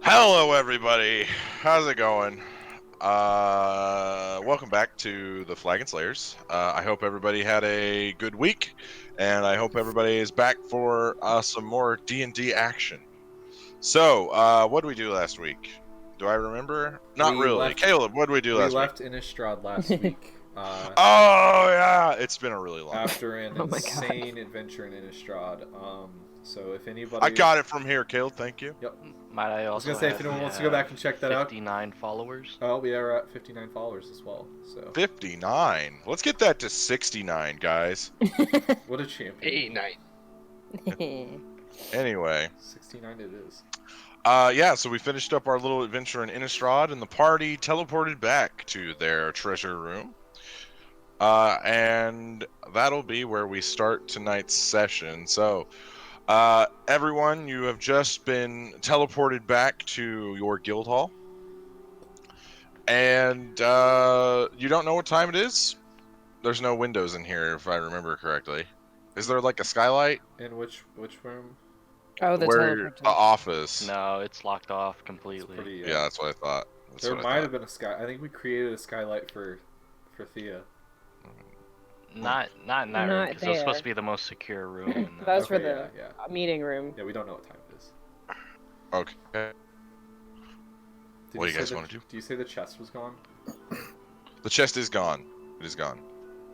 Hello, everybody. How's it going? Welcome back to the Flagon Slayers. I hope everybody had a good week, and I hope everybody is back for some more D&D action. So, what did we do last week? Do I remember? Not really. Caleb, what did we do last week? We left Innistrad last week. Oh, yeah. It's been a really long after an insane adventure in Innistrad. So if anybody... I got it from here, Caleb. Thank you. Yep. Might I also I was going to say, if anyone wants to go back and check that 59 followers. Oh, we are at 59 followers as well. So 59. Let's get that to 69, guys. What a champion. 89. Anyway. 69 it is. Yeah, so we finished up our little adventure in Innistrad, and the party teleported back to their treasure room. And that'll be where we start tonight's session. So, everyone, you have just been teleported back to your guild hall. And you don't know what time it is? There's no windows in here, if I remember correctly. Is there like a skylight? In which room? Oh, the the office. No, it's locked off completely. Pretty, yeah, that's what I thought. There might have been a sky. I think we created a skylight for Thea. Not in that room, because it's supposed to be the most secure room. That was for the meeting room. Yeah, we don't know what time it is. Okay. What do you guys want to do? Do you say the chest was gone? The chest is gone. It is gone.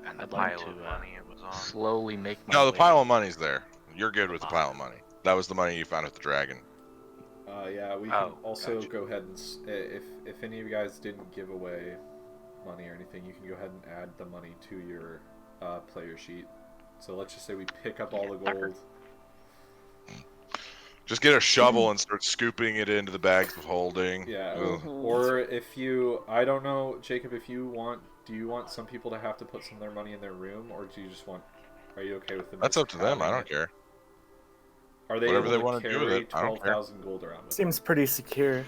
And the pile of money it was on. Slowly make my No, the way. pile of money's there. You're good with the pile of money. That was the money you found at the dragon. Yeah, we can also go ahead and if any of you guys didn't give away money or anything, you can go ahead and add the money to your player sheet. So let's just say we pick up all the gold. Just get a shovel and start scooping it into the bags of holding. Yeah. Or if you, I don't know, Jacob, if you want, do you want some people to have to put some of their money in their room, or do you just want? Are you okay with them? That's up to them. I don't care. Are they whatever they able want to to do with carry it? I don't care. 12,000 gold around with Seems pretty secure.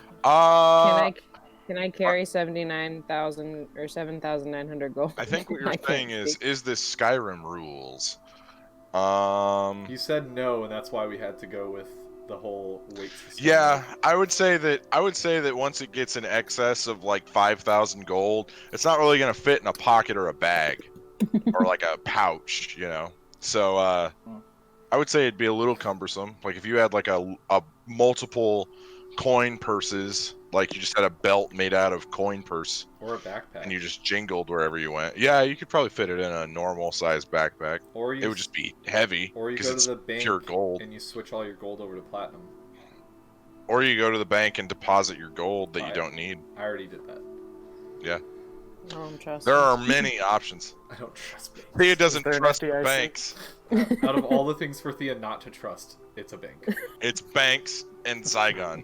Can I carry 79,000 or 7,900 gold? I think what you're saying is this Skyrim rules? You said no, and that's why we had to go with the whole weight system. Yeah, I would say that once it gets in excess of like 5,000 gold, it's not really gonna fit in a pocket or a bag or like a pouch, you know. So I would say it'd be a little cumbersome. Like if you had like a multiple coin purses, like you just had a belt made out of coin purse or a backpack, and you just jingled wherever you went. Yeah, you could probably fit it in a normal size backpack. Or it would just be heavy. Or you go to the bank pure gold and you switch all your gold over to platinum. Or you go to the bank and deposit your gold that you don't need. I already did that. Yeah. I don't trust there are many options. I don't trust banks. Thea doesn't trust banks. Out of all the things for Thea not to trust, it's a bank. It's banks and Zygon.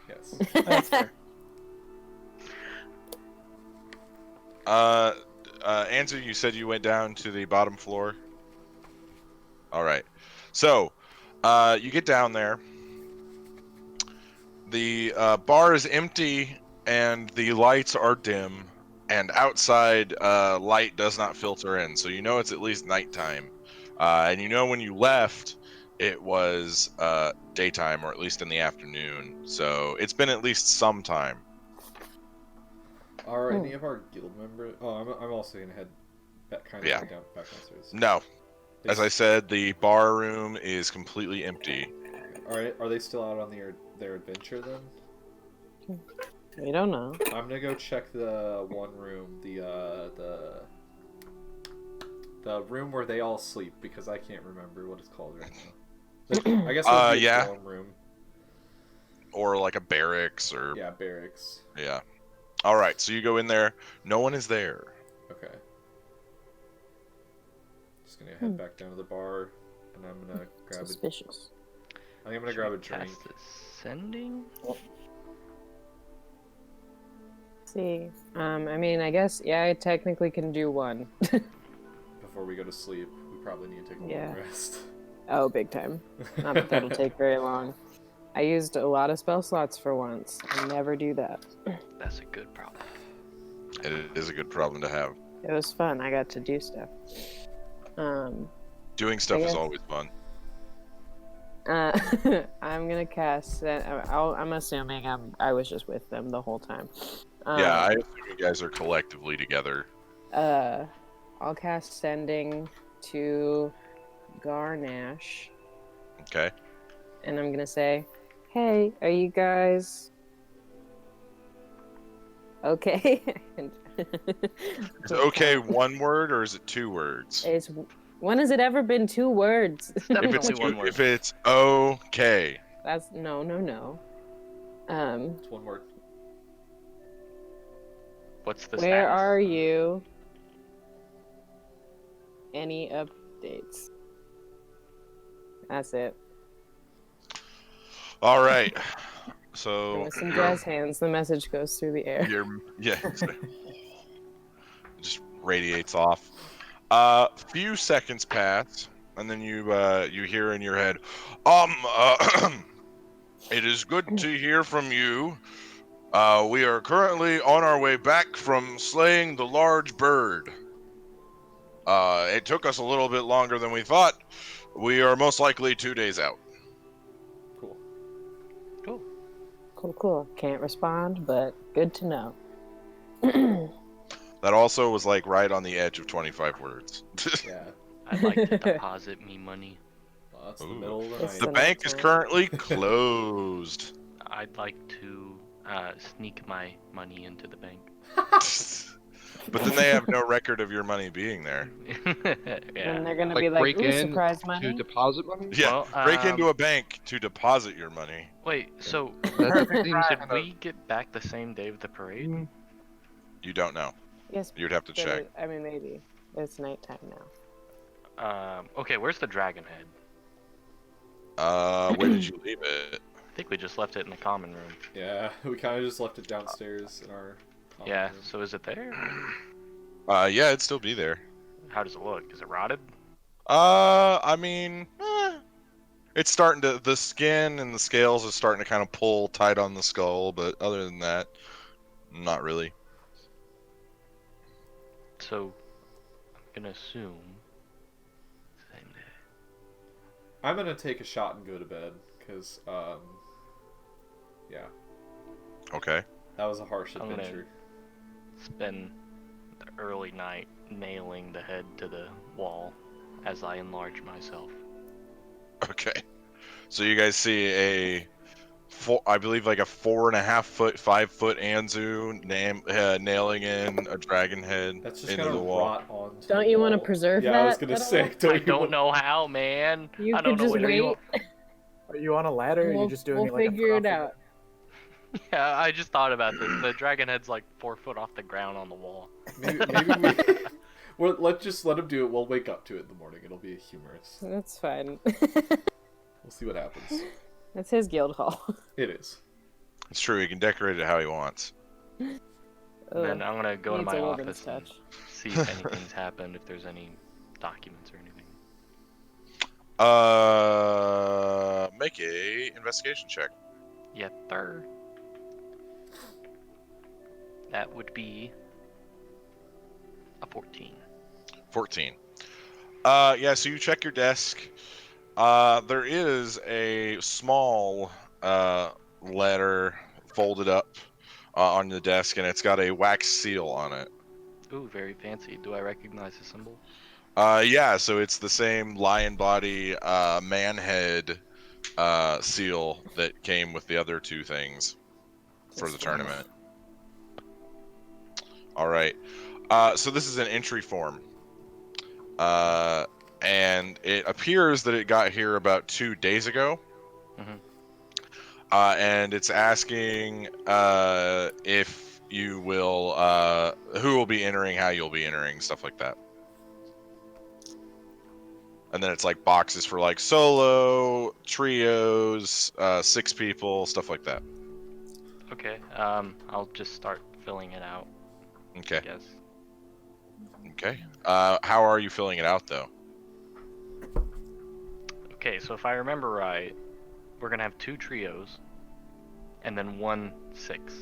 Yes. That's fair. Answer, you said you went down to the bottom floor? Alright. So, you get down there. The bar is empty and the lights are dim. And outside, light does not filter in. So you know it's at least nighttime. And you know when you left, it was daytime, or at least in the afternoon. So it's been at least some time. Are any of our guild members... Oh, I'm also going to head back downstairs. No. As I said, the bar room is completely empty. Are they still out on their adventure then? We don't know. I'm gonna go check the one room, the room where they all sleep, because I can't remember what it's called right now. I guess it's a dorm room. Or like a barracks, or... Yeah, barracks. Yeah. Alright, so you go in there. No one is there. Okay. Just gonna head back down to the bar, and I'm gonna grab Suspicious. I think I'm gonna grab a drink. Ascending? See, I mean, I guess, yeah, I technically can do one. Before we go to sleep, we probably need to take a long rest. Oh, big time. Not that that'll take very long. I used a lot of spell slots for once. I never do that. That's a good problem. It is a good problem to have. It was fun. I got to do stuff. Doing stuff is always fun. I'm gonna cast. I'm assuming I was just with them the whole time. Yeah, I assume you guys are collectively together. I'll cast Sending to Garnash. Okay. And I'm gonna say, "Hey, are you guys okay?" Is okay one word or is it 2 words? When has it ever been 2 words? It's definitely one word. If it's okay. That's no. It's one word. What's the Where status? are you? Any updates? That's it. All right. So With some jazz hands, the message goes through the air. it just radiates off. Few seconds pass, and then you hear in your head, it is good to hear from you. We are currently on our way back from slaying the large bird. It took us a little bit longer than we thought. We are most likely 2 days out. Cool. Can't respond, but good to know. That also was like right on the edge of 25 words. Yeah. I'd like to deposit me money. Well, that's the middle of the It's night. The bank is currently closed. I'd like to sneak my money into the bank. But then they have no record of your money being there. And Yeah. they're gonna be like, break "Ooh, in surprise to money." deposit money? Yeah, Well, break into a bank to deposit your money. Wait, so That seems did kind of- we get back the same day of the parade? You don't know. Yes, You'd have to but check. I mean, maybe it's nighttime now. Okay, where's the dragon head? Where did you leave it? I think we just left it in the common room. Yeah, we kind of just left it downstairs in our common Yeah, room. so is it there? Yeah, it'd still be there. How does it look? Is it rotted? I mean, it's starting to, the skin and the scales is starting to kind of pull tight on the skull, but other than that, not really. So, I'm gonna assume same day. I'm gonna take a shot and go to bed, because, yeah, Okay. that was a harsh I'm gonna- adventure. Spend the early night nailing the head to the wall as I enlarge myself. Okay. So you guys see I believe like a 4.5 foot, 5 foot Anzu nailing in a dragon head That's just into gonna the wall. rot onto Don't the you wanna wall. preserve Yeah, I was that gonna at say, all? I don't know how, man. You I don't could know just what you wait. Are you on a ladder? Or are you just doing We'll it like figure a it out. Yeah, I just thought about this. The dragon head's like 4 foot off the ground on the wall. Maybe we... well, let's just let him do it. We'll wake up to it in the morning. It'll be humorous. That's fine. We'll see what happens. That's his guild hall. It is. It's true, he can decorate it how he wants. And then I'm gonna go in Needs my a woman's office and touch. see if anything's happened, if there's any documents or anything. Make a investigation check. Yeah, sir. That would be a 14. 14. Yeah, so you check your desk. There is a small letter folded up on the desk, and it's got a wax seal on it. Ooh, very fancy. Do I recognize the symbol? Yeah, so it's the same lion body man head seal that came with the other 2 things for the tournament. All right. So this is an entry form. And it appears that it got here about 2 days ago. Mhm. And it's asking if you will, who will be entering, how you'll be entering, stuff like that. And then it's like boxes for like solo, trios, 6 people, stuff like that. Okay, I'll just start filling it out, Okay. I guess. Okay. How are you filling it out though? Okay, so if I remember right, we're gonna have 2 trios, and then 1 6.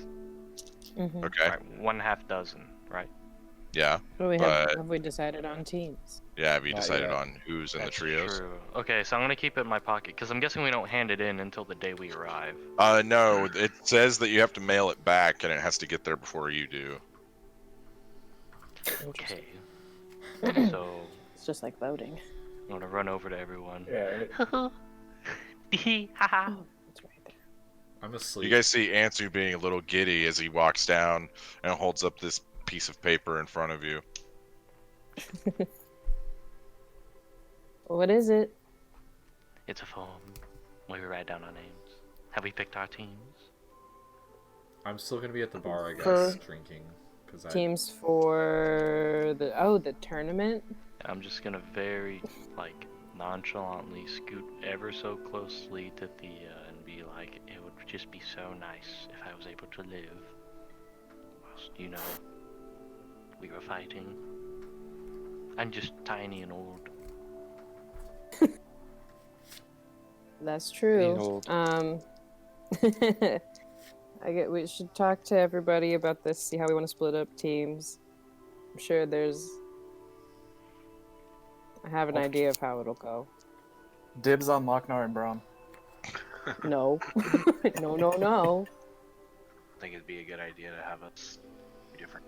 Mhm. Okay. Right, 1/2 dozen, right? Yeah. Well, But- have we decided on teams? Yeah, have you Not decided yet. on who's in the That's trios? true. Okay, so I'm gonna keep it in my pocket because I'm guessing we don't hand it in until the day we arrive. No, it says that you have to mail it back and it has to get there before you do. Okay. So It's just like voting. I'm gonna run over to everyone. Yeah. Haha. Oh, it's right there. I'm asleep. You guys see Ansu being a little giddy as he walks down and holds up this piece of paper in front of you. What is it? It's a form where we write down our names. Have we picked our teams? I'm still gonna be at the bar, I guess, For- drinking. Cause Teams for the tournament? I'm just gonna very nonchalantly scoot ever so closely to Thea and be like, it would just be so nice if I was able to live whilst, we were fighting. I'm just tiny and old. That's true. old. We should talk to everybody about this, see how we want to split up teams. I'm sure I have an idea of how it'll go. Dibs on Lochnar and Braun. No. No. I think it'd be a good idea to have us different.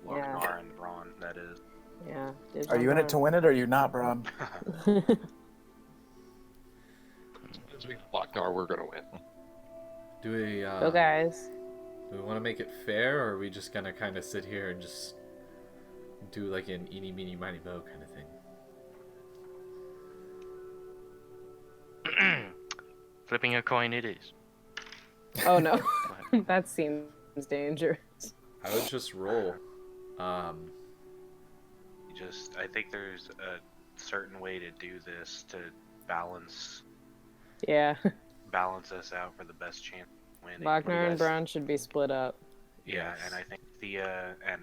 Yeah. Lochnar and Braun, that is. Yeah. dibs Are on you in it to Braun. win it or are you not, Braun? As we Lochnar, we're gonna win. do we Go guys. do we want to make it fair, or are we just gonna kind of sit here and just do like an eeny meeny miny mo kind of thing? Flipping a coin it is. Oh no. That seems dangerous. I would just roll. I think there's a certain way to do this to balance Yeah. us out for the best chance of winning. Lochnar and guys- Braun should be split up. Yeah, and I think Thea and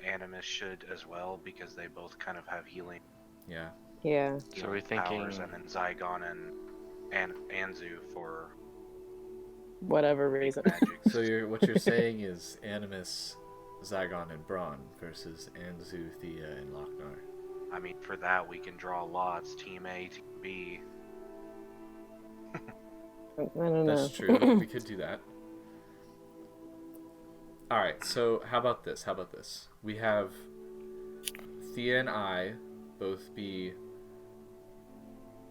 Animus should as well, because they both kind of have healing Yeah. Yeah. So we're powers, thinking- and then Zygon and Anzu for Whatever reason. magic. So what you're saying is Animus, Zygon, and Braun versus Anzu, Thea, and Lochnar. I mean, for that we can draw lots. Team A, Team B. I don't know. That's true. We could do that. Alright, so how about this? We have Thea and I both be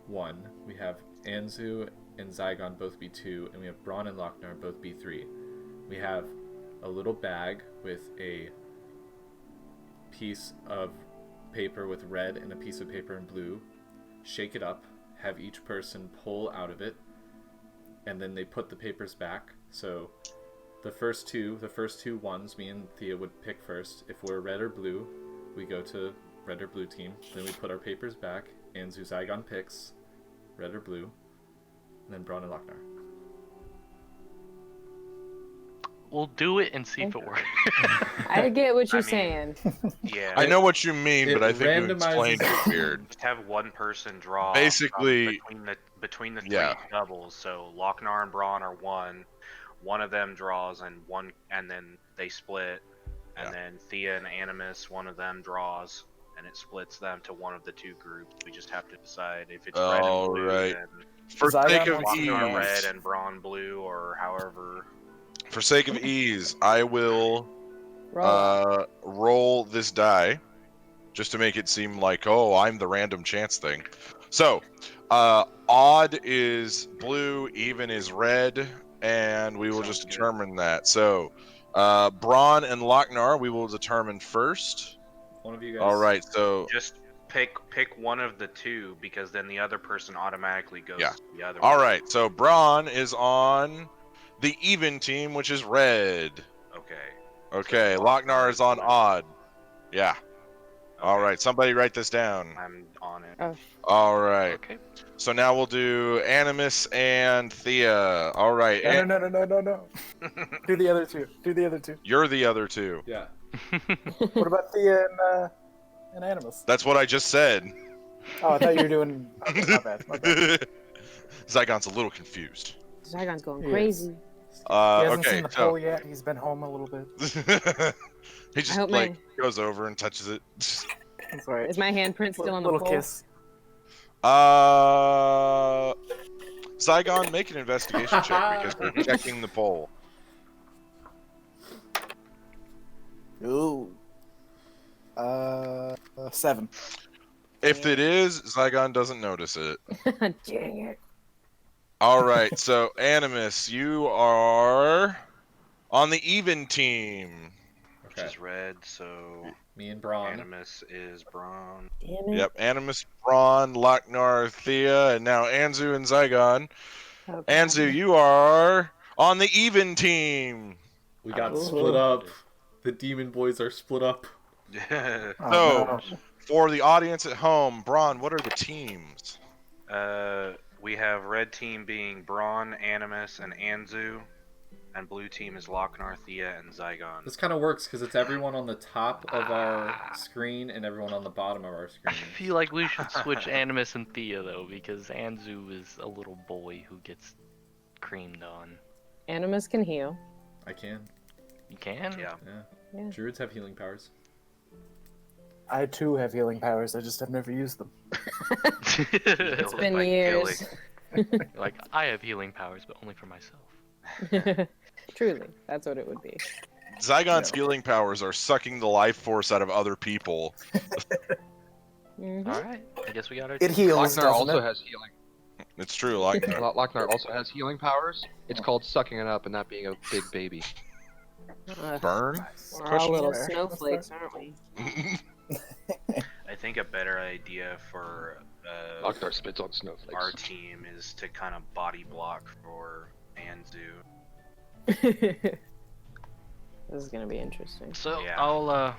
1. We have Anzu and Zygon both be 2. And we have Braun and Lochnar both be 3. We have a little bag with a piece of paper with red and a piece of paper in blue. Shake it up. Have each person pull out of it. And then they put the papers back. So the first two ones, me and Thea would pick first. If we're red or blue, we go to red or blue team. Then we put our papers back. Anzu Zygon picks red or blue. And then Braun and Lochnar. We'll do it and see if it works. I get what you're I mean- saying. Yeah. I know what you mean, It but I think you randomizes- explained it weird. Just have one person draw Basically- between the three Yeah. doubles. So Lochnar and Braun are one. One of them draws and then they split. And Yeah. then Thea and Animus, one of them draws and it splits them to one of the two groups. We just have to decide if it's red and blue, Alright. then For Zygon sake of wants to Lochnar red ease, and Braun blue, or however. for sake of ease, I will Roll. roll this die just to make it seem like, oh, I'm the random chance thing. So, odd is blue, even is red, and we will Sounds just good. determine that. So, Braun and Lochnar, we will determine first. One of you guys. All right, so Just pick one of the two, because then the other person automatically goes Yeah. to the other all one. right, so Braun is on the even team, which is red. Okay. Okay, So Lochnar is on blue. odd. Yeah. All Okay. right, somebody write this down. I'm on it. Oh. All right. Okay. So now we'll do Animus and Thea. All right. No. Do the other two. You're the other two. Yeah. What about Thea and Animus? That's what I just said. Oh, I thought you were doing. Okay, my bad. Zygon's a little confused. Zygon's going Yes. crazy. He hasn't Okay, seen the so poll yet. He's been home a little bit. he just hope like my- goes over and touches it. That's all right. Is my handprint still on the Little pole? kiss. Zygon, make an investigation check because we're checking the poll. Ooh. 7. If it is, Zygon doesn't notice it. Dang it. All right, so Animus, you are on the even team. Which Okay. is red, so Me and Braun. Animus is Braun. Damn it. Yep, Animus, Braun, Lochnar, Thea, and now Anzu and Zygon. Oh, God. Anzu, you are on the even team. We got Ooh. split up. The demon boys are split up. Yeah. Oh, So, no. for the audience at home, Braun, what are the teams? We have red team being Braun, Animus, and Anzu, and blue team is Lochnar, Thea, and Zygon. This kind of works because it's everyone on the top of our screen and everyone on the bottom of our I screen. feel like we should switch Animus and Thea though, because Anzu is a little boy who gets creamed on. Animus can heal. I can. You can? Yeah. Yeah. Yeah. Druids have healing powers. I too have healing powers. I just have never used them. It's been years. Like, I have healing powers, but only for myself. Truly, that's what it would be. Zygon's healing powers are sucking the life force out of other people. Mhm. Alright, I guess we got our It heals, Lochnar doesn't also it? has healing. It's true, Lochnar. Lochnar also has healing powers. It's called sucking it up and not being a big baby. Burn? We're all little Question? snowflakes, aren't we? I think a better idea for Lochnar spits on snowflakes. our team is to kind of body block for Anzu. This is gonna be interesting. So, Yeah. I'll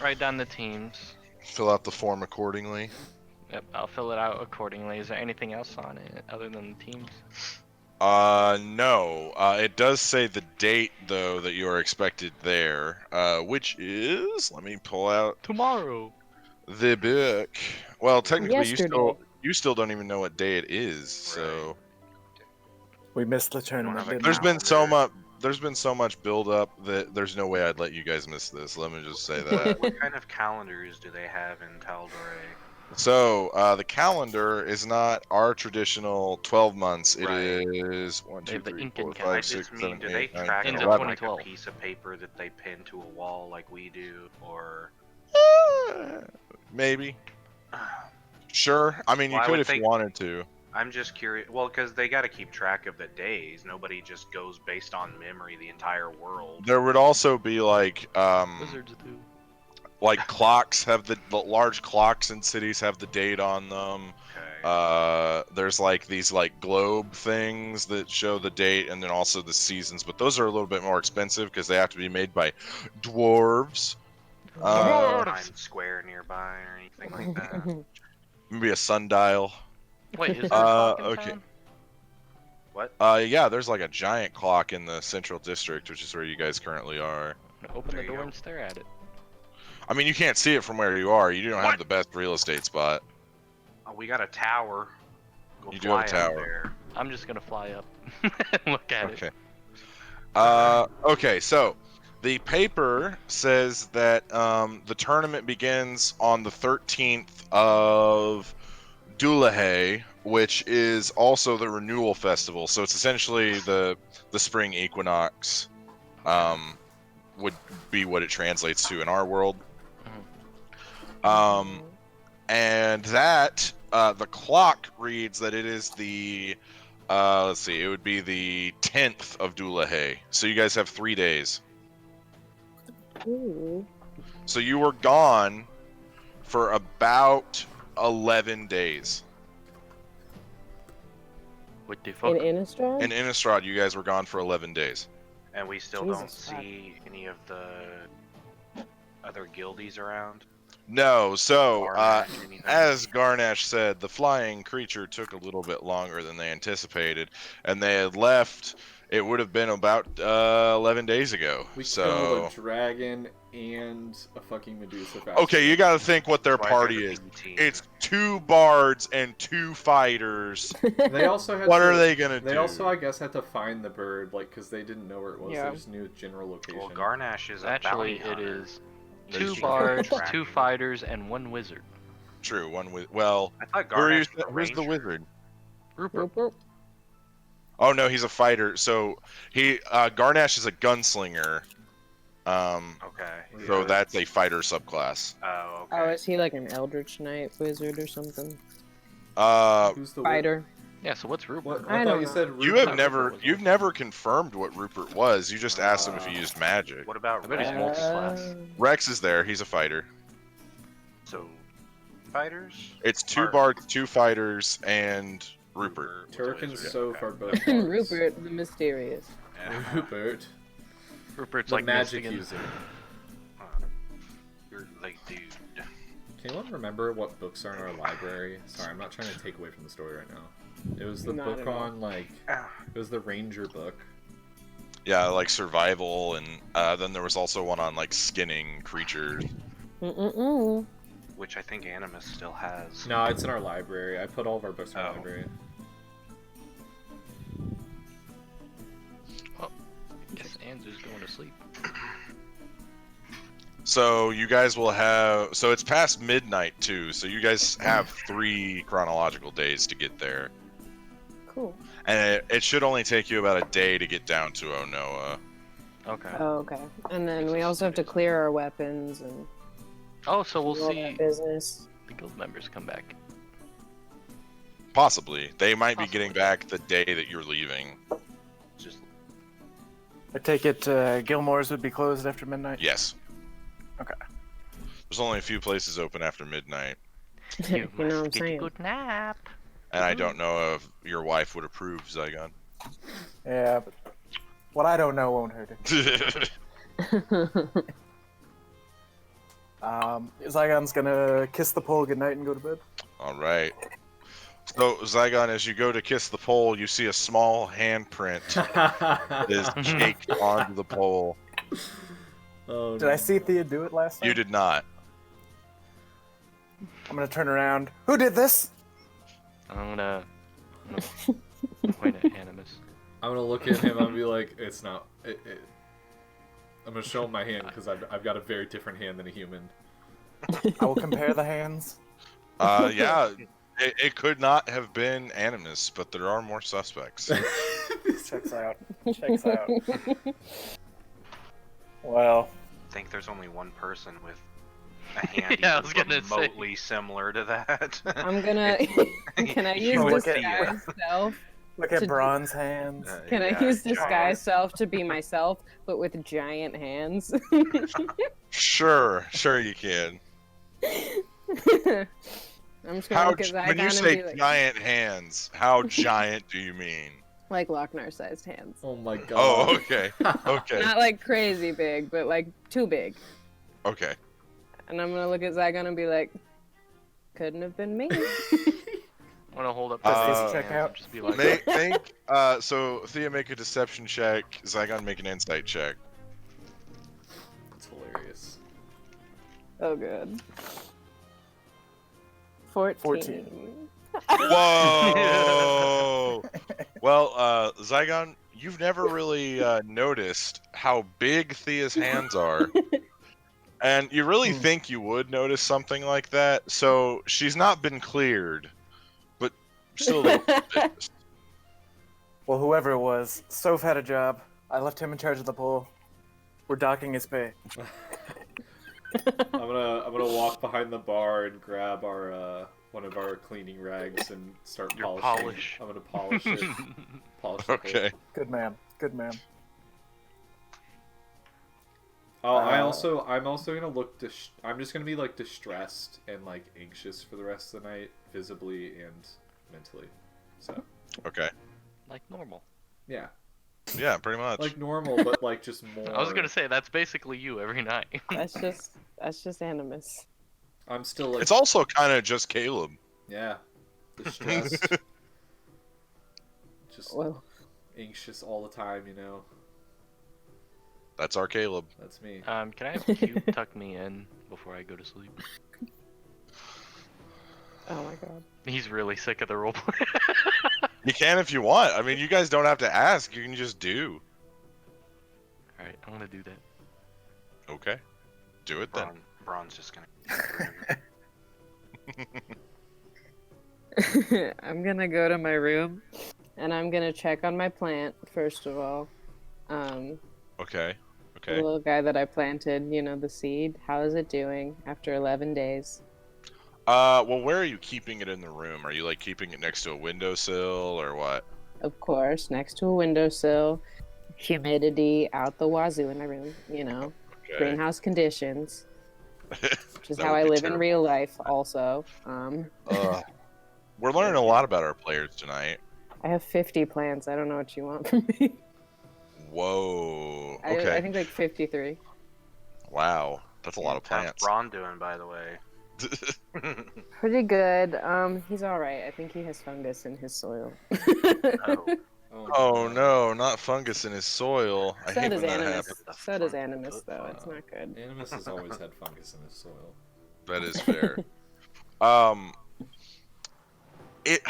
write down the teams. Fill out the form accordingly. Yep, I'll fill it out accordingly. Is there anything else on it other than the teams? No. It does say the date, though, that you are expected there, which is... Let me pull out Tomorrow! the book. Well, technically, Yesterday. you still don't even know what day it is, so... We missed the tournament. have a Didn't There's we? been so much... There's been so much build-up that there's no way I'd let you guys miss this. Let me just say that. What kind of calendars do they have in Tal'Dorei? So, the calendar is not our traditional 12 months. It Right. is 1, They 2, have the 3, Incan 4, calendar. 5, I 6, just mean, 7, do 8, they 9, track 10, it Ends at on 11. like a 2012. piece of paper that they pin to a wall like we do, or? Maybe. Sure. I mean, you Well, I could would if you think- wanted to. I'm just curious. Well, because they got to keep track of the days. Nobody just goes based on memory the entire world. There would also be like Wizards do. like clocks have the large clocks in cities have the date on them. Okay. There's like these like globe things that show the date and then also the seasons, but those are a little bit more expensive because they have to be made by dwarves. Times Square nearby or anything like that. Maybe a sundial. Wait, is there a clock in okay. town? What? Yeah, there's like a giant clock in the central district, which is where you guys currently are. Open There the you door go. and stare at it. I mean, you can't see it from where you are. You don't have the best real estate spot. Oh, we got a tower. Go You do have a fly up tower. there. I'm just gonna fly up and look at it. Okay. Okay, so the paper says that the tournament begins on the 13th of Dulahay, which is also the renewal festival. So it's essentially the spring equinox. Would be what it translates to in our world. And that the clock reads that it is the let's see, it would be the 10th of Dulahay. So you guys have 3 days. Ooh. So you were gone for about 11 days. What the fuck? In Innistrad? In Innistrad, you guys were gone for 11 days. And we still don't Jesus fuck. see any of the other guildies around. No, so Garnash, anything? as Garnash said, the flying creature took a little bit longer than they anticipated, and they had left It would have been about 11 days ago. We so killed a dragon and a fucking Medusa. okay, you got to think what their That's why party they're is. the B team. It's 2 bards and 2 fighters. They also had. What to, are they gonna do? They also, I guess, had to find the bird, like, because they didn't know where it was. Yeah. They just knew its general location. Well, Garnash is a Actually, bounty it hunter. is There's 2 no bards, tracking. 2 fighters, and 1 wizard. True, one with. Well, I thought who are you, Garnash was a who's the ranger. wizard? Rupert. Oh no, he's a fighter. So Garnash is a gunslinger. Okay. So yeah. that's a fighter subclass. Oh, Oh, okay. is he like an Eldritch Knight wizard or something? Who's the Fighter. Yeah, so what's Rupert? What? I I don't thought you know. said. You Rupert. have never, you've never confirmed what Rupert was. You just asked him if he used magic. What about I bet he's Rex? multi-class. Rex is there. He's a fighter. So, fighters? It's 2 Are- bards, 2 fighters, and Rupert. was a Turk and wizard. Soph Okay. are both. And bards. Rupert, the mysterious. Yeah. Rupert. Rupert's The like magic Michigan. user. Huh. You're like, dude. Can anyone remember what books are in our library? Sorry, I'm not trying to take away from the story right now. It was the Not book at all. on, like, it was the ranger book. Yeah, like survival, and then there was also one on like skinning creatures. Mm-mm-mm. Which I think Animus still has. No, it's in our library. I put all of our books in our Oh. library. Guess Anzu's going to sleep. So you guys will have. So it's past midnight too. So you guys have 3 chronological days to get there, Cool. and it should only take you about a day to get down to Onoa. Okay. Oh, okay. And then we also have to clear our weapons and Oh, so we'll do all see that business. the guild members come back. Possibly, they might be getting back the day that you're leaving. Just I take it Gilmore's would be closed after midnight. Yes. Okay. There's only a few places open after midnight, You know what I'm saying? good nap. and I don't know if your wife would approve, Zygon. Yeah, but what I don't know won't hurt her. Zygon's gonna kiss the pole goodnight and go to bed. All right. So Zygon, as you go to kiss the pole, you see a small handprint that is caked onto the pole. Oh, Did I see Thea do it last time? You did not. I'm gonna turn around. Who did this? I'm gonna point at Animus. I'm gonna look at him and be like, it's not. I'm gonna show him my hand because I've got a very different hand than a human. I will compare the hands. Yeah, it could not have been Animus, but there are more suspects. Checks out. Checks out. Well, I think there's only one person with a hand Yeah, I even was gonna say. remotely similar to that. I'm gonna. Can I use look at disguise self? look at To- Bronze hands. Can I Yeah, use giant. disguise self to be myself, but with giant hands? Sure you can. I'm just gonna How, look at Zygon when you and say be like, giant hands, how giant do you mean? like Lochnar-sized hands. Oh my god. Oh, okay, okay, Not like crazy big, but like too big. okay. And I'm gonna look at Zygon and be like, couldn't have been me. I'm gonna hold up. Does the this check hands out? and Just be like, So Thea, make a deception check. Zygon, make an insight check. It's hilarious. Oh, good. 14. 14. Whoa! Well, Zygon, you've never really noticed how big Thea's hands are. And you really think you would notice something like that, so she's not been cleared, but still a little suspicious. Well, whoever it was, Soph had a job. I left him in charge of the pole. We're docking his pay. I'm gonna walk behind the bar and grab our one of our cleaning rags and start Your polishing. polish. I'm gonna polish it. Polish the pole. Okay. Good man. Good man. Oh, I'm also gonna look. I'm just gonna be like distressed and like anxious for the rest of the night, visibly and mentally. So Okay. like normal. yeah, Yeah, pretty much. like normal, but like just more. I was gonna say that's basically you every night. That's just Animus. I'm still like. It's also kind of just Caleb. Yeah, distressed. Just Well, anxious all the time, you know. That's our Caleb. That's me. Can I have Cube tuck me in before I go to sleep? Oh my god. He's really sick of the roleplay. You can if you want. I mean, you guys don't have to ask. You can just do. Alright, I'm gonna do that. Okay. Do it then. Braun's just gonna. I'm gonna go to my room and I'm gonna check on my plant first of all. Okay. The Okay. little guy that I planted, you know, the seed. How is it doing after 11 days? Well, where are you keeping it in the room? Are you like keeping it next to a windowsill or what? Of course, next to a windowsill, humidity out the wazoo in my room, you know, Okay. greenhouse conditions, which is That how would I be live in terrible. real life also. We're learning a lot about our players tonight. I have 50 plants. I don't know what you want from me. Whoa. I Okay. think like 53. Wow. That's a lot of How's plants. Braun doing, by the way? Pretty good. He's all right. I think he has fungus in his soil. Oh, Oh no, not fungus in his soil. I So hate does when that Animus. happens. So does Animus, though. It's not good. Animus has always had fungus in his soil. That is fair. It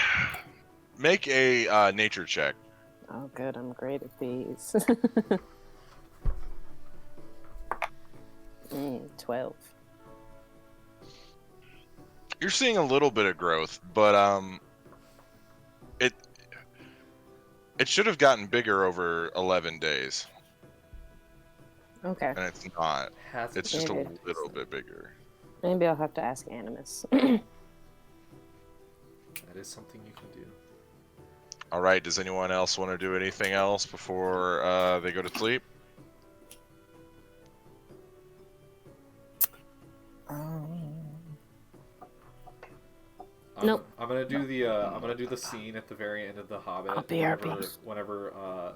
make a nature check. Oh, good. I'm great at these. 12. You're seeing a little bit of growth, but it should have gotten bigger over 11 days, Okay. and it's not. Has It's just a Maybe. little bit bigger. Maybe I'll have to ask Animus. That is something you can do. All right. Does anyone else want to do anything else before they go to sleep? Nope. I'm gonna do the scene at the very end of The Hobbit. I'll BRB. Whenever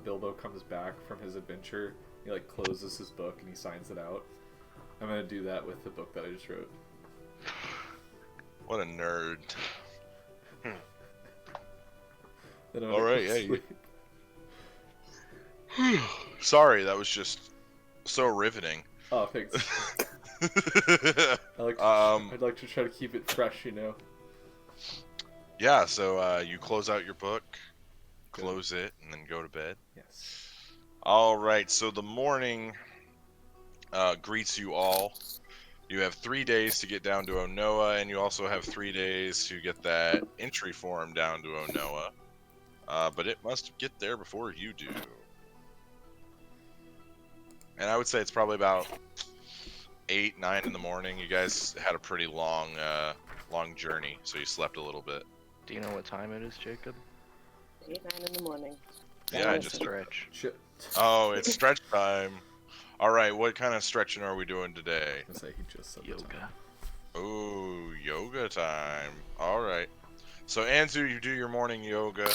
Bilbo comes back from his adventure, he like closes his book and he signs it out. I'm gonna do that with the book that I just wrote. What a nerd. Then I'm gonna All go right, to yeah, you- sleep. Sorry, that was just so riveting. Oh, thanks. I'd like to try to keep it fresh, you know. Yeah, so you close out your book, close it, and then go to bed. Yes. All right, so the morning greets you all. You have 3 days to get down to Onoa, and you also have 3 days to get that entry form down to Onoa. But it must get there before you do. And I would say it's probably about 8, 9 in the morning. You guys had a pretty long journey, so you slept a little bit. Do you know what time it is, Jacob? 8, 9 in the morning. Yeah, I It's just. stretch. Shit. Oh, it's stretch time. All right, what kind of stretching are we doing today? I say he just said the time. Yoga. Ooh, yoga time. All right. So Anzu, you do your morning yoga.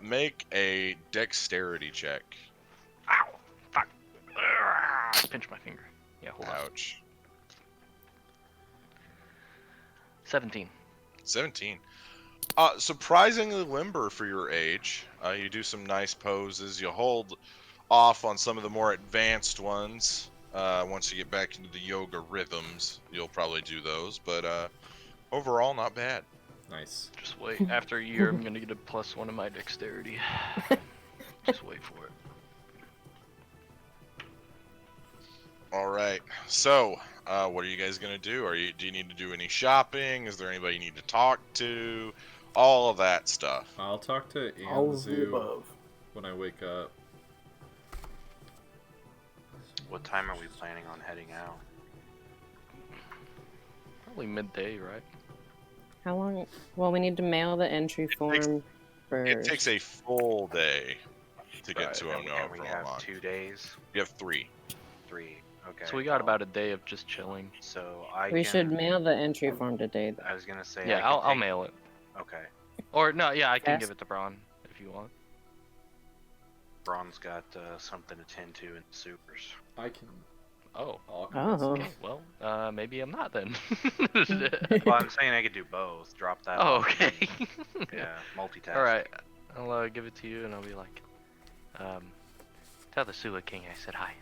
Make a dexterity check. Ow! Fuck! Ugh, pinch my finger. Yeah, hold on. Ouch. 17. 17. Surprisingly limber for your age. You do some nice poses. You hold off on some of the more advanced ones. Once you get back into the yoga rhythms, you'll probably do those. But overall, not bad. Nice. Just wait. After a year, I'm gonna get a +1 in my dexterity. Just wait for it. All right. So, what are you guys gonna do? Do you need to do any shopping? Is there anybody you need to talk to? All of that stuff. I'll talk to All of the Anzu above. when I wake up. what time are we planning on heading out? Probably midday, right? How long? Well, we need to mail the entry form first. It takes a full day to get Right, to And Ono we from have Oman. 2 days, You have 3. 3. Okay. So we got about a day of just chilling. So I We can, should mail the entry form today, though. I was gonna say. Yeah, I can I'll take- mail it. Okay. Or no, yeah, I can Yes. give it to Braun if you want. Braun's got something to tend to in the supers. I can. Oh. I'll come Oh. Okay, well, maybe I'm not then. Well, I'm saying I could do both. Drop that. Oh, off okay. and- yeah, multitask. All right. I'll give it to you, and I'll be like, tell the Sewer King I said hi.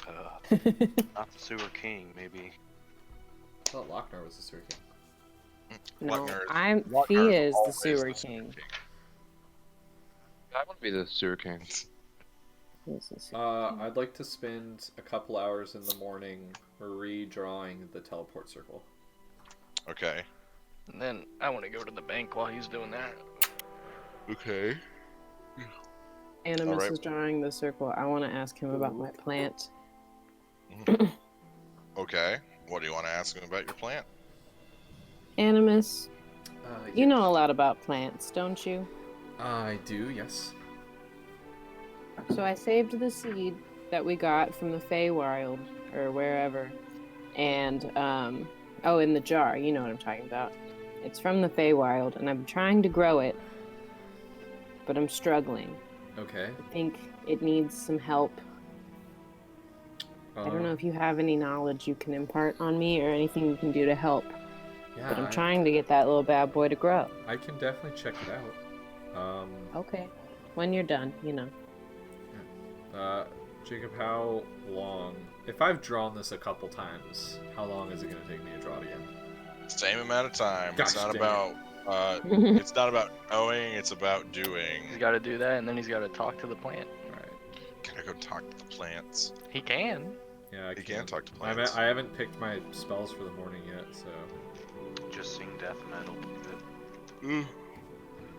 Not the Sewer King, maybe. I thought Lochnar was the Sewer King. No, Lochnar he is the always Sewer King. I want to be the sewer king. He's the Sewer King. I'd like to spend a couple hours in the morning redrawing the teleport circle. Okay. And then I want to go to the bank while he's doing that. Okay. Animus Alright. is drawing the circle. I want to ask him about my plant. Okay. What do you want to ask him about your plant? Animus, you Yeah. know a lot about plants, don't you? I do, yes. So I saved the seed that we got from the Feywild, or wherever, and, oh, in the jar, you know what I'm talking about. It's from the Feywild, and I'm trying to grow it, but I'm struggling. Okay. I think it needs some help. I don't know if you have any knowledge you can impart on me, or anything you can do to help, Yeah, but I'm trying to get that little bad boy to grow. I can definitely check it out. Okay. When you're done, you know. Jacob, how long? If I've drawn this a couple times, how long is it going to take me to draw it again? Same amount of time. Gosh It's not dang about it's not about knowing, it's about doing. He's got to do that, and then he's got to talk to the plant. Right. Can I go talk to the plants? He can. Yeah, I You can talk to I plants. haven't picked my spells for the morning yet, so. Just sing death metal.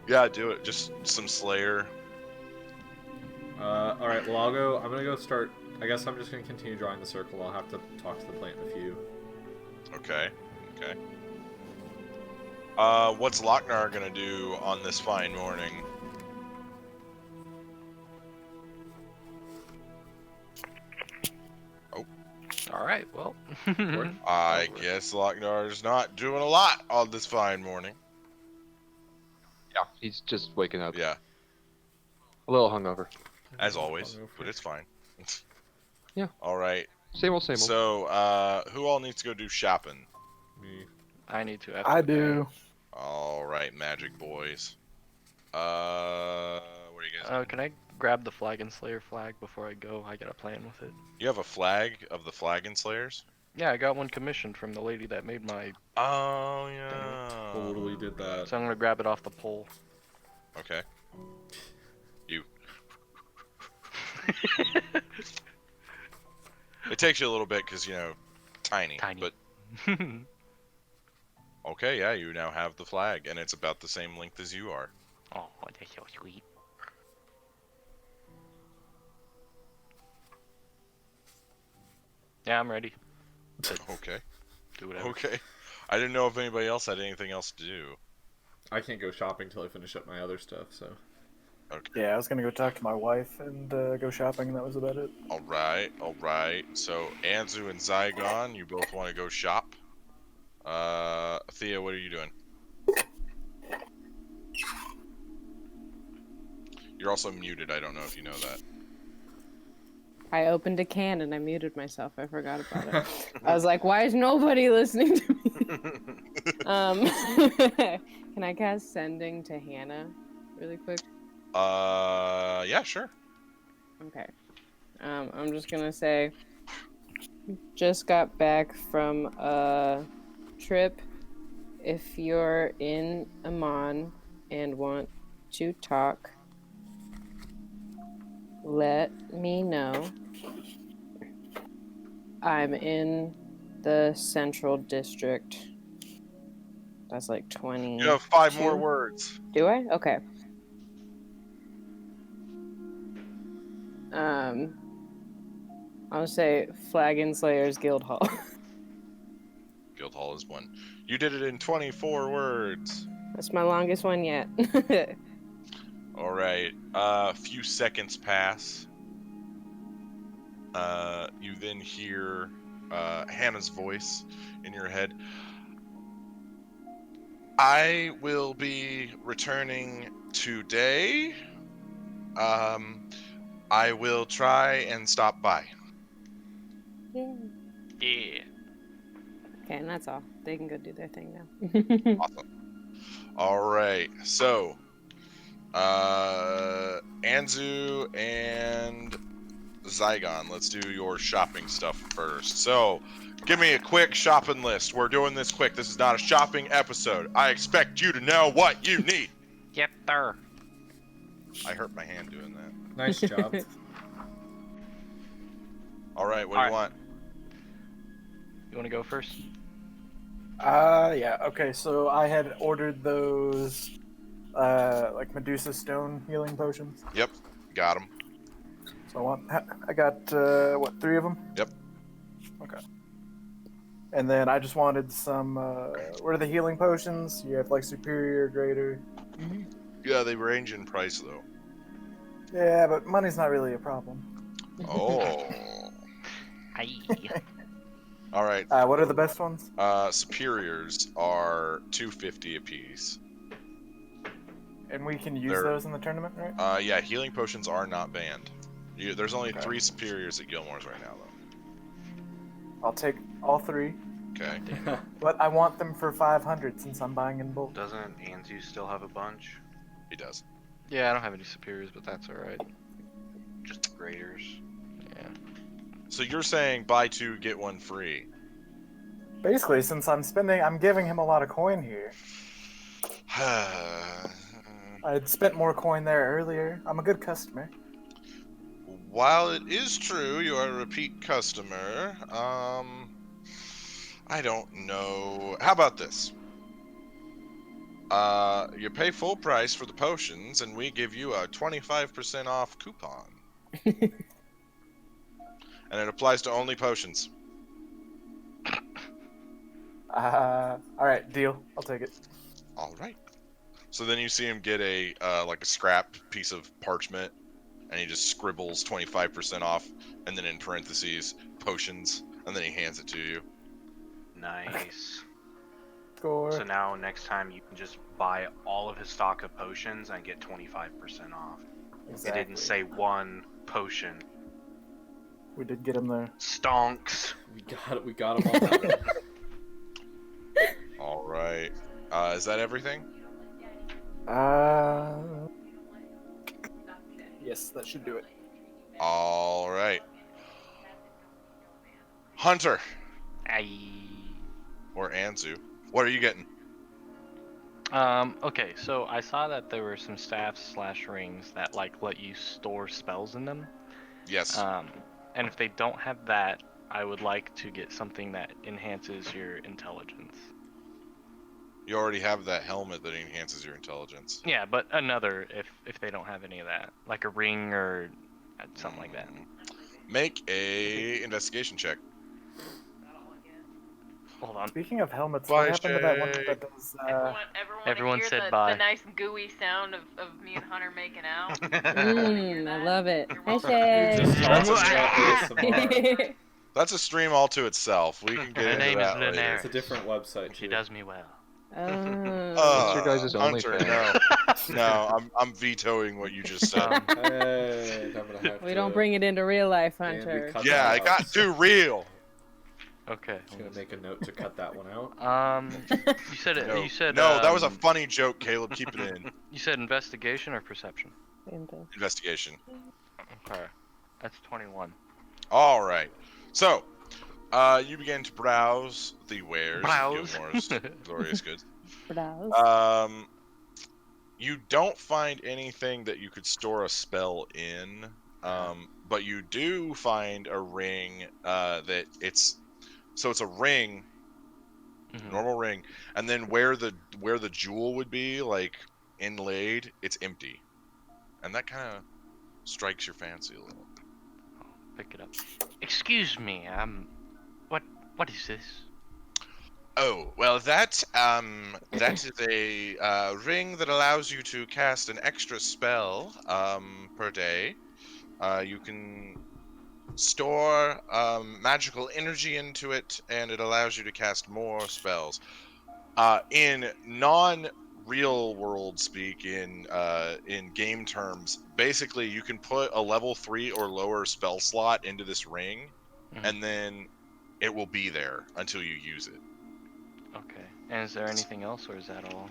Yeah, do it. Just some Slayer. Alright, well, I'm gonna go start. I guess I'm just gonna continue drawing the circle. I'll have to talk to the plant in a few. Okay. Okay. What's Lochnar gonna do on this fine morning? All right. Well. I guess Lochnar's not doing a lot on this fine morning. Yeah, he's just waking up. Yeah, A little hungover. as always, but it's fine. Yeah. All right. Same old, same old. So, who all needs to go do shopping? Me. I need to. I do. All right, magic boys. What are you guys doing? Can I grab the Flagon Slayer flag before I go? I got a plan with it. You have a flag of the Flagon Slayers? Yeah, I got one commissioned from the lady that made my. Oh, yeah. Totally did that. So I'm gonna grab it off the pole. Okay. You. It takes you a little bit because, tiny. Tiny. But, okay, yeah, you now have the flag, and it's about the same length as you are. Oh, that's so sweet. Yeah, I'm ready. Okay. Do whatever. Okay. I didn't know if anybody else had anything else to do. I can't go shopping till I finish up my other stuff, so. Okay. Yeah, I was gonna go talk to my wife and go shopping, and that was about it. All right. So, Anzu and Zygon, you both want to go shop. Thea, what are you doing? You're also muted. I don't know if you know that. I opened a can and I muted myself. I forgot about it. I was like, why is nobody listening to me? Can I cast Sending to Hannah really quick? Yeah, sure. Okay. I'm just gonna say, just got back from a trip. If you're in Emon and want to talk, let me know. I'm in the Central District. That's like 20. You have 5 more words. Do I? Okay. I'll say Flagon Slayers Guild Hall. Guild Hall is 1. You did it in 24 words. That's my longest one yet. All right. A few seconds pass. You then hear Hannah's voice in your head. I will be returning today. I will try and stop by. Yeah. Yeah. Okay, and that's all. They can go do their thing now. Awesome. All right. So, Anzu and Zygon, let's do your shopping stuff first. So, give me a quick shopping list. We're doing this quick. This is not a shopping episode. I expect you to know what you need. Yep, there. I hurt my hand doing that. Nice job. All right, what do you want? You want to go first? Yeah. Okay, so I had ordered those, like Medusa Stone healing potions. Yep, got them. So I got what, 3 of them? Yep. Okay. And then I just wanted some. What are the healing potions? You have like superior, greater. Yeah, they range in price though. Yeah, but money's not really a problem. Oh. Aye. All right. What are the best ones? Superiors are $250 a piece. And we can use They're- those in the tournament, right? Yeah, healing potions are not banned. There's only 3 superiors at Gilmore's right now, though. I'll take all 3, Okay. but I want them for 500 since I'm buying in bulk. Doesn't Anzu still have a bunch? He does. Yeah, I don't have any superiors, but that's alright. Just the graders. Yeah. So you're saying buy 2 get 1 free? Basically, since I'm giving him a lot of coin here. I'd spent more coin there earlier. I'm a good customer. While it is true you are a repeat customer, I don't know. How about this? You pay full price for the potions, and we give you a 25% off coupon. And it applies to only potions. Alright, deal. I'll take it. All right. So then you see him get a like a scrap piece of parchment, and he just scribbles 25% off, and then in parentheses potions, and then he hands it to you. Nice. Score. So now next time you can just buy all of his stock of potions and get 25% off. Exactly. It didn't say 1 potion. We did get him there. Stonks. We got him on that one. All right. Is that everything? Yes, that should do it. All right. Hunter Aye. or Anzu, what are you getting? Okay, so I saw that there were some staffs / rings that like let you store spells in them. Yes. And if they don't have that, I would like to get something that enhances your intelligence. You already have that helmet that enhances your intelligence. Yeah, but another if they don't have any of that, like a ring or something like that. Make a investigation check. Hold on. Speaking of helmets, Bye, what happened to that one Shay. that does? Everyone hear said the, bye. The nice gooey sound of me and Hunter making out. I love it. You're Hi, welcome. Shay. Just talking about ASMR. That's a stream all to itself. We can get Her into name is that later. Lunaire. It's a different website. She too. does me well. What's your guys' Hunter, OnlyFans? no, I'm vetoing what you just said. Hey, I'm gonna have We to, don't bring it into real life, and we Hunter. cut Yeah, that I got out. too real. Okay. Just gonna make a note to cut that one out. You said it. No, You said no, that was a funny joke, Caleb. Keep it in. You said investigation or perception? Investigation. Okay. That's 21. All right. So, you begin to browse the wares Browse. of Gilmore's glorious goods. Browse. You don't find anything that you could store a spell in, but you do find a ring that it's a ring, normal ring, and then where the jewel would be like inlaid, it's empty, and that kind of strikes your fancy a little. Pick it up. Excuse me. What is this? Oh, well, that is a ring that allows you to cast an extra spell per day. You can store magical energy into it, and it allows you to cast more spells. In non-real world speak, in game terms, basically you can put a level 3 or lower spell slot into this ring, and then it will be there until you use it. Okay. And is there anything else, or is that all?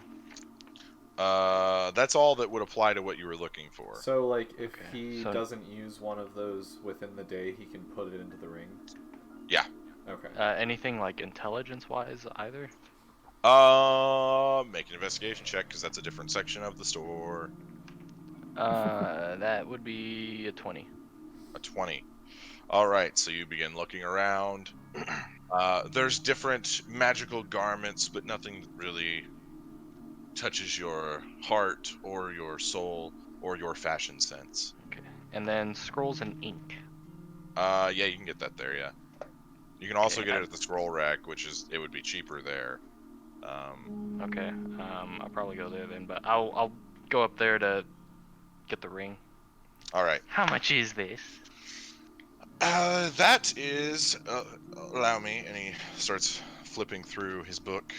That's all that would apply to what you were looking for. So, like, if Okay, he so- doesn't use one of those within the day, he can put it into the ring? Yeah. Okay. Anything like intelligence-wise either? Make an investigation check, because that's a different section of the store. That would be a 20. A 20. All right, so you begin looking around. There's different magical garments, but nothing that really touches your heart or your soul or your fashion sense. Okay. And then scrolls and ink. Yeah, you can get that there, yeah. You can also Okay, get it at the scroll rack, it would be cheaper there. Okay. I'll probably go there then, but I'll go up there to get the ring. All right. How much is this? That is, allow me, and he starts flipping through his book.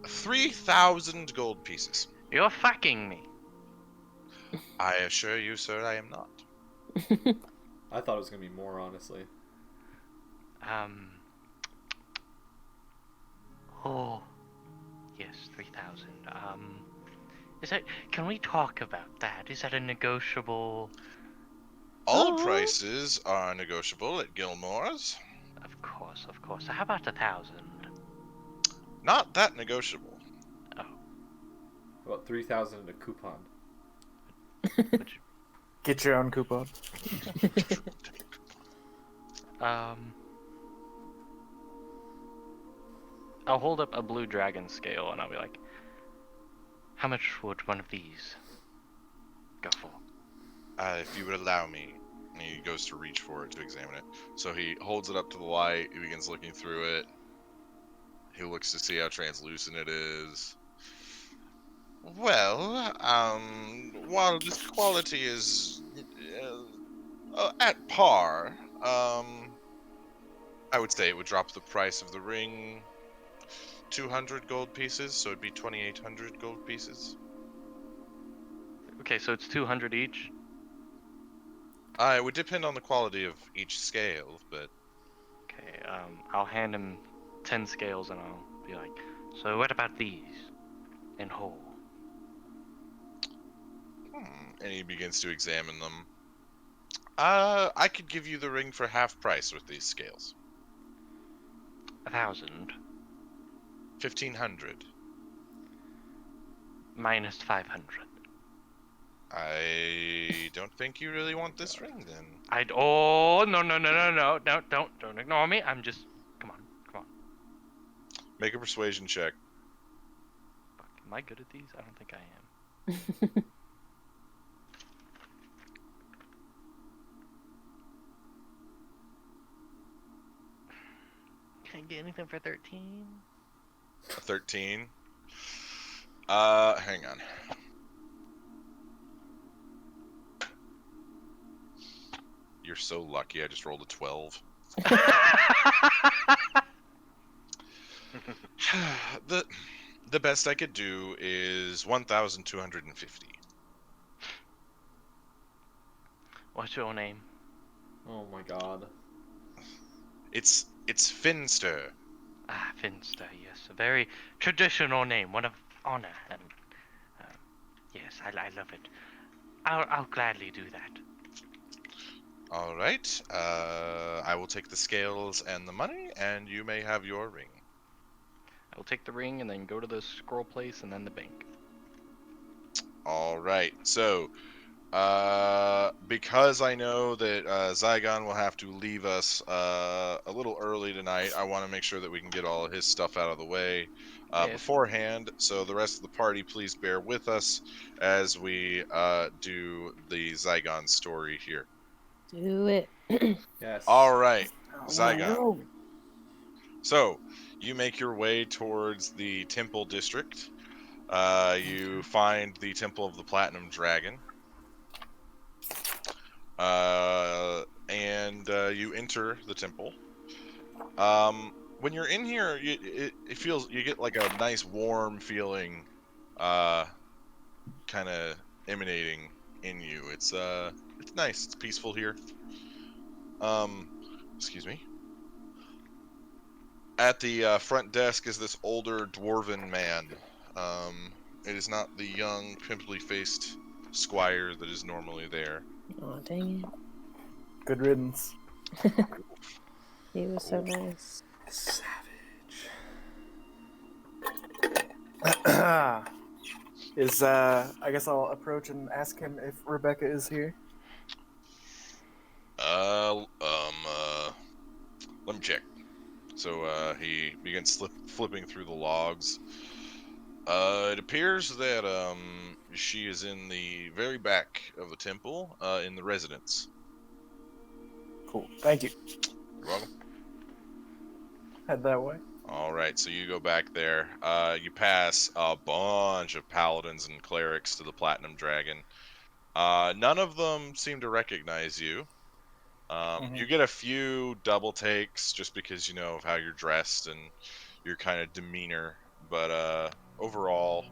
3,000 gold pieces. You're fucking me. I assure you, sir, I am not. I thought it was gonna be more, honestly. Oh, yes, 3,000. Is that? Can we talk about that? Is that a negotiable? All prices are negotiable at Gilmore's. Of course, of course. How about 1,000? Not that negotiable. About 3,000 and a coupon. Would you- Get your own coupon. I'll hold up a blue dragon scale and I'll be like, how much would one of these go for? If you would allow me. And he goes to reach for it to examine it. So he holds it up to the light. He begins looking through it. He looks to see how translucent it is. Well, while this quality is at par, I would say it would drop the price of the ring 200 gold pieces, so it'd be 2,800 gold pieces. Okay, so it's 200 each? It would depend on the quality of each scale, but... Okay, I'll hand him 10 scales and I'll be like, so what about these? In whole? And he begins to examine them. I could give you the ring for half price with these scales. 1,000. 1,500. Minus 500. I don't think you really want this ring, then. Oh, no, don't ignore me. I'm just, come on. Make a persuasion check. Fuck, am I good at these? I don't think I am. Can I get anything for 13? 13. Hang on. You're so lucky. I just rolled a 12. The best I could do is 1,250. What's your name? Oh my god. It's Finster. Ah, Finster, yes. A very traditional name, one of honor, and yes, I love it. I'll gladly do that. All right. I will take the scales and the money, and you may have your ring. I will take the ring and then go to the scroll place and then the bank. All right. So, because I know that Zygon will have to leave us a little early tonight, I want to make sure that we can get all of his stuff out of the way beforehand. So the rest of the party, please bear with us as we do the Zygon story here. Do it. Yes. All right, Oh, Zygon. no. So you make your way towards the Temple District. You find the Temple of the Platinum Dragon. And you enter the temple. When you're in here, it feels, you get like a nice warm feeling, kind of emanating in you. It's nice. It's peaceful here. Excuse me. At the front desk is this older dwarven man. It is not the young, pimply-faced squire that is normally there. Oh, dang Good riddance. it. He was so nice. Savage. I guess I'll approach and ask him if Rebecca is here. Let me check. So, he begins flipping through the logs. It appears that, she is in the very back of the temple, in the residence. Cool. Thank you. You're welcome. Head that way. Alright, so you go back there. You pass a bunch of paladins and clerics to the Platinum Dragon. None of them seem to recognize you. You get a few double takes just because you know of how you're dressed and your kind of demeanor, but overall,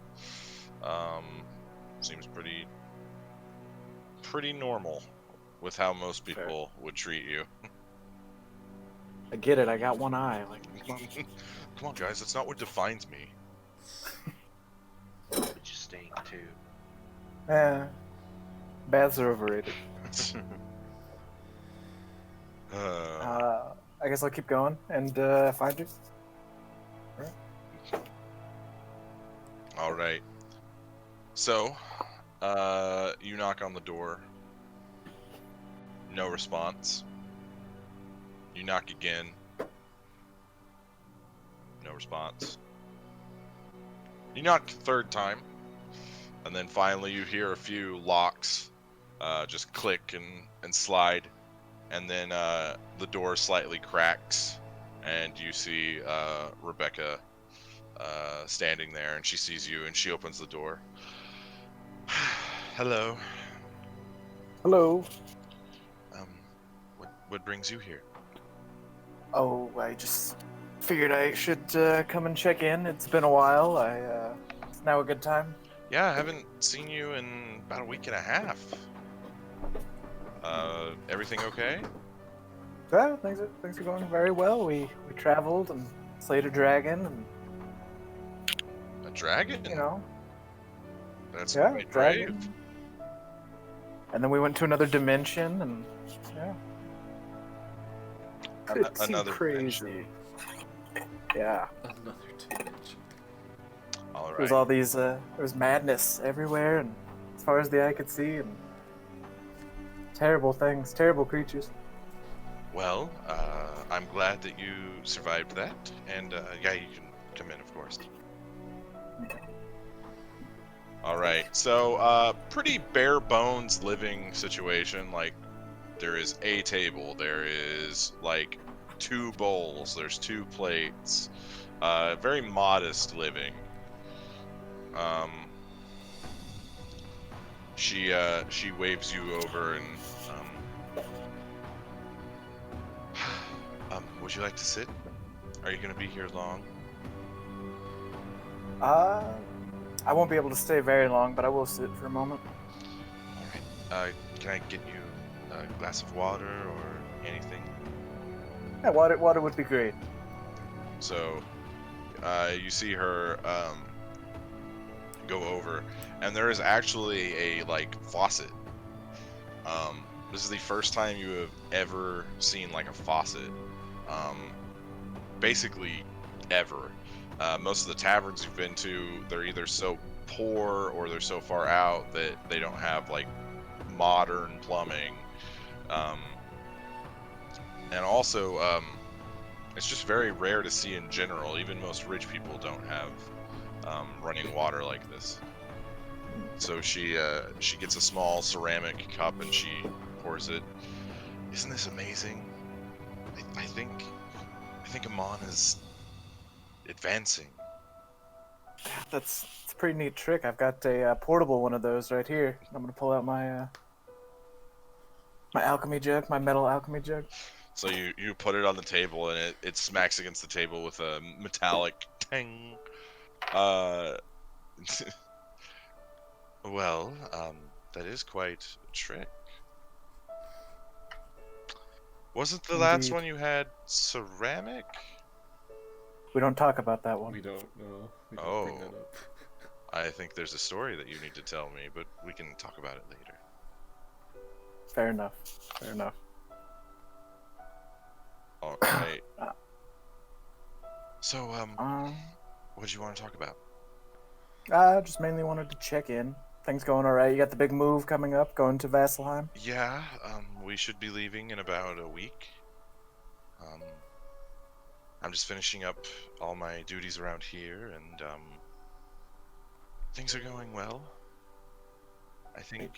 seems pretty normal with how most people would treat you. I get it. I got one eye. Like, Come on, guys, that's not what defines me. But you stink too. baths are overrated. I guess I'll keep going and find you. All right. So, you knock on the door. No response. You knock again. No response. You knock a third time. And then finally you hear a few locks just click and slide. And then the door slightly cracks. And you see Rebecca standing there, and she sees you, and she opens the door. Hello. Hello. What brings you here? Oh, I just figured I should come and check in. It's been a while. It's now a good time. Yeah, I haven't seen you in about a week and a half. Everything okay? Yeah, things are going very well. We traveled and slayed a dragon, and A dragon? you know, That's yeah, quite dragon. brave. And then we went to another dimension, and yeah, it seemed Another crazy. dimension. Yeah, Another dimension. All there was right. all these. There was madness everywhere, and as far as the eye could see, and terrible things, terrible creatures. Well, I'm glad that you survived that, and yeah, you can come in, of course. All right, so pretty bare bones living situation. Like, there is a table, there is like 2 bowls, there's 2 plates. Very modest living. She waves you over and would you like to sit? Are you gonna be here long? I won't be able to stay very long, but I will sit for a moment. Alright. Can I get you a glass of water or anything? Yeah, water would be great. So, you see her go over, and there is actually a like faucet. This is the first time you have ever seen like a faucet. Basically, ever. Most of the taverns you've been to, they're either so poor or they're so far out that they don't have like modern plumbing. And also, it's just very rare to see in general. Even most rich people don't have running water like this. So she gets a small ceramic cup and she pours it. Isn't this amazing? I think Emon is advancing. That's a pretty neat trick. I've got a portable one of those right here. I'm gonna pull out my my alchemy jug, my metal alchemy jug. So you put it on the table and it smacks against the table with a metallic tang. Well, that is quite a trick. Wasn't the last Indeed. one you had ceramic? We don't talk about that one. We don't know. We don't bring that up. I think there's a story that you need to tell me, but we can talk about it later. Fair enough. Fair enough. All right. So, what did you want to talk about? I just mainly wanted to check in. Things going all right? You got the big move coming up, going to Vasselheim? Yeah, we should be leaving in about a week. I'm just finishing up all my duties around here, and things are going well. I think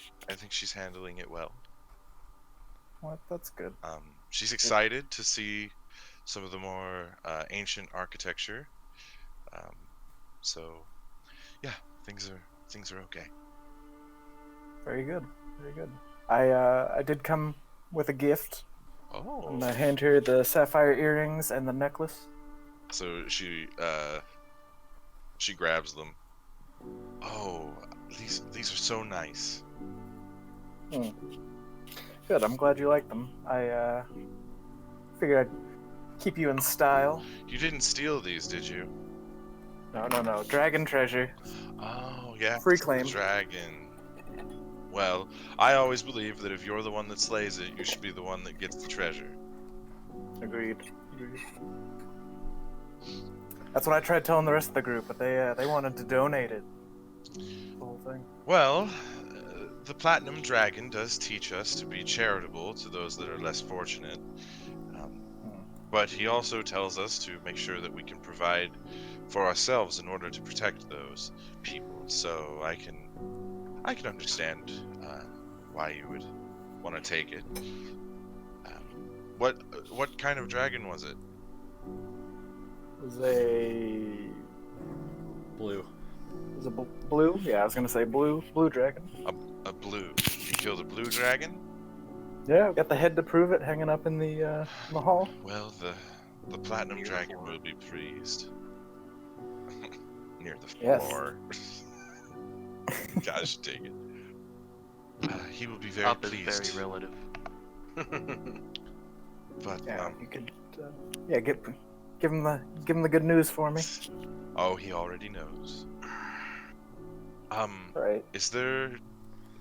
she's handling it well. Well, that's good. She's excited to see some of the more ancient architecture. So, yeah, things are okay. Very good. Very good. I did come with a gift. Oh. And I hand her the sapphire earrings and the necklace. So she grabs them. Oh, these are so nice. Good. I'm glad you like them. I figured I'd keep you in style. You didn't steal these, did you? No. Dragon treasure. Oh, yeah. Free claim. Dragon. Well, I always believe that if you're the one that slays it, you should be the one that gets the treasure. Agreed. That's what I tried telling the rest of the group, but they wanted to donate it. The whole thing. Well, the Platinum Dragon does teach us to be charitable to those that are less fortunate. But he also tells us to make sure that we can provide for ourselves in order to protect those people. So I can understand why you would want to take it. What kind of dragon was it? It was a Blue. Is it blue? Yeah, I was gonna say blue dragon. A blue. You killed a blue dragon? Yeah, I've got the head to prove it, hanging up in the hall. Well, the Platinum Dragon will be pleased. Near the floor. Yes. Gosh, dang it. He will be very Up pleased. is very relative. But Yeah, you could. Give him the good news for me. oh, he already knows. Right. Is there?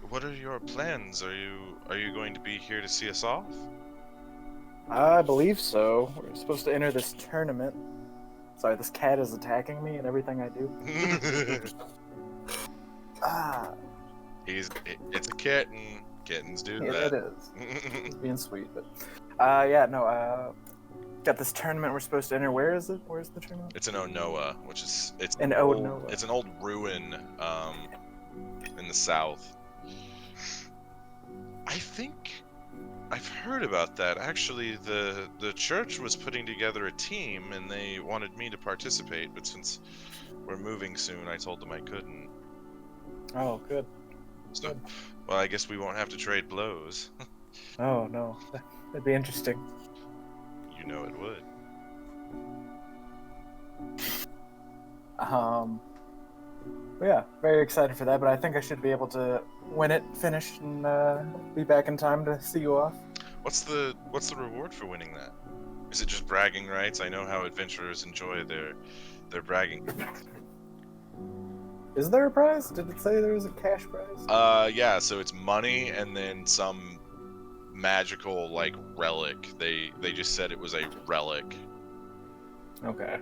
What are your plans? Are you going to be here to see us off? I believe so. We're supposed to enter this tournament. Sorry, this cat is attacking me and everything I do. It's a kitten. Kittens do Yeah, that. it is. He's being sweet, but got this tournament we're supposed to enter. Where is it? Where's the tournament? It's in Onoa, which is In Onoa. It's an old ruin in the south. I think I've heard about that. Actually, the church was putting together a team and they wanted me to participate, but since we're moving soon, I told them I couldn't. Oh, good. So, well, I guess we won't have to trade blows. Oh no, that'd be interesting. You know it would. Yeah, very excited for that, but I think I should be able to win it, finish, and be back in time to see you off. What's the reward for winning that? Is it just bragging rights? I know how adventurers enjoy their bragging. Is there a prize? Did it say there was a cash prize? Yeah, so it's money and then some magical like relic. They just said it was a relic. Okay.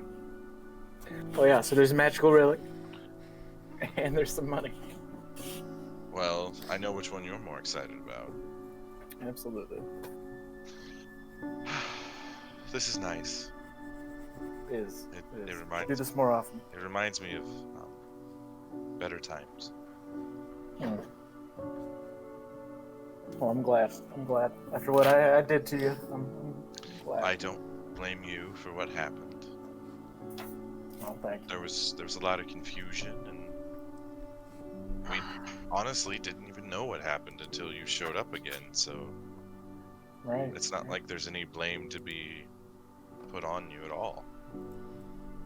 Well, yeah, so there's a magical relic, and there's some money. Well, I know which one you're more excited about. Absolutely. This is nice. It is. It Do reminds this more often. It reminds me of better times. Well, I'm glad. After what I did to you, I'm glad. I don't blame you for what happened. Oh, thank you. There was a lot of confusion, and we honestly didn't even know what happened until you showed up again. So Right. it's not like there's any blame to be put on you at all.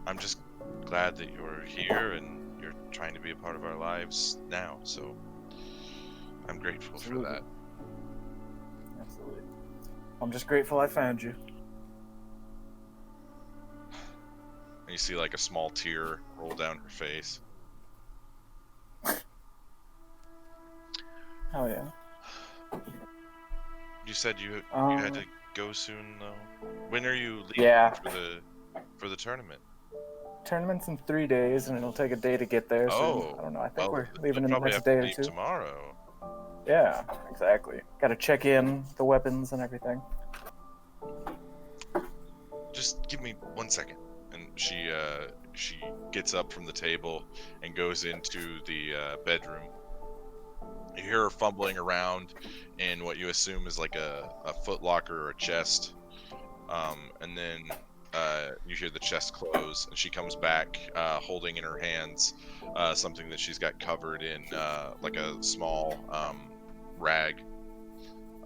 I'm just glad that you're here and you're trying to be a part of our lives now. So I'm grateful for that. Absolutely. I'm just grateful I found you. you see like a small tear roll down her face. Oh yeah. You said you had to go soon though. When are you leaving Yeah. for the tournament? Tournament's in 3 days, and it'll take a day to get there. So I don't know. I think we're leaving in the next day or two. Tomorrow. Yeah, exactly. Got to check in the weapons and everything. Just give me 1 second. And she gets up from the table and goes into the bedroom. You hear her fumbling around in what you assume is like a footlocker or a chest. And then you hear the chest close, and she comes back holding in her hands something that she's got covered in like a small rag.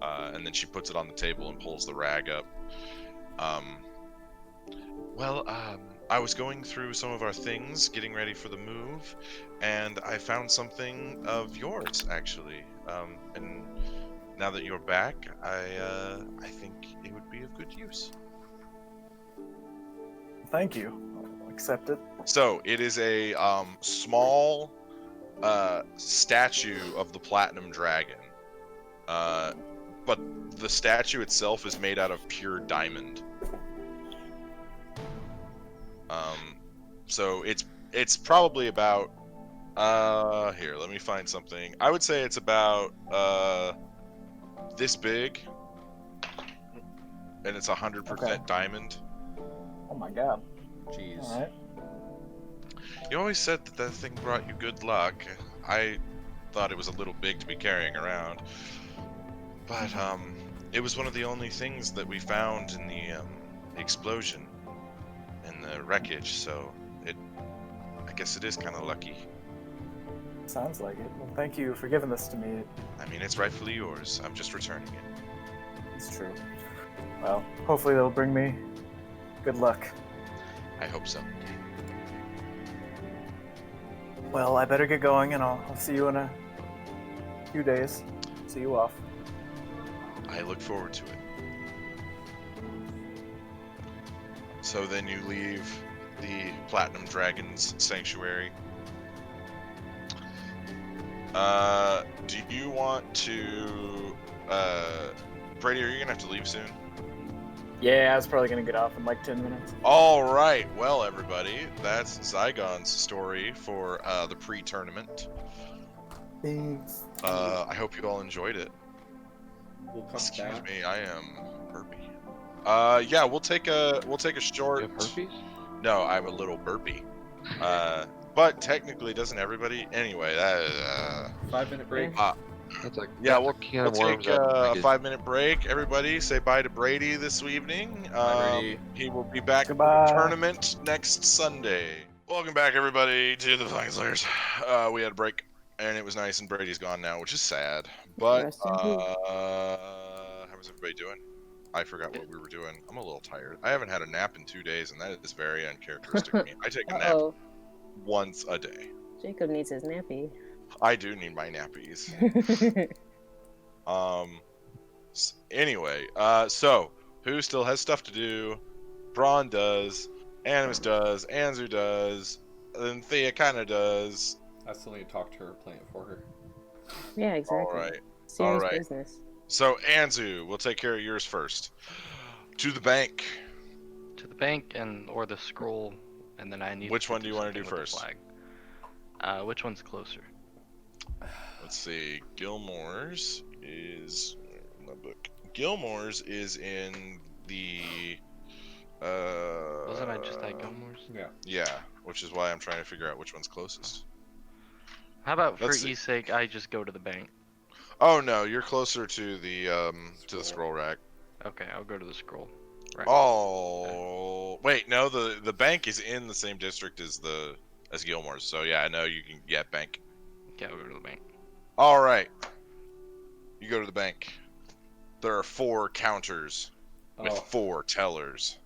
And then she puts it on the table and pulls the rag up. I was going through some of our things, getting ready for the move, and I found something of yours, actually. And now that you're back, I think it would be of good use. Thank you. I'll accept it. So, it is a small statue of the Platinum Dragon. But the statue itself is made out of pure diamond. So it's probably about here, let me find something. I would say it's about this big, and it's 100% diamond. Oh my god. Jeez. All right. You always said that thing brought you good luck. I thought it was a little big to be carrying around, but it was one of the only things that we found in the explosion in the wreckage, so I guess it is kind of lucky. Sounds like it. Well, thank you for giving this to me. I mean, it's rightfully yours. I'm just returning it. It's true. Well, hopefully they'll bring me good luck. I hope so. Well, I better get going, and I'll see you in a few days. See you off. I look forward to it. So then you leave the Platinum Dragon's sanctuary. Do you want to... Brady, are you going to have to leave soon? Yeah, I was probably going to get off in like 10 minutes. Alright, well everybody, that's Zygon's story for the pre-tournament. Thanks. I hope you all enjoyed it. We'll come Excuse back. me, I am burpy. Yeah, we'll take a short. You have herpes? No, I'm a little burpy. But technically, doesn't everybody? Anyway, 5-minute break. That's like yeah, what can we'll of worms take a up. 5-minute break. Everybody, say bye to Brady this evening. Brady. He will be back Goodbye. for the tournament next Sunday. Welcome back, everybody, to the Flying Slayers. We had a break, and it was nice, and Brady's gone now, which is sad. But Rest in peace. how was everybody doing? I forgot what we were doing. I'm a little tired. I haven't had a nap in 2 days, and that is very uncharacteristic of me. I take a nap Uh-oh. once a day. Jacob needs his nappy. I do need my nappies. Anyway, so who still has stuff to do? Braun does, Animus does, Anzu does, and Thea kind of does. I still need to talk to her, plan it for her. Yeah, exactly. All right. Serious Alright. business. So Anzu, we'll take care of yours first. To the bank. To the bank or the scroll, and then I need. Which one do you want to something do with the first? flag. Which one's closer? Let's see. Gilmore's is my book. Gilmore's is in the. Wasn't I just at Gilmore's? Yeah. Yeah, which is why I'm trying to figure out which one's closest. How about for Let's see. ease sake, I just go to the bank? Oh no, you're closer to the scroll rack. Okay, I'll go to the scroll. Right. Oh wait, no, the bank is in the same district as Gilmore's. So yeah, I know you can get bank. Yeah, I'll go to the bank. All right, you go to the bank. There are 4 counters with 4 tellers.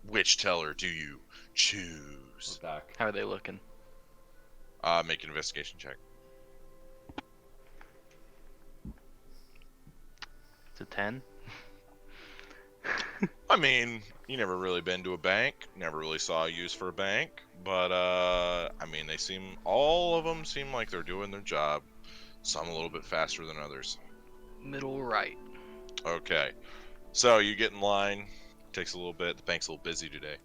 Which teller do you choose? We're back. How are they looking? Make an investigation check. It's a 10. I mean, you never really been to a bank, never really saw a use for a bank, but I mean, all of them seem like they're doing their job. Some a little bit faster than others. Middle right. Okay, so you get in line. Takes a little bit. The bank's a little busy today.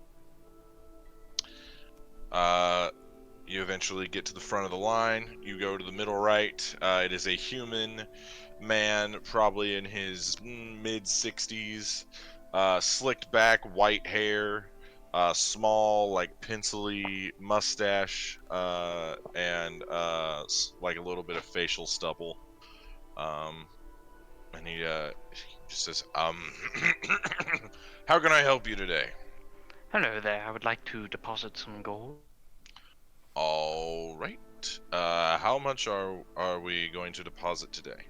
You eventually get to the front of the line. You go to the middle right. It is a human man, probably in his mid 60s, slicked back, white hair, small, like pencily mustache, and like a little bit of facial stubble. And he just says, how can I help you today? Hello there. I would like to deposit some gold. All right. How much are we going to deposit today?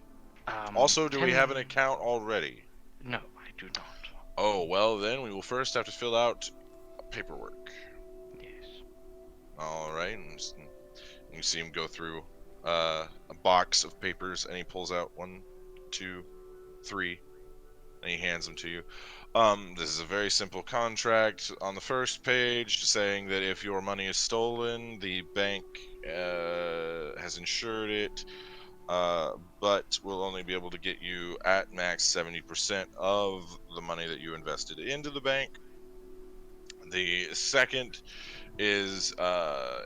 Also, do we have an account already? No, I do not. Oh, well then we will first have to fill out paperwork. Yes. All right. And you see him go through a box of papers, and he pulls out 1, 2, 3, and he hands them to you. This is a very simple contract on the first page saying that if your money is stolen, the bank has insured it, but will only be able to get you at max 70% of the money that you invested into the bank. The second is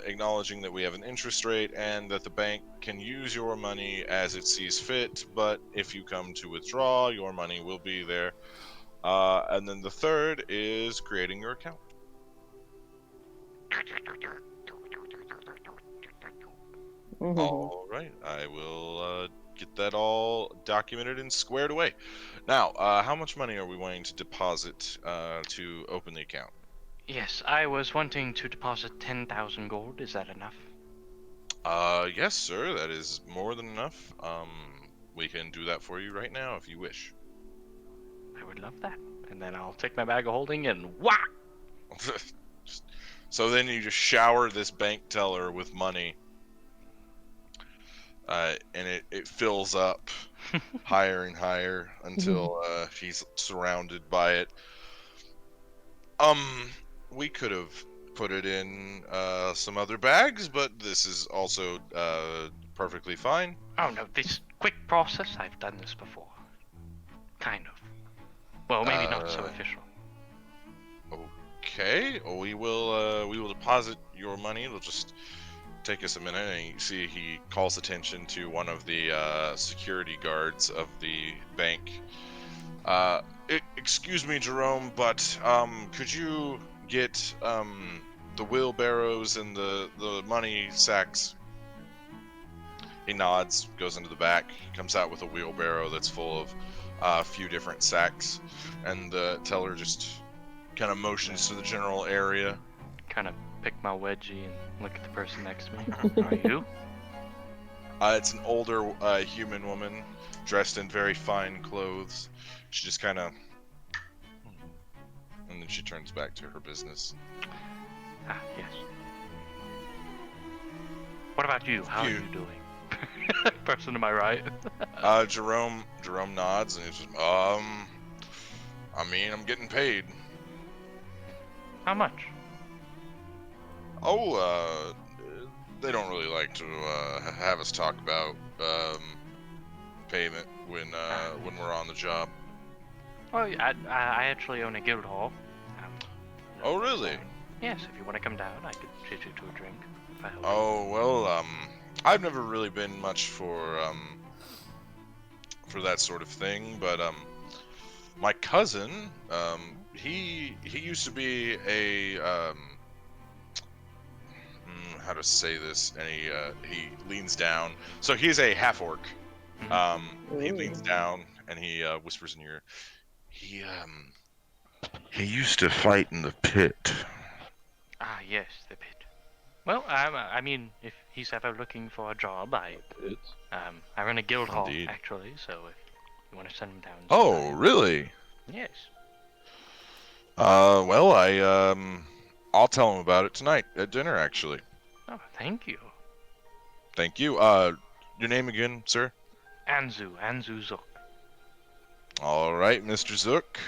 acknowledging that we have an interest rate and that the bank can use your money as it sees fit, but if you come to withdraw, your money will be there. And then the third is creating your account. All right, I will get that all documented and squared away. Now, how much money are we wanting to deposit to open the account? Yes, I was wanting to deposit 10,000 gold. Is that enough? Yes, sir. That is more than enough. We can do that for you right now if you wish. I would love that. And then I'll take my bag of holding and whack! So then you just shower this bank teller with money. And it fills up higher and higher until he's surrounded by it. We could have put it in some other bags, but this is also perfectly fine. Oh no, this quick process, I've done this before. Kind of. Well, maybe not so official. Okay, we will deposit your money. It'll just take us a minute, and you see he calls attention to one of the security guards of the bank. Excuse me, Jerome, but could you get the wheelbarrows and the money sacks? He nods, goes into the back, comes out with a wheelbarrow that's full of a few different sacks, and the teller just kind of motions to the general area. Kind of pick my wedgie and look at the person next to me. Are you? It's an older human woman dressed in very fine clothes. She just kind of, and then she turns back to her business. Ah, yes. What about you? How are you doing? Person to my right. Jerome nods and he's just, I mean, I'm getting paid. How much? Oh, they don't really like to have us talk about payment when we're on the job. Well, I actually own a guild hall. Oh, really? Yes, if you want to come down, I could treat you to a drink. If I help Oh, well, I've never really been much for that sort of thing, but my cousin, he used to be a how to say this, and he leans down. So he's a half orc. He leans down and he whispers in your ear. He used to fight in the pit. Ah, yes, the pit. Well, I mean, if he's ever looking for a job, I run a guild hall, actually, so if you want to send him down. Oh, really? Yes. Well, I'll tell him about it tonight at dinner, actually. Oh, thank you. Thank you. Your name again, sir? Anzu Zook. All right, Mr. Zook.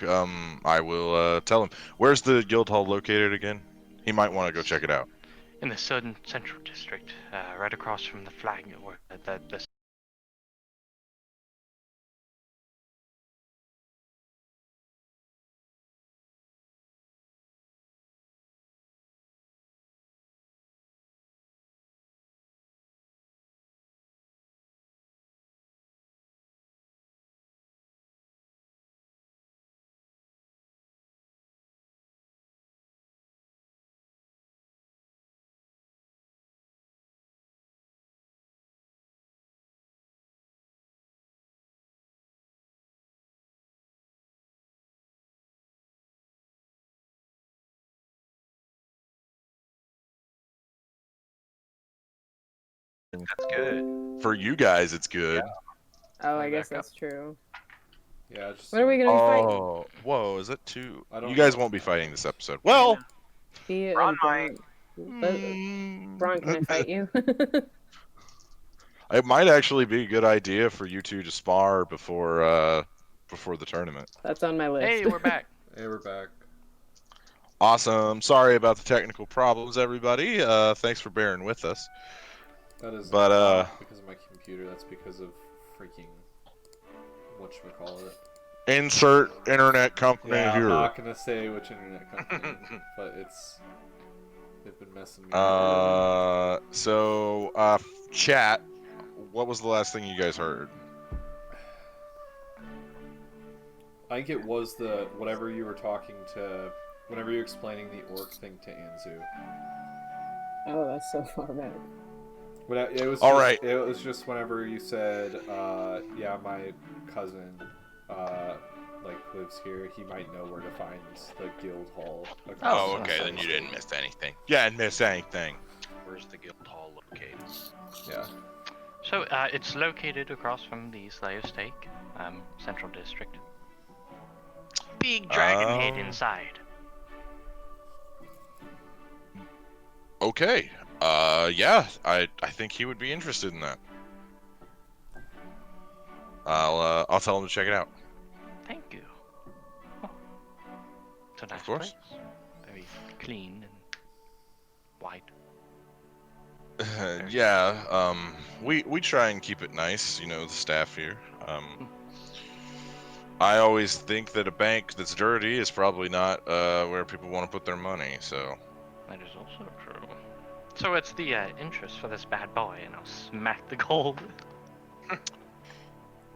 I will tell him. Where's the guild hall located again? He might want to go check it out. In the southern central district, right across from the Flagon, or the That's good. For you guys, it's good. Oh, I Right guess back up. that's true. Yeah, just. What are we gonna be fighting? Oh, whoa! Is that too? I don't You guys know. won't be fighting this episode. Well, Fia Bron and Bron. Bron, can I fight you? it might actually be a good idea for you two to spar before the tournament. That's on my list. Hey, we're back. Hey, we're back. Awesome. Sorry about the technical problems, everybody. Thanks for bearing with us. That is But, not because of my computer. That's because of freaking whatchamacallit. Insert internet company Yeah, I'm here. not gonna say which internet company, but they've been messing me up. Chat. What was the last thing you guys heard? I think it was whatever you were talking to, whenever you were explaining the orc thing to Anzu. Oh, that's so far back. It was All just, right. It was just whenever you said, yeah, my cousin, lives here. He might know where to find the guild hall. Oh, okay. Then you didn't miss anything. Yeah, didn't miss anything. Where's the guild hall located? Yeah. So, it's located across from the Slayer Stake, central district. Big dragon head inside. Okay. Yeah. I think he would be interested in that. I'll tell him to check it out. Thank you. Oh. It's a nice Of course. place. Very clean and white. Yeah. We try and keep it nice. You know, the staff here. I always think that a bank that's dirty is probably not where people want to put their money. So. That is also true. So it's the interest for this bad boy, and I'll smack the gold.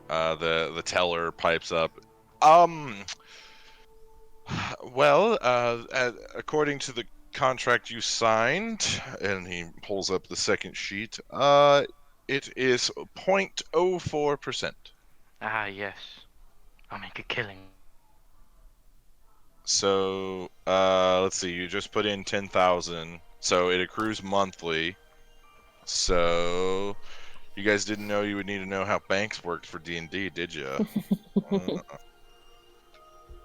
The teller pipes up. Well, according to the contract you signed, and he pulls up the second sheet, it is 0.04%. Ah, yes. I'll make a killing. So, let's see, you just put in 10,000, so it accrues monthly. So, you guys didn't know you would need to know how banks worked for D&D, did you?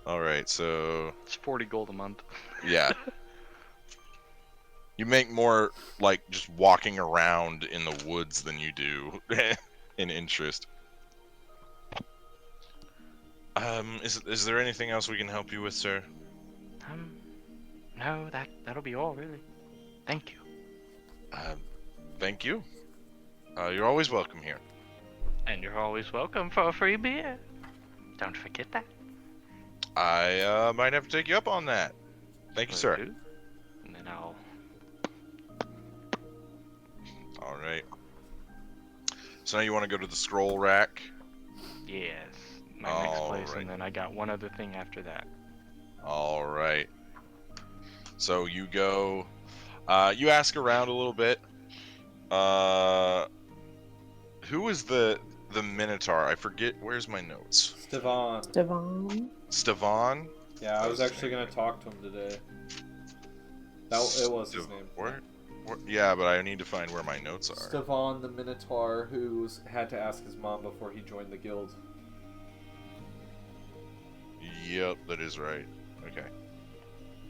Alright, so... It's 40 gold a month. Yeah. You make more, like, just walking around in the woods than you do in interest. Is there anything else we can help you with, sir? No, that'll be all, really. Thank you. Thank you. You're always welcome here. And you're always welcome for a free beer. Don't forget that. I might have to take you up on that. Thank you, sir. Do. And then I'll... Alright. So now you want to go to the scroll rack? Yes. My next place, and then I got one other thing after that. Alright. So you go... you ask around a little bit. Who is the Minotaur? I forget. Where's my notes? Stevan. Stevan? Yeah, I was actually going to talk to him today. It was his name. Where? Yeah, but I need to find where my notes are. Stevan the Minotaur, who had to ask his mom before he joined the guild. Yep, that is right. Okay.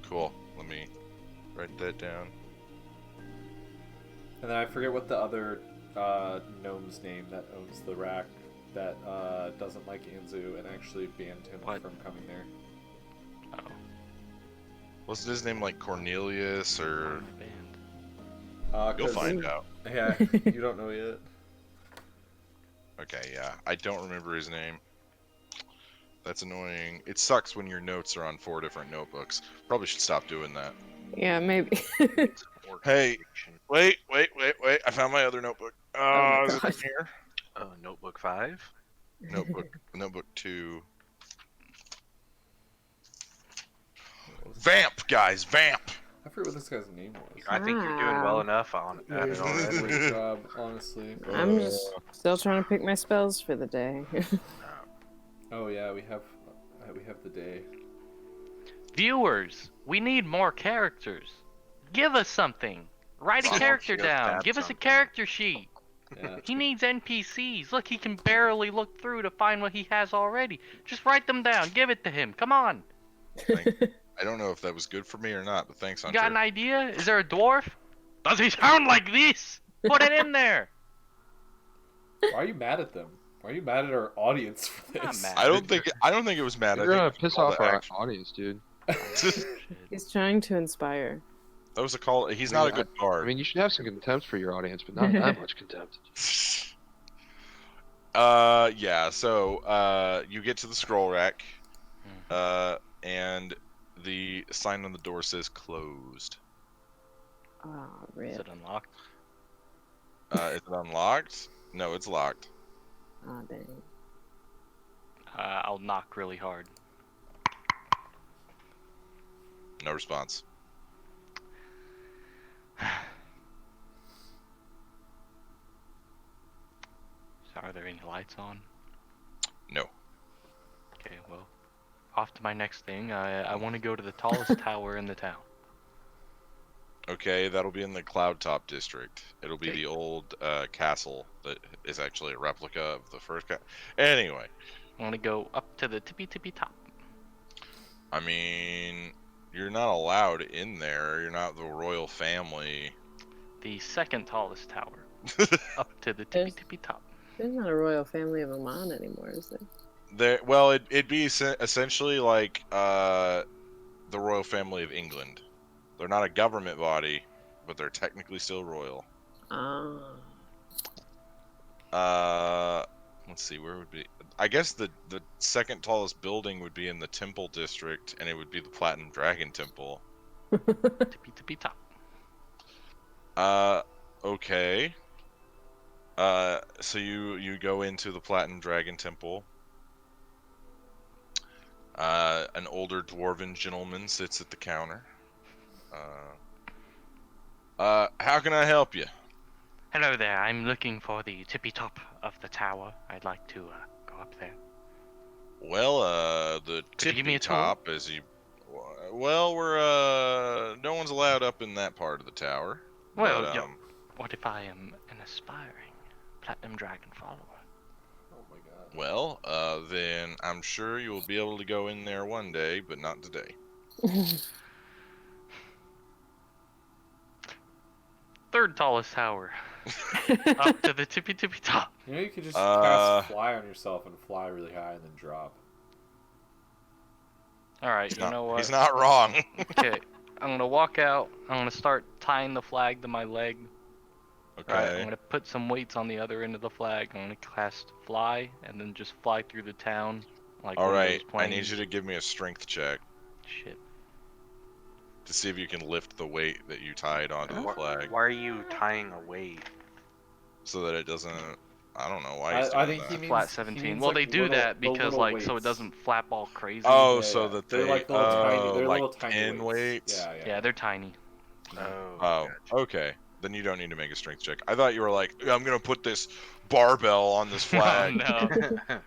Cool. Let me write that down. And then I forget what the other gnome's name that owns the rack. that doesn't like Anzu and actually banned him from coming there. Oh. Wasn't his name like Cornelius or? You'll 'Cause- find out. Yeah, you don't know yet. Okay, yeah. I don't remember his name. That's annoying. It sucks when your notes are on 4 different notebooks. Probably should stop doing that. Yeah, maybe. Hey, wait. I found my other notebook. Oh Is my it God. in here? Notebook 5. Notebook 2. Vamp, guys, vamp. I forget what this guy's name was. I think you're doing well Wow. enough on Yeah, at he's it doing a already. great job, honestly. I'm just still trying to pick my spells for the day. Oh yeah, we have the day. Viewers, we need more characters. Give us something. Write a Ronald character just down. tapped Give us a something. character sheet. Yeah. He needs NPCs. Look, he can barely look through to find what he has already. Just write them down. Give it to him. Come on. I don't know if that was good for me or not, but thanks, You Hunter. got an idea? Is there a dwarf? Does he sound like this? Put it in there. Why are you mad at them? Why are you mad at our audience for I'm not this? mad. I don't think it was mad. You're I gonna think it was piss a call off to our action. audience, dude. He's trying to inspire. That was a call. He's I mean, not a good bard. I mean, you should have some contempt for your audience, but not that much contempt. Yeah. So, you get to the scroll rack, and the sign on the door says closed. Oh, Is rip. it unlocked? Is it unlocked? No, it's locked. Oh, dang. I'll knock really hard. No response. So are there any lights on? No. Okay, well, off to my next thing. I want to go to the tallest tower in the town. Okay, that'll be in the Cloud Top district. It'll be Okay. the old castle that is actually a replica of the first. Anyway, I want to go up to the tippy top. I mean, you're not allowed in there. You're not the royal family. The second tallest tower. Up to the There's- tippy top. There's not a royal family of Amon anymore, is there? Well, it'd be essentially like the royal family of England. They're not a government body, but they're technically still royal. Let's see, where would be? I guess the second tallest building would be in the Temple district, and it would be the Platinum Dragon Temple. Tippy top. Okay. So you go into the Platinum Dragon Temple. An older dwarven gentleman sits at the counter. How can I help you? Hello there. I'm looking for the tippy top of the tower. I'd like to go up there. Well, the Could you give me tippy a tour? top is you. Well, we're no one's allowed up in that part of the tower. Well, but, what if I am an aspiring platinum dragon follower? Oh my god. well, then I'm sure you will be able to go in there one day, but not today. Third tallest tower. Up to the tippy top. You know, you could just cast fly on yourself and fly really high and then drop. Alright, you know what? He's not wrong. Okay, I'm gonna walk out. I'm gonna start tying the flag to my leg. Okay. Right, I'm gonna put some weights on the other end of the flag. I'm gonna cast fly and then just fly through the town. Like All one of right. those I need planes. you to give me a strength check Shit. to see if you can lift the weight that you tied onto the flag, Why are you tying a weight? so that it doesn't. I don't know why. I He's doing think that. he means Flat he 17. means, Well, like, they do little- that the because little like so it weights. doesn't flap all crazy. Oh, Yeah, so yeah. that They're they. like little tiny. They're like little tiny pin weights. Yeah, yeah. Yeah, they're tiny. Oh. Oh, okay. Then you don't need to make a strength check. I thought you were like, I'm gonna put this barbell on this flag. No.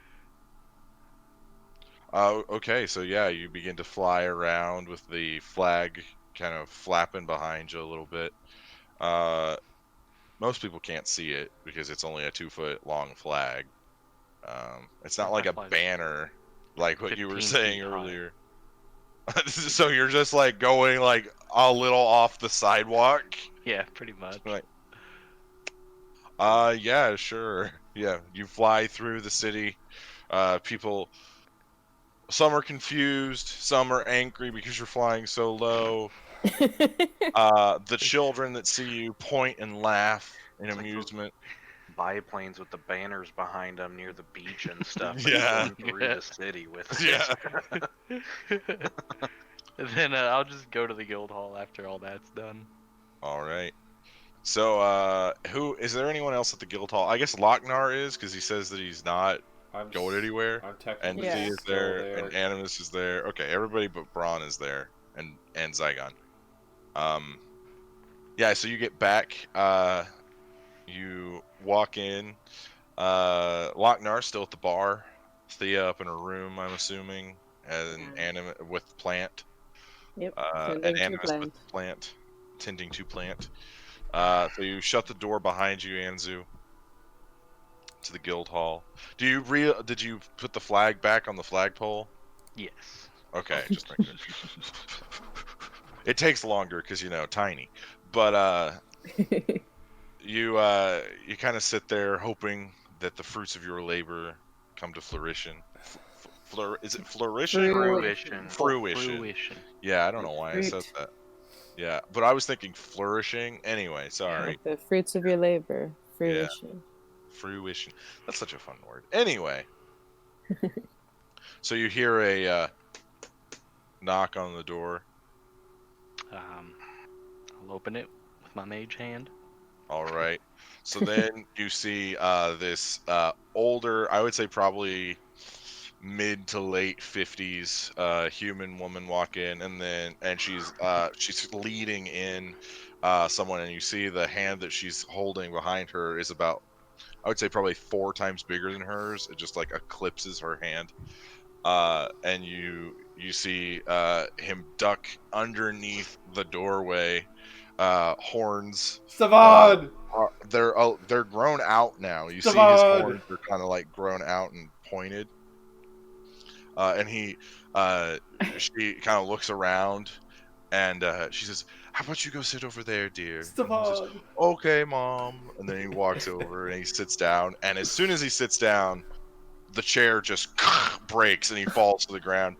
Okay, so yeah, you begin to fly around with the flag kind of flapping behind you a little bit. Most people can't see it because it's only a 2-foot long flag. It's not like a Flies banner like what you were 15 saying feet high. earlier. So you're just like going like a little off the sidewalk. Yeah, pretty much. Right. Yeah, sure. Yeah, you fly through the city. People, some are confused, some are angry because you're flying so low. The children that see you point and laugh in It's like amusement. biplanes with the banners behind them near the beach and stuff. But Yeah. going through the city with it. Yeah. Then I'll just go to the guild hall after all that's done. All right. So, who is there? Anyone else at the guild hall? I guess Lochnar is, because he says that he's not going anywhere. I'm technically Entity is still there, there. and Animus is there. Okay, everybody but Braun is there, and Zygon. Yeah. So you get back. You walk in. Lochnar still at the bar. Thea up in her room, I'm assuming, and Animus with Plant. Yep. And Tending to Animus plant. with Plant, tending to Plant. So you shut the door behind you, Anzu, to the guild hall. Did you put the flag back on the flagpole? Yes. Okay, just make sure. It takes longer because tiny, but you kind of sit there hoping that the fruits of your labor come to fruition. Is it flourishing? Fruition. Fruition. Yeah, I don't know why I said that. Yeah, but I was thinking flourishing. Anyway, sorry. The fruits of your labor. Fruition. Yeah. Fruition. That's such a fun word. Anyway. So you hear a knock on the door. I'll open it with my mage hand. All right. So then you see this older, I would say probably mid to late 50s human woman walk in, and she's leading in someone, and you see the hand that she's holding behind her is about, I would say, probably 4 times bigger than hers. It just like eclipses her hand, and you see him duck underneath the doorway. Horns. Savon! They're grown out now. You see his Savon! horns are kind of like grown out and pointed. And she kind of looks around, and she says, "How about you go sit over there, dear?" And he says, Savon! "Okay, Mom." And then he walks over and he sits down. And as soon as he sits down, the chair just breaks and he falls to the ground.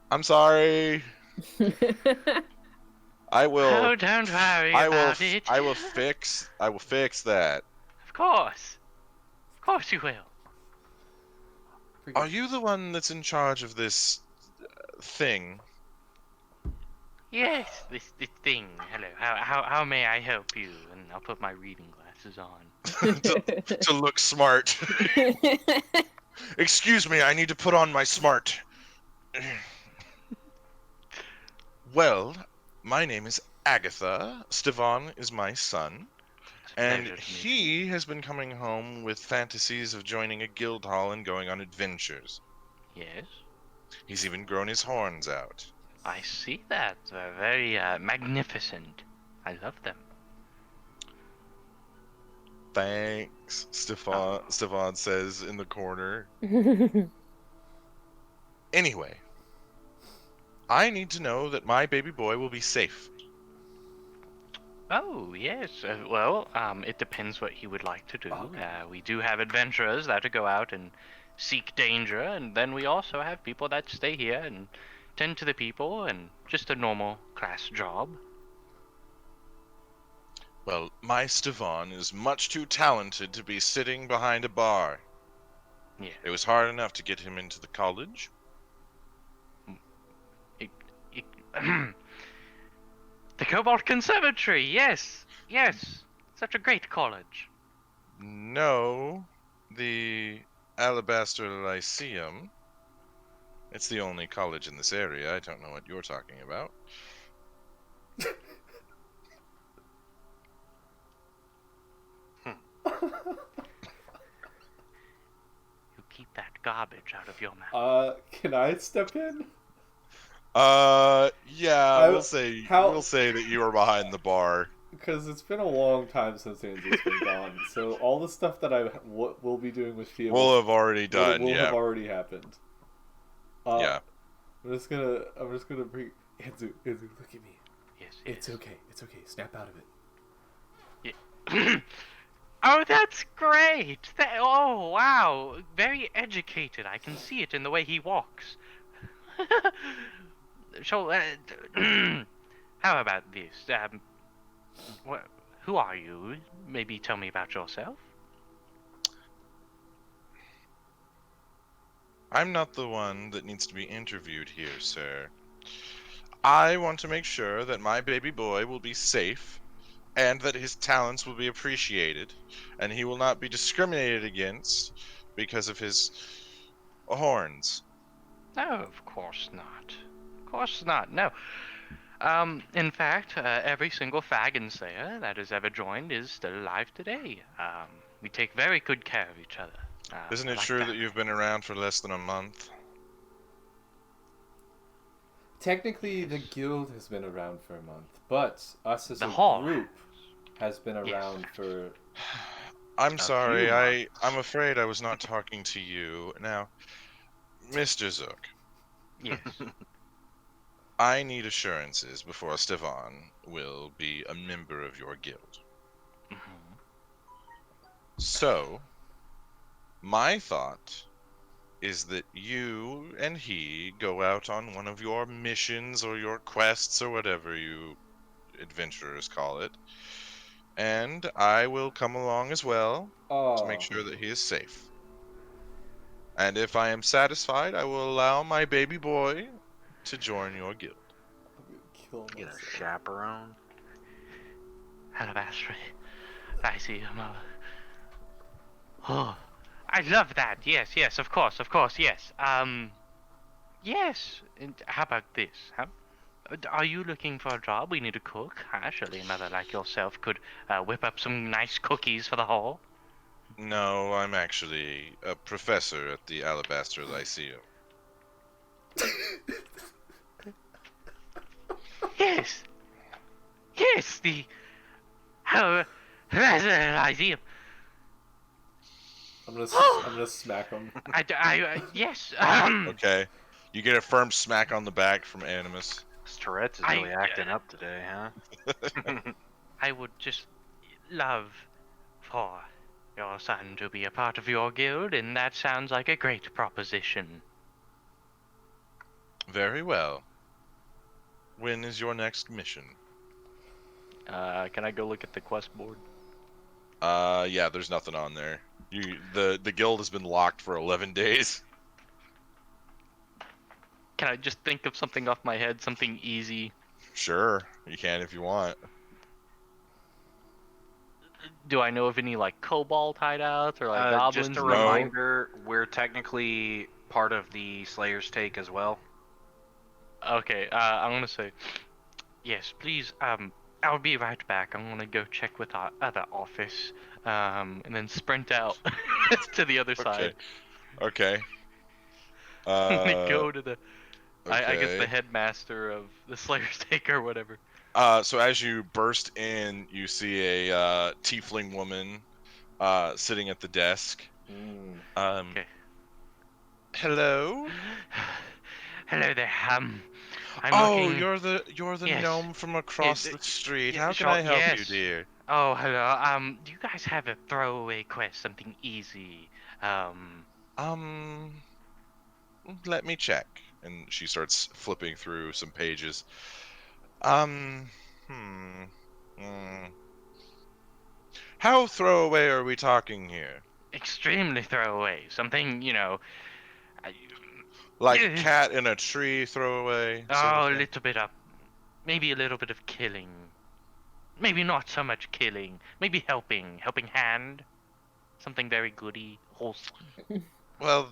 I'm sorry. I will. Oh, don't worry about it. I will fix that. Of course you will. Are you the one that's in charge of this thing? Yes, this thing. Hello. How may I help you? And I'll put my reading glasses on. to look smart. Excuse me, I need to put on my smart. Well, my name is Agatha. Stefan is my son. And he has been coming home with fantasies of joining a guild hall and going on adventures. Yes? He's even grown his horns out. I see that. They're very magnificent. I love them. Thanks, Stefan says in the corner. Anyway, I need to know that my baby boy will be safe. Oh, yes. Well, it depends what he would like to do. We do have adventurers that go out and seek danger, and then we also have people that stay here and tend to the people, and just a normal class job. Well, my Stefan is much too talented to be sitting behind a bar. Yeah. It was hard enough to get him into the college. The Cobalt Conservatory, yes. Such a great college. No, the Alabaster Lyceum. It's the only college in this area. I don't know what you're talking about. You keep that garbage out of your mouth. Can I step in? Yeah, we'll say that you were behind the bar. Because it's been a long time since Anzu's been gone, so all the stuff that I will be doing with Fia will have already done. Will have already happened. Yeah. I'm just gonna bring Anzu, look at me. Yes. It's okay. Snap out of it. Yeah. Oh, that's great! Oh, wow. Very educated. I can see it in the way he walks. So, how about this? Who are you? Maybe tell me about yourself. I'm not the one that needs to be interviewed here, sir. I want to make sure that my baby boy will be safe, and that his talents will be appreciated, and he will not be discriminated against because of his horns. No, of course not. Of course not. No. In fact, every single Flagon Slayer that has ever joined is still alive today. We take very good care of each other. Isn't I it like true that you've been around for less than a month? Technically, the guild has been around for a month, but us as The a hall group has been Yes. around for. I'm A sorry, few months. I'm afraid I was not talking to you. Now, Mr. Zook, Yes. I need assurances before Stefan will be a member of your guild. Mhm. So, my thought is that you and he go out on one of your missions or your quests or whatever you adventurers call it, and I will come along as well to make Oh, sure that he is safe. And if I am satisfied, I will allow my baby boy to join your guild. I'm gonna kill Get a myself. chaperone. Alabastry. I see him. Oh, I love that. Yes, yes, of course, yes. Yes. And how about this? Are you looking for a job? We need a cook. Surely a mother like yourself could whip up some nice cookies for the hall. No, I'm actually a professor at the Alabaster Lyceum. Yes. Yes, the Lyceum. I'm gonna smack him. Yes. Okay. You get a firm smack on the back from Animus. This Tourette's is I- really acting up today, huh? I would just love for your son to be a part of your guild, and that sounds like a great proposition. Very well. When is your next mission? Can I go look at the quest board? Yeah, there's nothing on there. The guild has been locked for 11 days. Can I just think of something off my head, something easy? Sure, you can if you want. Do I know of any like kobold hideouts or like goblins? Just a No. reminder, we're technically part of the Slayer's Take as well. Okay, I'm gonna say yes, please. I'll be right back. I'm gonna go check with our other office, and then sprint out to the other side. Okay. I'm gonna go to the, I guess the Okay. headmaster of the Slayer's Take or whatever. So as you burst in, you see a tiefling woman sitting at the desk. Okay. Hello. Hello there. I'm Oh, looking. you're the Yes. gnome from across It- the street. yeah, How can sure, I help you, yes. dear? Oh, hello. Do you guys have a throwaway quest, something easy? Let me check. And she starts flipping through some pages. Hmm. How throwaway are we talking here? Extremely throwaway. Something, I- Like Yeah. cat in a tree throwaway? Sort oh, of a thing? little bit up. Maybe a little bit of killing. Maybe not so much killing. Maybe helping hand. Something very goody, wholesome. Well,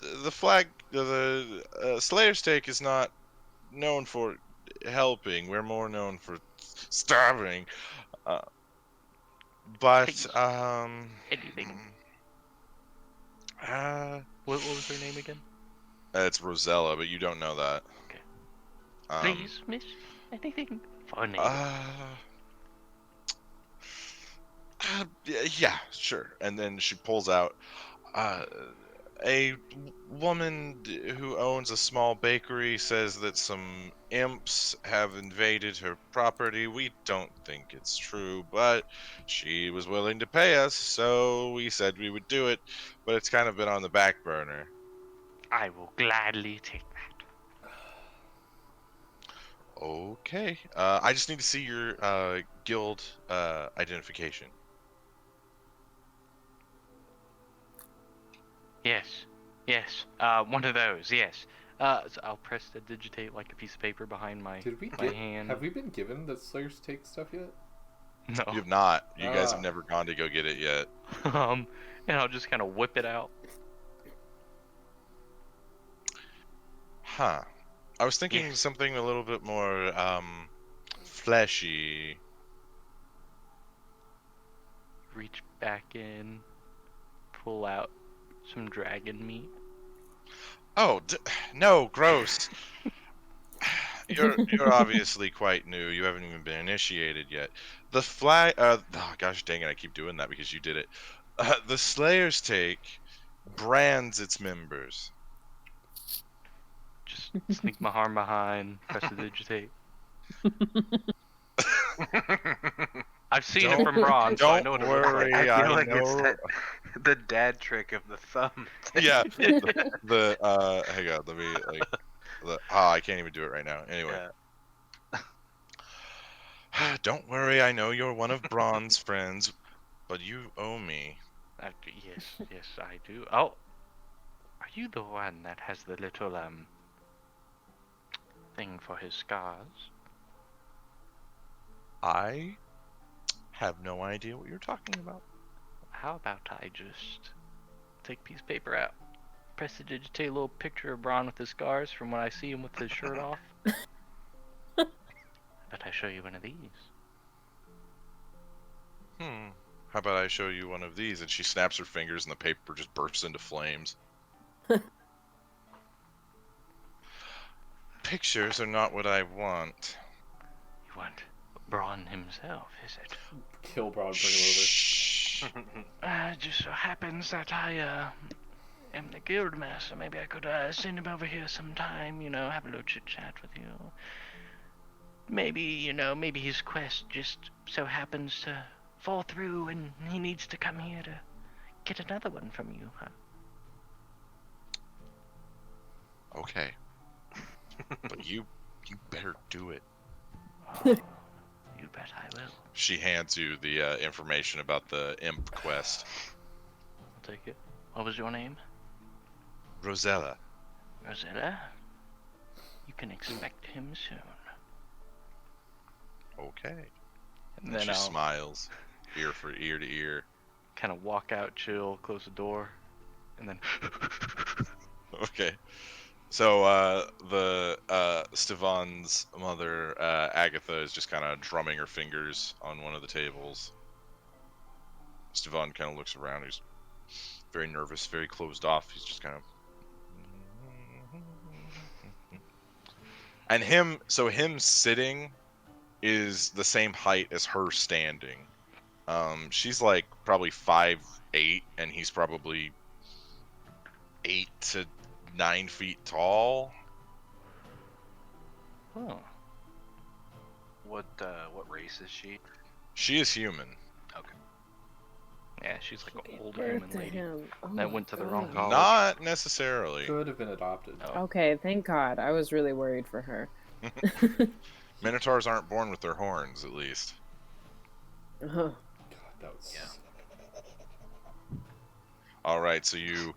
the flag, the Slayer's Take is not known for helping. We're more known for starving. But Please. Anything. What was her name again? It's Rosella, but you don't know that. Okay. Um, Please, miss. Anything funny. Yeah, sure. And then she pulls out A woman who owns a small bakery says that some imps have invaded her property. We don't think it's true, but she was willing to pay us, so we said we would do it, but it's kind of been on the back burner. I will gladly take that. Okay. I just need to see your guild identification. Yes. One of those, yes. So I'll press to digitate like a piece of paper behind my hand. Have we been given the Slayer's Take stuff yet? No. You have not. You guys have never gone to go get it yet. And I'll just kind of whip it out. Huh. I was thinking something a little bit more fleshy. Reach back in, pull out some dragon meat. Oh, no, gross. You're obviously quite new. You haven't even been initiated yet. The flag. Oh gosh, dang it! I keep doing that because you did it. The Slayer's Take brands its members. Just sneak my arm behind, press the digitate. I've seen it from Braun, so I know what it looks like. I feel like it's the dad trick of the thumb. Yeah. Hang on, let me I can't even do it right now. Anyway. Yeah. Don't worry, I know you're one of Braun's friends, but you owe me. Yes, I do. Oh, are you the one that has the little thing for his scars? I have no idea what you're talking about. How about I just take a piece of paper out, press the digitate a little picture of Braun with his scars from when I see him with his shirt off. But I show you one of these. How about I show you one of these? And she snaps her fingers and the paper just bursts into flames. Pictures are not what I want. You want Braun himself, is it? Kill Braun, bring him over. It just so happens that I am the guild master. Maybe I could send him over here sometime, have a little chit chat with you. Maybe, maybe his quest just so happens to fall through and he needs to come here to get another one from you, huh? Okay. But you better do it. Oh, you bet I will. She hands you the information about the imp quest. I'll take it. What was your name? Rosella. Rosella? You can expect him soon. Okay. And then she I'll smiles, ear to ear. Kind of walk out, chill, close the door, and then. Okay. So Stefan's mother, Agatha, is just kind of drumming her fingers on one of the tables. Stefan kind of looks around. He's very nervous, very closed off. He's just kind of. And him sitting is the same height as her standing. She's like probably 5'8", and he's probably 8 to 9 feet tall. Oh. What race is she? She is human. Okay. Yeah, she's like an old human lady that went to the God. wrong college. Not necessarily. Could have been adopted. Oh. Okay, thank God. I was really worried for her. Minotaurs aren't born with their horns, at least. God, that was... Alright, so you...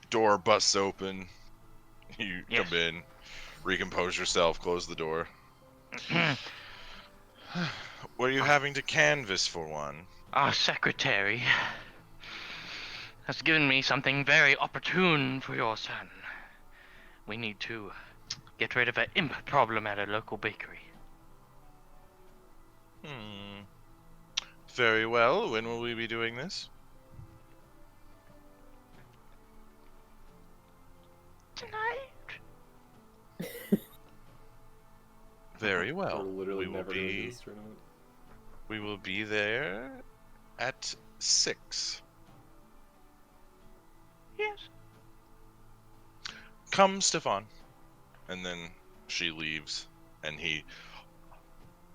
door busts open. You come in, recompose yourself, close the door. Were you having to canvass for one? Our secretary has given me something very opportune for your son. We need to get rid of an imp problem at a local bakery. Very well. When will we be doing this? Tonight. Very well. We're literally never going to do this tournament. We will be there at 6. Come, Stefan. And then she leaves, and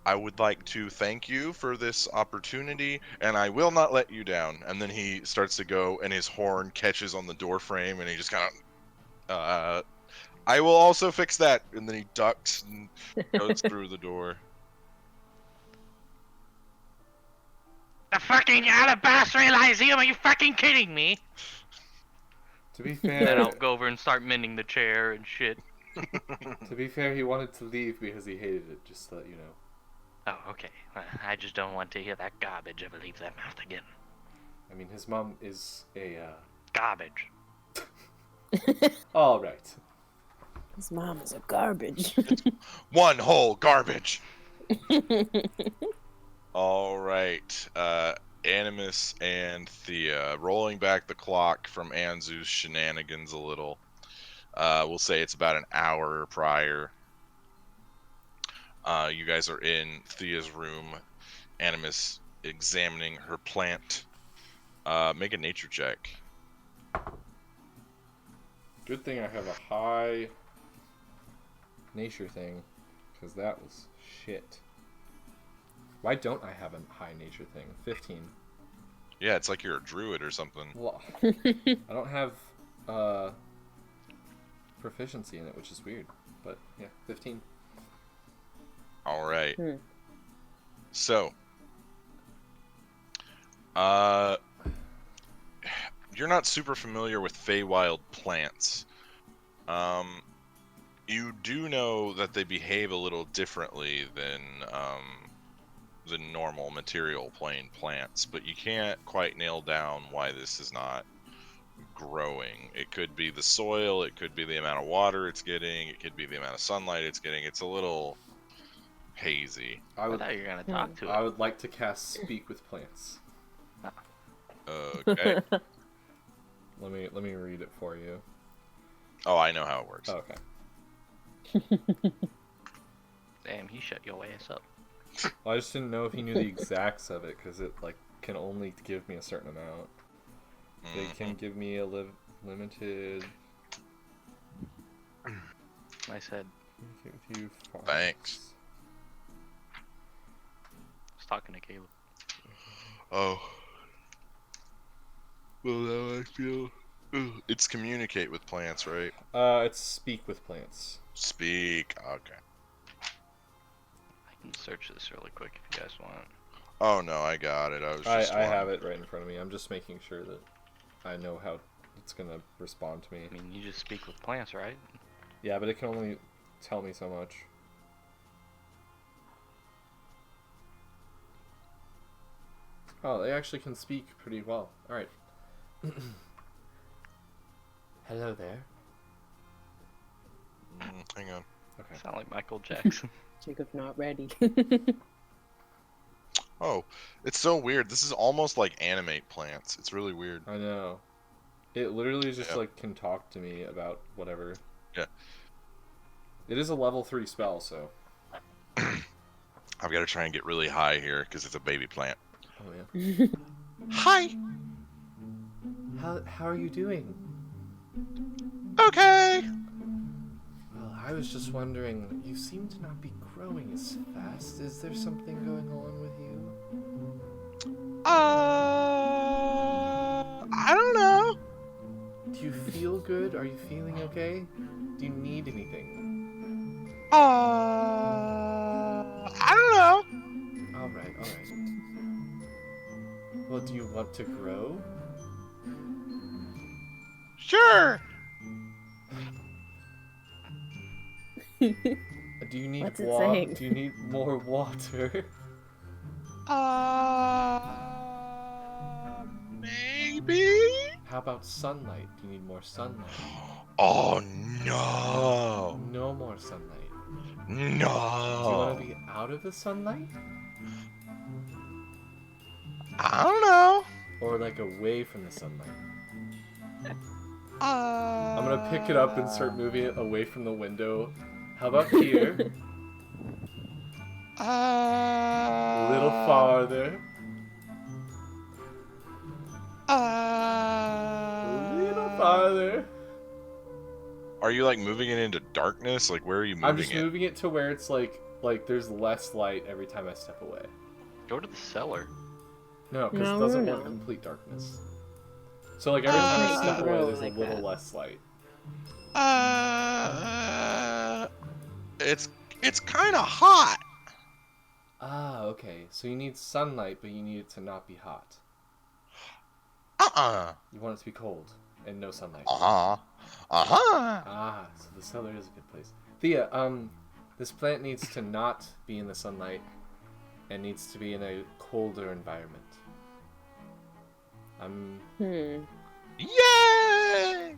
I would like to thank you for this opportunity, and I will not let you down. And then he starts to go, and his horn catches on the door frame, and he just kind of, I will also fix that. And then he ducks and goes through the door. The fucking alabaster Elysium, are you fucking kidding me? To be Then fair, I'll go over and start mending the chair and shit. to be fair, he wanted to leave because he hated it. Just to let you know. Oh, okay. I just don't want to hear that garbage ever leave that mouth again. I mean, his mom is a. Garbage. All right. His mom is a garbage. One whole garbage. All right. Animus and Thea, rolling back the clock from Anzu's shenanigans a little. We'll say it's about an hour prior. You guys are in Thea's room. Animus examining her plant. Make a nature check. Good thing I have a high nature thing, because that was shit. Why don't I have a high nature thing? 15. Yeah, it's like you're a druid or something. Well, I don't have proficiency in it, which is weird. But yeah, 15. All right. Hmm. So, you're not super familiar with Feywild plants. You do know that they behave a little differently than normal material plane plants, but you can't quite nail down why this is not growing. It could be the soil, it could be the amount of water it's getting, it could be the amount of sunlight it's getting. It's a little hazy. I thought you were gonna talk to it. I would like to cast Speak with Plants. Okay. Let me read it for you. Oh, I know how it works. Okay. Damn, he shut your ass up. Well, I just didn't know if he knew the exacts of it, because it like can only give me a certain amount. They can give me a limited. I said. Give you 5. Thanks. I was talking to Caleb. Oh. Well, now I feel. It's communicate with plants, right? It's Speak with Plants. Speak. Okay. I can search this really quick if you guys want. Oh no, I got it. I have it right in front of me. I'm just making sure that I know how it's gonna respond to me. I mean, you just speak with plants, right? Yeah, but it can only tell me so much. Oh, they actually can speak pretty well. Alright. Hello there. Hang on. Okay. Sound like Michael Jackson. Jacob's not ready. Oh, it's so weird. This is almost like animate plants. It's really weird. I know. It literally just like can talk to me about whatever. Yeah. It is a level 3 spell, so. I've got to try and get really high here because it's a baby plant. Oh yeah. Hi. How are you doing? Okay. Well, I was just wondering, you seem to not be growing as fast. Is there something going on with you? I don't know. Do you feel good? Are you feeling okay? Do you need anything? I don't know. Alright. Well, do you want to grow? Sure. Do you need What's it saying? Do you need more water? Maybe? How about sunlight? Do you need more sunlight? Oh, no. No more sunlight. No. Do you want to be out of the sunlight? I don't know. Or like away from the sunlight? I'm gonna pick it up and start moving it away from the window. How about here? A little farther. A little farther. Are you like moving it into darkness? Like where are you moving I'm just it? moving it to where it's like there's less light every time I step away. Go to the cellar. No, because No, it doesn't no, want no. complete darkness. So like every time I Make step it away, grow there's like a little that. less light. It's kind of hot. Ah, okay. So you need sunlight, but you need it to not be hot. You want it to be cold and no sunlight. Ah, so the cellar is a good place. Thea, this plant needs to not be in the sunlight and needs to be in a colder environment. Yay!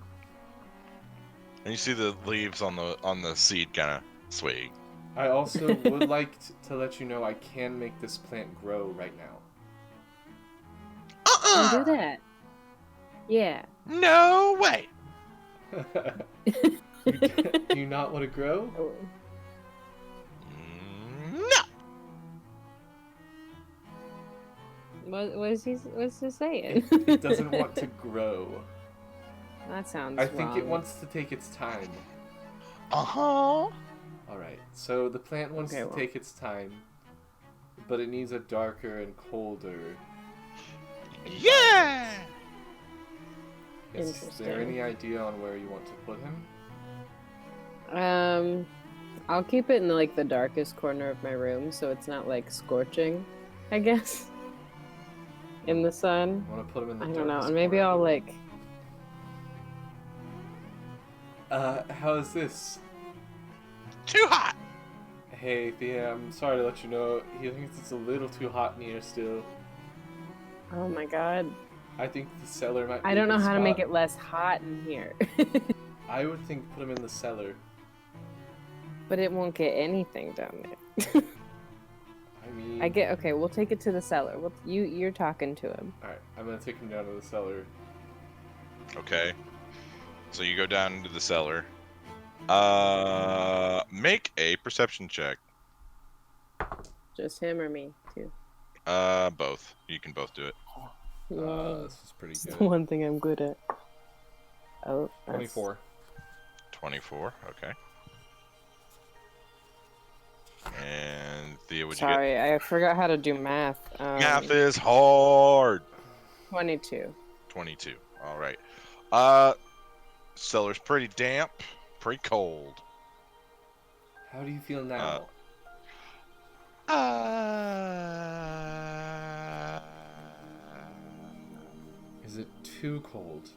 And you see the leaves on the seed kind of sway. I also would like to let you know I can make this plant grow right now. Don't do that. Yeah. No way. Do you not want to grow? Oh, No. what's he saying? It doesn't want to grow. That sounds I think it wrong. wants to take its time. Alright, so the plant wants Okay, to well. take its time, but it needs a darker and colder. Yeah. Is there any idea on where you want to put him? I'll keep it in like the darkest corner of my room, so it's not like scorching, I guess. In the sun. I want to put him in the I don't know, darkest and maybe corner. I'll like. How is this? Too hot. Hey, Thea, I'm sorry to let you know, he thinks it's a little too hot in here still. Oh my god. I think the cellar might be I don't a know good how to make spot. it less hot in here. I would think put him in the cellar. But it won't get anything down there. I mean... Okay, we'll take it to the cellar. You're talking to him. Alright, I'm gonna take him down to the cellar. Okay. So you go down into the cellar. Make a perception check. Just him or me, too. Both. You can both do it. This is pretty It's good. the one thing I'm good at. Oh, that's... 24. 24. Okay. And Thea, what'd you get? Sorry, I forgot how to do math. Math is hard. 22. 22. All right. Cellar's pretty damp, pretty cold. How do you feel now? Is it too cold?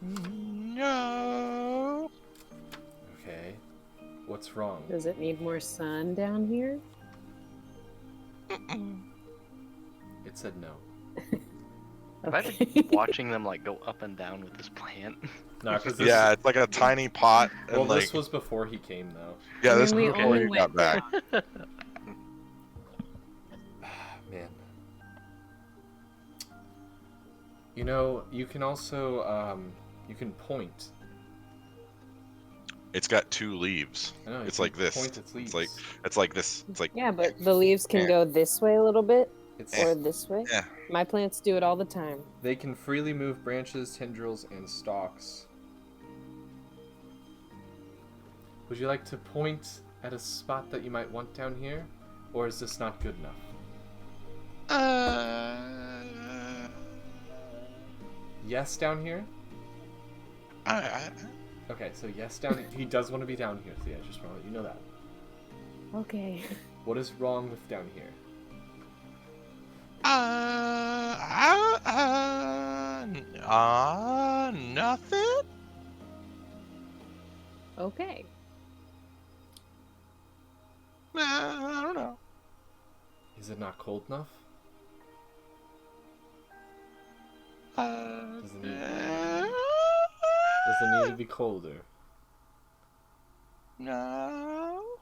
No. Okay. What's wrong? Does it need more sun down here? It said no. Have I been watching them like go up and down with this plant? No, because this, Yeah, it's like a tiny pot. And well, like, this was before he came, though. yeah, I this mean, is we before only you got went back. Man. You know, you can also, you can point. It's got two leaves. I know, you It's can like this. Point its leaves. It's like this. It's like Yeah, but the leaves can Yeah. go this way a little bit, It's, or this way. Yeah. My plants do it all the time. They can freely move branches, tendrils, and stalks. Would you like to point at a spot that you might want down here? Or is this not good enough? Yes down here? Okay, so yes down here. He does want to be down here, Thea. Just want to let you know that. Okay. What is wrong with down here? Nothing. Okay. I don't know. Is it not cold enough? Does it need to be colder? No. Oh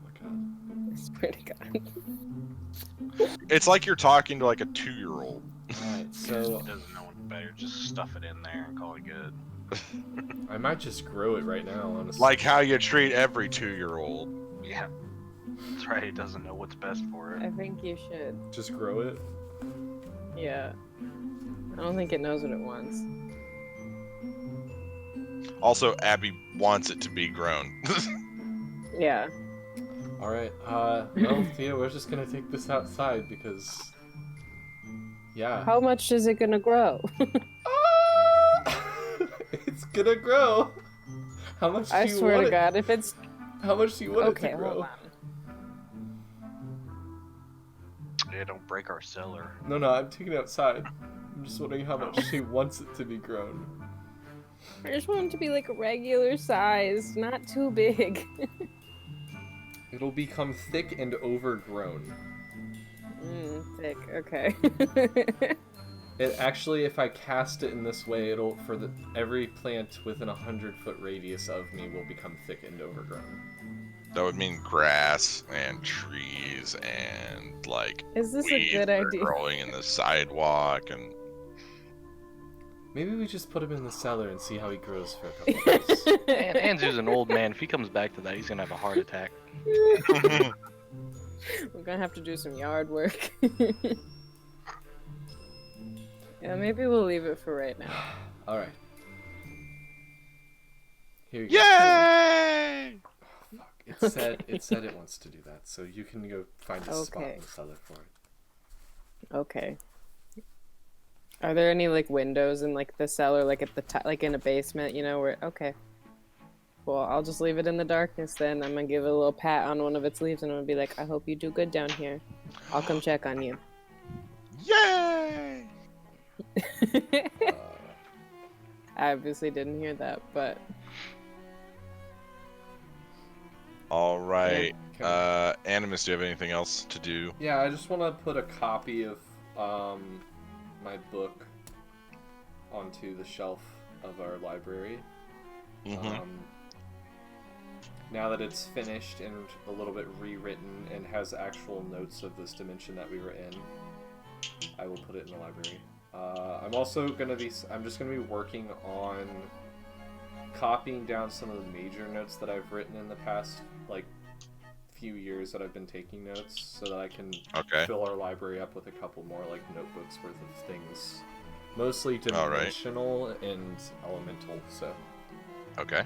my god. It's pretty good. It's like you're talking to like a 2-year-old. Alright, so Doesn't know any better. Just stuff it in there and call it good. I might just grow it right now, honestly. Like how you treat every 2-year-old. Yeah. That's right. He doesn't know what's best for it. I think you should. Just grow it? Yeah. I don't think it knows what it wants. Also, Abby wants it to be grown. Yeah. All right. Well, Thea, we're just gonna take this outside because. Yeah. How much is it gonna grow? It's gonna grow. How much I do you swear want to it? God, if it's How much do you want okay, it to grow? hold on. Yeah, don't break our cellar. No, I'm taking it outside. I'm just wondering how much she wants it to be grown. I just want it to be like a regular size, not too big. It'll become thick and overgrown. Thick. Okay. It actually, if I cast it in this way, it'll every plant within 100-foot radius of me will become thick and overgrown. That would mean grass and trees and like Is this a weeds good that are idea? growing in the sidewalk and. Maybe we just put him in the cellar and see how he grows for a couple of days. And Anzu's an old man. If he comes back to that, he's gonna have a heart attack. We're gonna have to do some yard work. Yeah, maybe we'll leave it for right now. All right. Here you go. Yay! Fuck. It said it wants to do that, so you can go find a spot in the cellar for it. Okay. Are there any like windows in like the cellar, like at the top, like in a basement? You know where? Okay. Well, I'll just leave it in the darkness then. I'm gonna give it a little pat on one of its leaves, and I'm gonna be like, "I hope you do good down here. I'll come check on you." Yay! I obviously didn't hear that, but All right. Animus, do you have anything else to do? Yeah, I just want to put a copy of my book onto the shelf of our library. Mm-hmm. Now that it's finished and a little bit rewritten and has actual notes of this dimension that we were in, I will put it in the library. I'm just gonna be working on copying down some of the major notes that I've written in the past, like, few years that I've been taking notes, so that I can fill our library up with a couple more, like, notebooks worth of things. Mostly dimensional and elemental, so. Okay.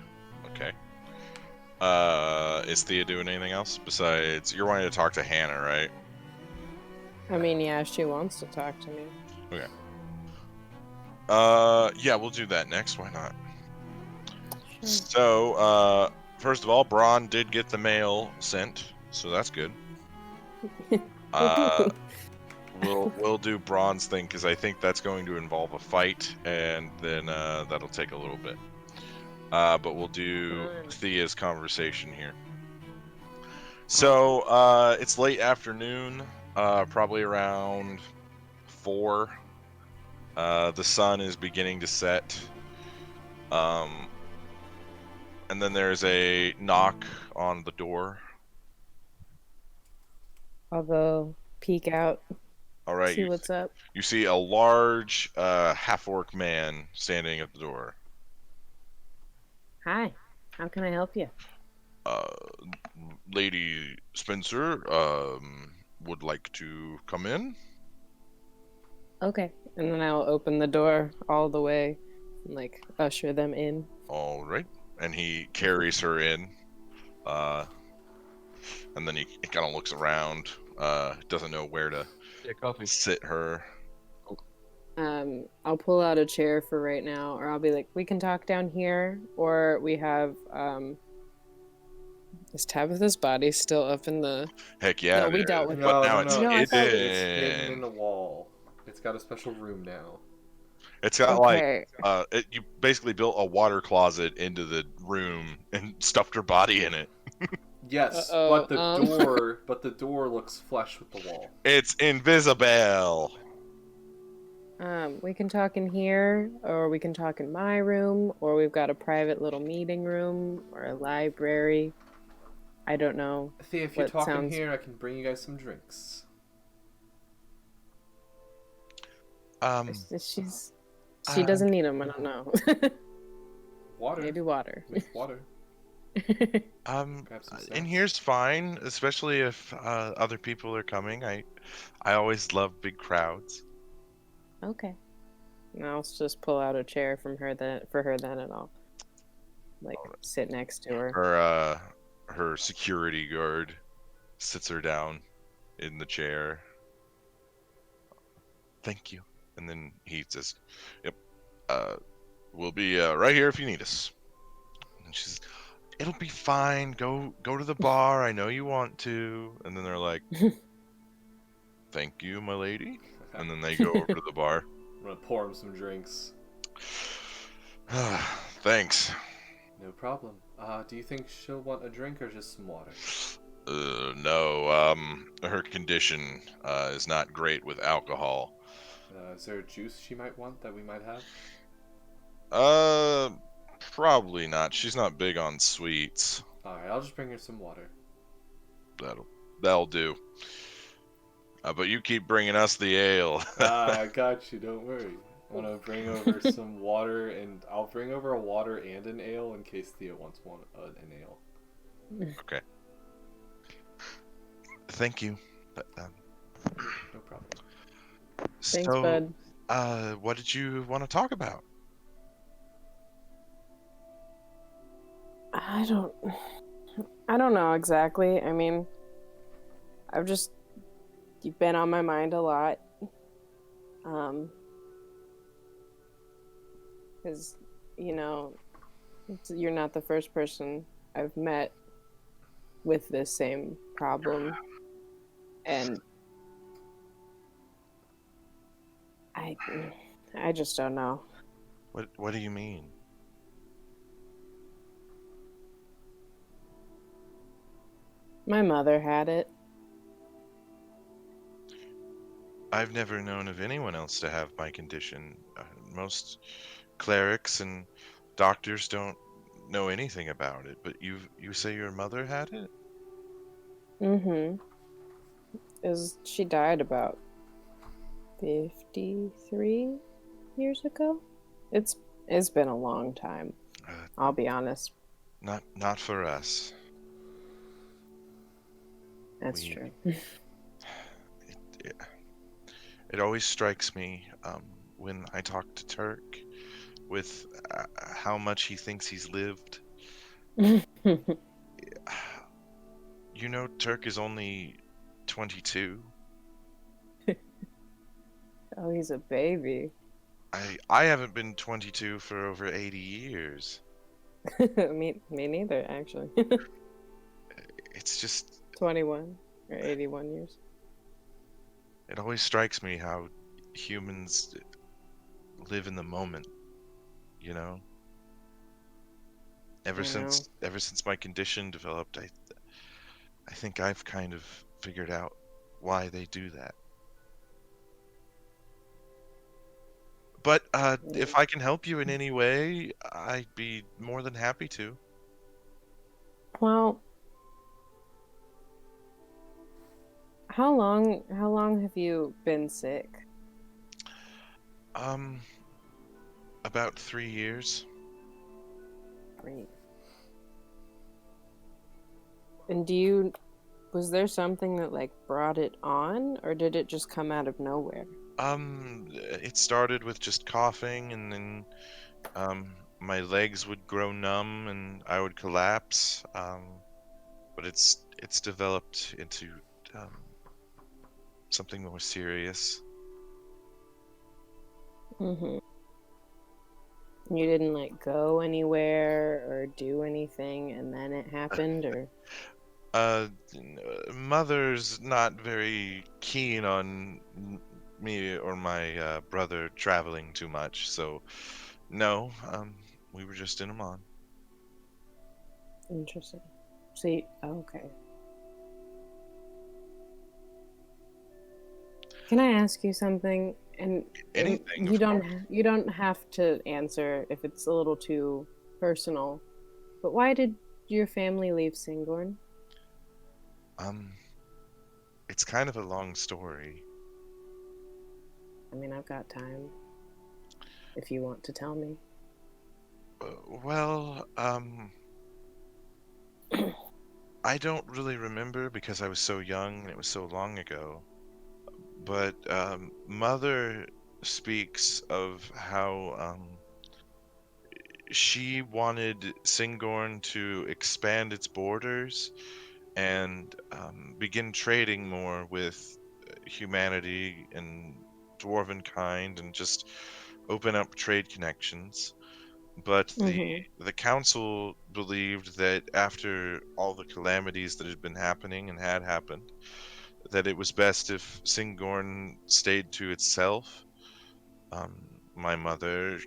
Is Thea doing anything else besides you're wanting to talk to Hannah, right? I mean, yeah, she wants to talk to me. Okay. Yeah, we'll do that next. Why not? Sure. So, first of all, Braun did get the mail sent, so that's good. We'll do Braun's thing because I think that's going to involve a fight, and then that'll take a little bit. But we'll do Thea's conversation here. So, it's late afternoon, probably around 4. The sun is beginning to set. And then there's a knock on the door. I'll go peek out. All right. See what's up. You see a large half-orc man standing at the door. Hi. How can I help you? Lady Spencer would like to come in. Okay. And then I'll open the door all the way and, like, usher them in. All right. And he carries her in. And then he kind of looks around. Doesn't know where to sit her. I'll pull out a chair for right now, or I'll be like, we can talk down here, or we have, is Tabitha's body still up in the... Heck yeah. No, we dealt with it. But now it's hidden. It's hidden in the wall. It's got a special room now. It's got like you basically built a water closet into the room and stuffed her body in it. Yes, but the door looks flush with the wall. It's invisible. We can talk in here, or we can talk in my room, or we've got a private little meeting room, or a library. I don't know. Thea, if you're talking here, I can bring you guys some drinks. She doesn't need them. I don't know. Water. Maybe water. Make water. In here's fine, especially if other people are coming. I always love big crowds. Okay. And I'll just pull out a chair for her then, and I'll like sit next to her. Her security guard sits her down in the chair. Thank you. And then he says, "Yep, we'll be right here if you need us." And she says, "It'll be fine. Go to the bar. I know you want to." And then they're like, "Thank you, my lady." And then they go over to the bar. I'm gonna pour him some drinks. Thanks. No problem. Do you think she'll want a drink or just some water? No. Her condition is not great with alcohol. Is there a juice she might want that we might have? Probably not. She's not big on sweets. Alright, I'll just bring her some water. That'll do. But you keep bringing us the ale. I got you. Don't worry. I'm gonna bring over some water, and I'll bring over a water and an ale in case Thea wants an ale. Okay. Thank you. No problem. Thanks, bud. What did you want to talk about? I don't know exactly. I mean, you've been on my mind a lot. Because, you're not the first person I've met with this same problem. And I just don't know. What do you mean? My mother had it. I've never known of anyone else to have my condition. Most clerics and doctors don't know anything about it, but you say your mother had it? Mm-hmm. She died about 53 years ago? It's been a long time. I'll be honest. Not for us. That's true. It always strikes me when I talk to Turk with how much he thinks he's lived. Turk is only 22. Oh, he's a baby. I haven't been 22 for over 80 years. me neither, actually. It's just 21 or 81 years. It always strikes me how humans live in the moment, Ever since my condition developed, I think I've kind of figured out why they do that. But if I can help you in any way, I'd be more than happy to. Well, how long have you been sick? About 3 years. Great. And was there something that brought it on, or did it just come out of nowhere? It started with just coughing, and then my legs would grow numb and I would collapse. But it's developed into something more serious. Mm-hmm. You didn't go anywhere or do anything, and then it happened, or? Mother's not very keen on me or my brother traveling too much, so no, we were just in Emon. Interesting. See, okay. Can I ask you something? And anything. You don't have to answer if it's a little too personal. But why did your family leave Singorn? It's kind of a long story. I mean, I've got time. If you want to tell me. Well, I don't really remember because I was so young and it was so long ago. But Mother speaks of how she wanted Singorn to expand its borders and begin trading more with humanity and dwarven kind, and just open up trade connections. But the council believed that after all the calamities that had been happening and had happened, that it was best if Singorn stayed to itself. My mother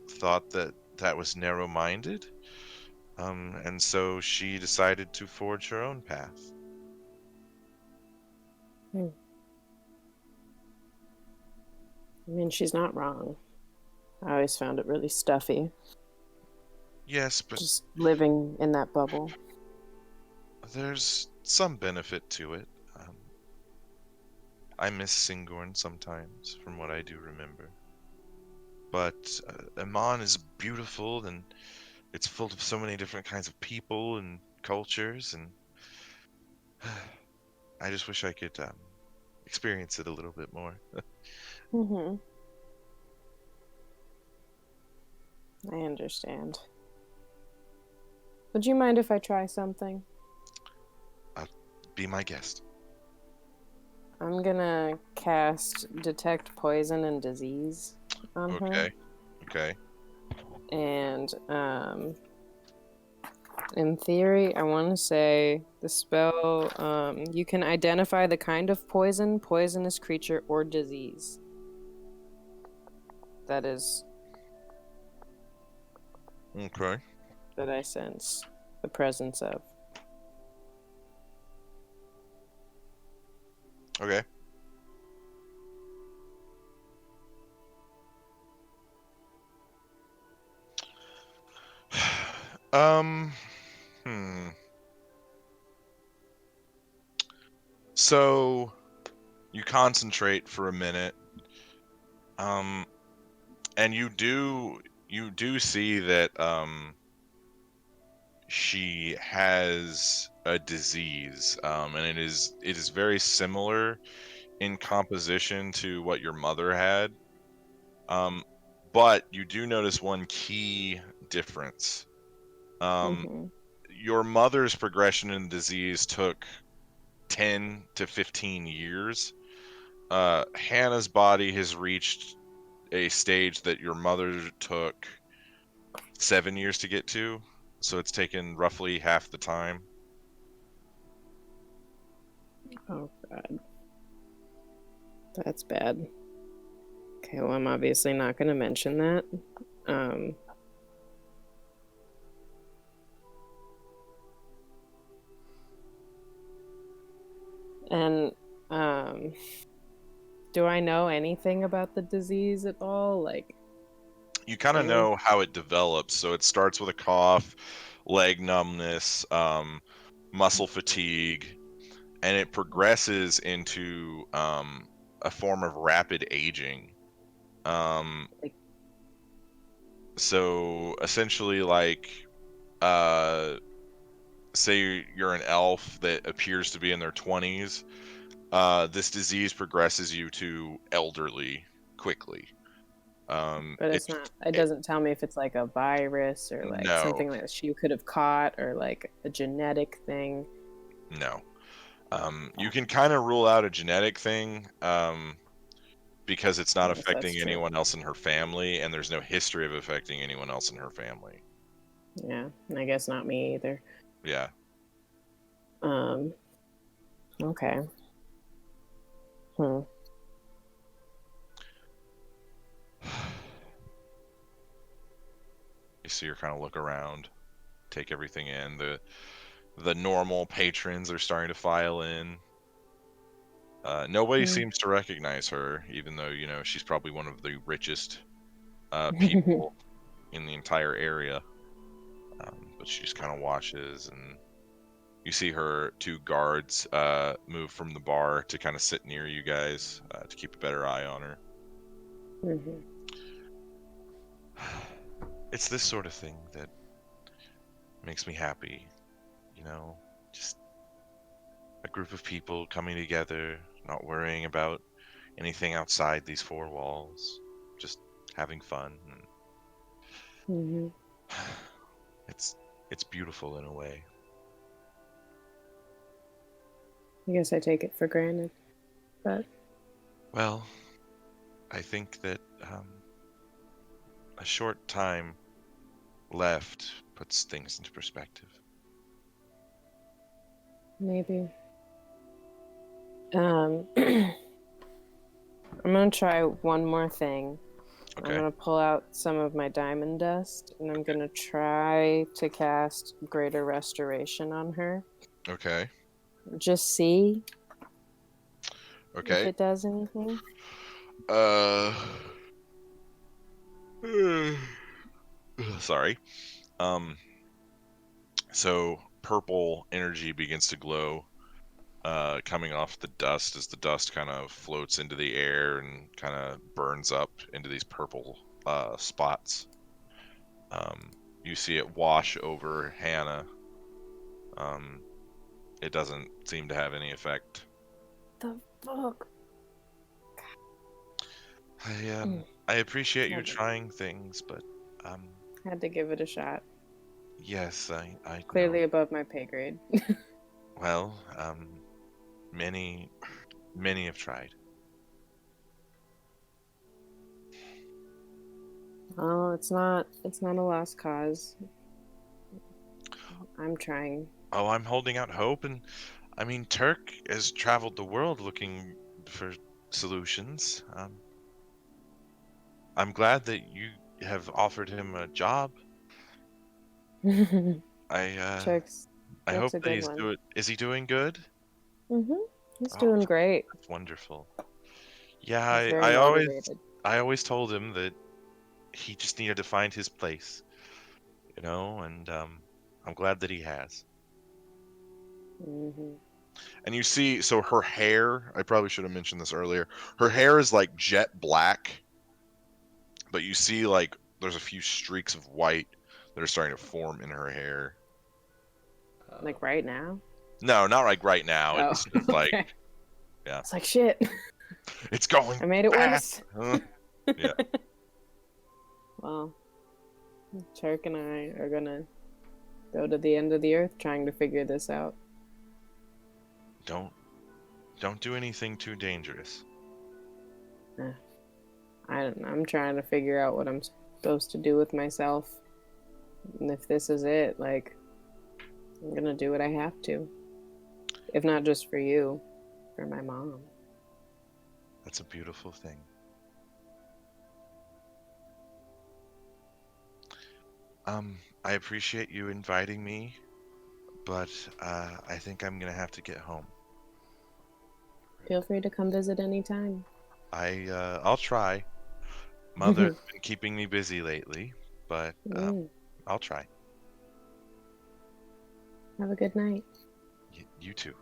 thought that that was narrow-minded, and so she decided to forge her own path. I mean, she's not wrong. I always found it really stuffy. Yes, but just living in that bubble. there's some benefit to it. I miss Singorn sometimes, from what I do remember. But Emon is beautiful, and it's full of so many different kinds of people and cultures, and I just wish I could experience it a little bit more. I understand. Would you mind if I try something? Be my guest. I'm gonna cast Detect Poison and Disease on her. Okay. And in theory, I want to say the spell, you can identify the kind of poison, poisonous creature, or disease that is Okay. that I sense the presence of. Okay. So you concentrate for a minute, and you do see that she has a disease, and it is very similar in composition to what your mother had, but you do notice one key difference. Your mother's progression in disease took 10 to 15 years. Hannah's body has reached a stage that your mother took 7 years to get to, so it's taken roughly half the time. Oh god. That's bad. Okay, well, I'm obviously not going to mention that. And do I know anything about the disease at all? Like, you kind of know how it develops. So it starts with a cough, leg numbness, muscle fatigue, and it progresses into a form of rapid aging. So essentially, like, say you're an elf that appears to be in their 20s, this disease progresses you to elderly quickly. but it's not. It doesn't tell me if it's like a virus or like something that she could have caught, or like a genetic thing. No. You can kind of rule out a genetic thing, because it's not affecting anyone else in her family, and there's no history of affecting anyone else in her family. Yeah, I guess not me either. Yeah. Okay. You see her kind of look around, take everything in. The normal patrons are starting to file in. Nobody seems to recognize her, even though, you know, she's probably one of the richest people in the entire area. But she just kind of watches, and you see her 2 guards move from the bar to kind of sit near you guys to keep a better eye on her. It's this sort of thing that makes me happy, you know, just a group of people coming together, not worrying about anything outside these 4 walls, just having fun. And Hmm. It's beautiful in a way. I guess I take it for granted, but Well, I think that a short time left puts things into perspective. maybe. I'm gonna try one more thing. Okay. I'm gonna pull out some of my diamond dust, and I'm gonna try to cast Greater Restoration on her. Okay. Just see if Okay. it does anything. Sorry. So purple energy begins to glow, coming off the dust as the dust kind of floats into the air and kind of burns up into these purple spots. You see it wash over Hannah. It doesn't seem to have any effect. The fuck? I appreciate you trying things, but Had to give it a shot. yes, I Clearly know. above my pay grade. Well, many have tried. Oh, it's not a lost cause. I'm trying. Oh, I'm holding out hope, and I mean, Turk has traveled the world looking for solutions. I'm glad that you have offered him a job. Chuck's I hope a that good one. Is he doing good? He's Oh, doing great. that's wonderful. Yeah, He's very motivated. I always told him that he just needed to find his place, you know, and I'm glad that he has. Hmm. And you see, so her hair, I probably should have mentioned this earlier. Her hair is like jet black, but you see like there's a few streaks of white that are starting to form in her hair. Like right now? No, not like right now. Oh, It's just like, okay. yeah, It's like shit. it's going I made it fast. worse. Yeah. Well, Turk and I are gonna go to the end of the earth trying to figure this out. Don't do anything too dangerous. I'm trying to figure out what I'm supposed to do with myself. And if this is it, like, I'm gonna do what I have to. If not just for you, for my mom. That's a beautiful thing. I appreciate you inviting me, but I think I'm gonna have to get home. Feel free to come visit anytime. I'll try. Mother's been keeping me busy lately, but I'll try. Have a good night. You too.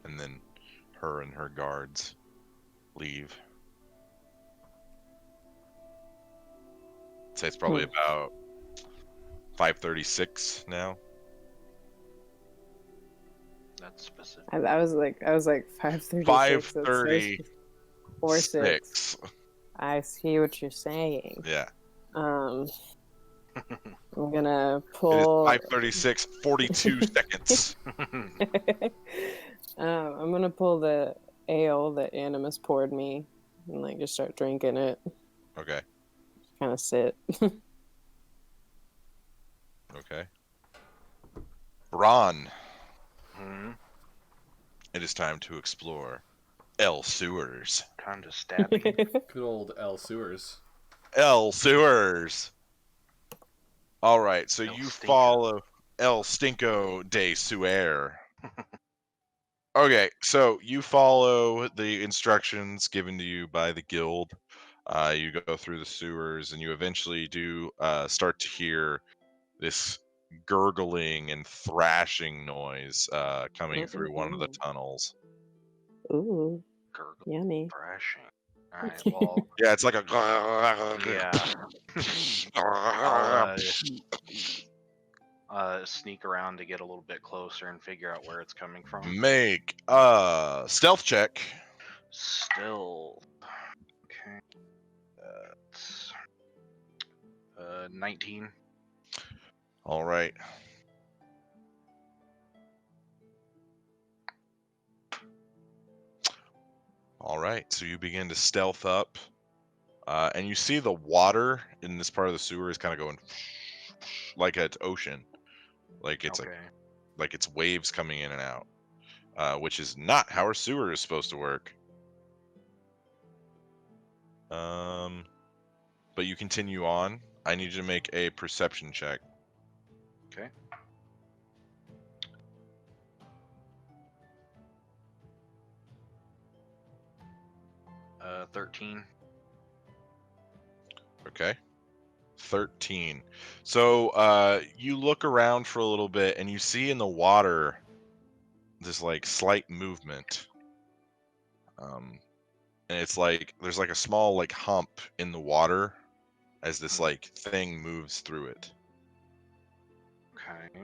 And then her and her guards leave. I'd say it's probably about 5:36 now. That's specific. I was like 5:36. 5:36. I see what you're saying. Yeah. I'm gonna pull. It is 5:36, 42 seconds. I'm gonna pull the ale that Animus poured me and like just start drinking it. Okay. Kind of sit. Okay. Ron. It is time to explore L Sewers. Time to stab you. Good old L Sewers. L Sewers. All right, so you follow El Stinko de Suer. Okay, so you follow the instructions given to you by the guild. You go through the sewers, and you eventually do start to hear this gurgling and thrashing noise coming through one of the tunnels. Ooh, Gurgle, yummy. thrashing. Alright, well. Yeah, it's like a. Yeah. Sneak around to get a little bit closer and figure out where it's coming from. Make a stealth check. Stealth. Okay. That's 19. All right. All right, so you begin to stealth up, and you see the water in this part of the sewer is kind of going like it's ocean, like it's Okay. like it's waves coming in and out, which is not how a sewer is supposed to work. But you continue on. I need you to make a perception check. Okay. Uh, 13. Okay. 13. So you look around for a little bit and you see in the water this like slight movement. And it's like there's like a small like hump in the water as this like thing moves through it. Okay.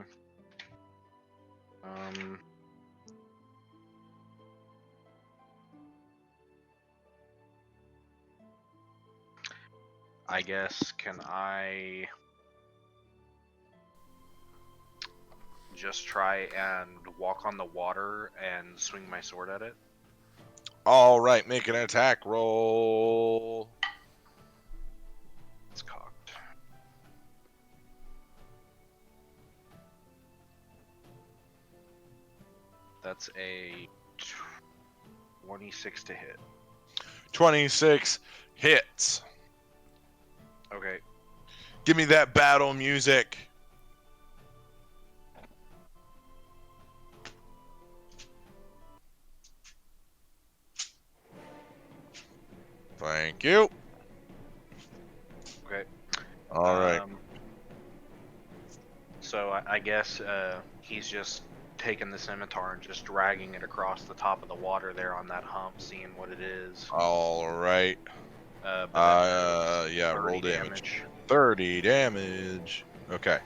I guess, can I just try and walk on the water and swing my sword at it? All right, make an attack roll. It's cocked. That's a 26 to hit. 26 hits. Okay. Give me that battle music. Thank you. Okay. All right. So I guess he's just taking the scimitar and just dragging it across the top of the water there on that hump, seeing what it is. All right. But that Yeah, 30 roll damage. 30 damage. Okay.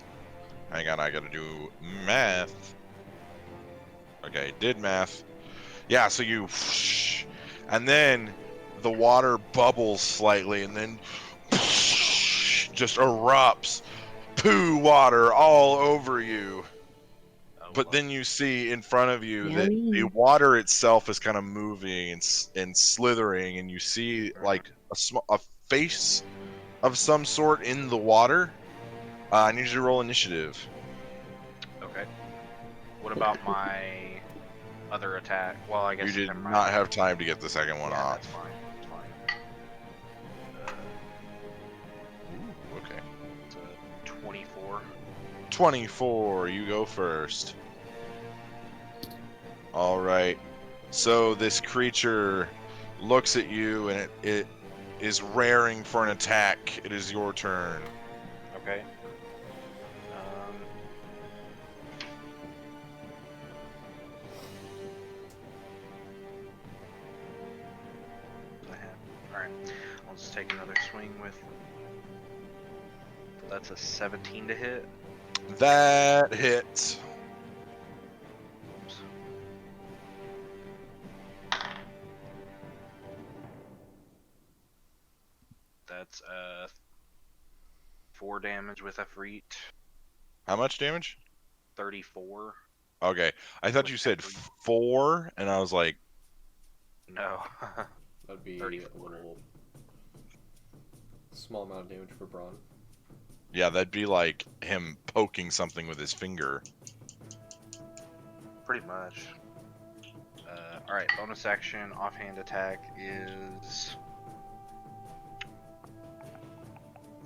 Hang on, I gotta do math. Okay, did math. Yeah, so you... And then the water bubbles slightly and then just erupts. Poo water all over you. But then you see in front of you that the water itself is kind of moving and slithering, and you see like a face of some sort in the water. I need you to roll initiative. Okay. What about my other attack? Well, I guess You did never mind. not have time to get the second one Yeah, off. that's fine. That's fine. Ooh, okay. It's a 24. 24, you go first. All right. So this creature looks at you and it is raring for an attack. It is your turn. Okay. Alright. I'll just take another swing with... That's a 17 to hit. That hits. That's 4 damage with a freet. How much damage? 34. Okay. I thought With you said every- 4, and I was like... No. That'd be 34. a little small amount of damage for Braun. Yeah, that'd be like him poking something with his finger. Pretty much. Alright, bonus action, offhand attack is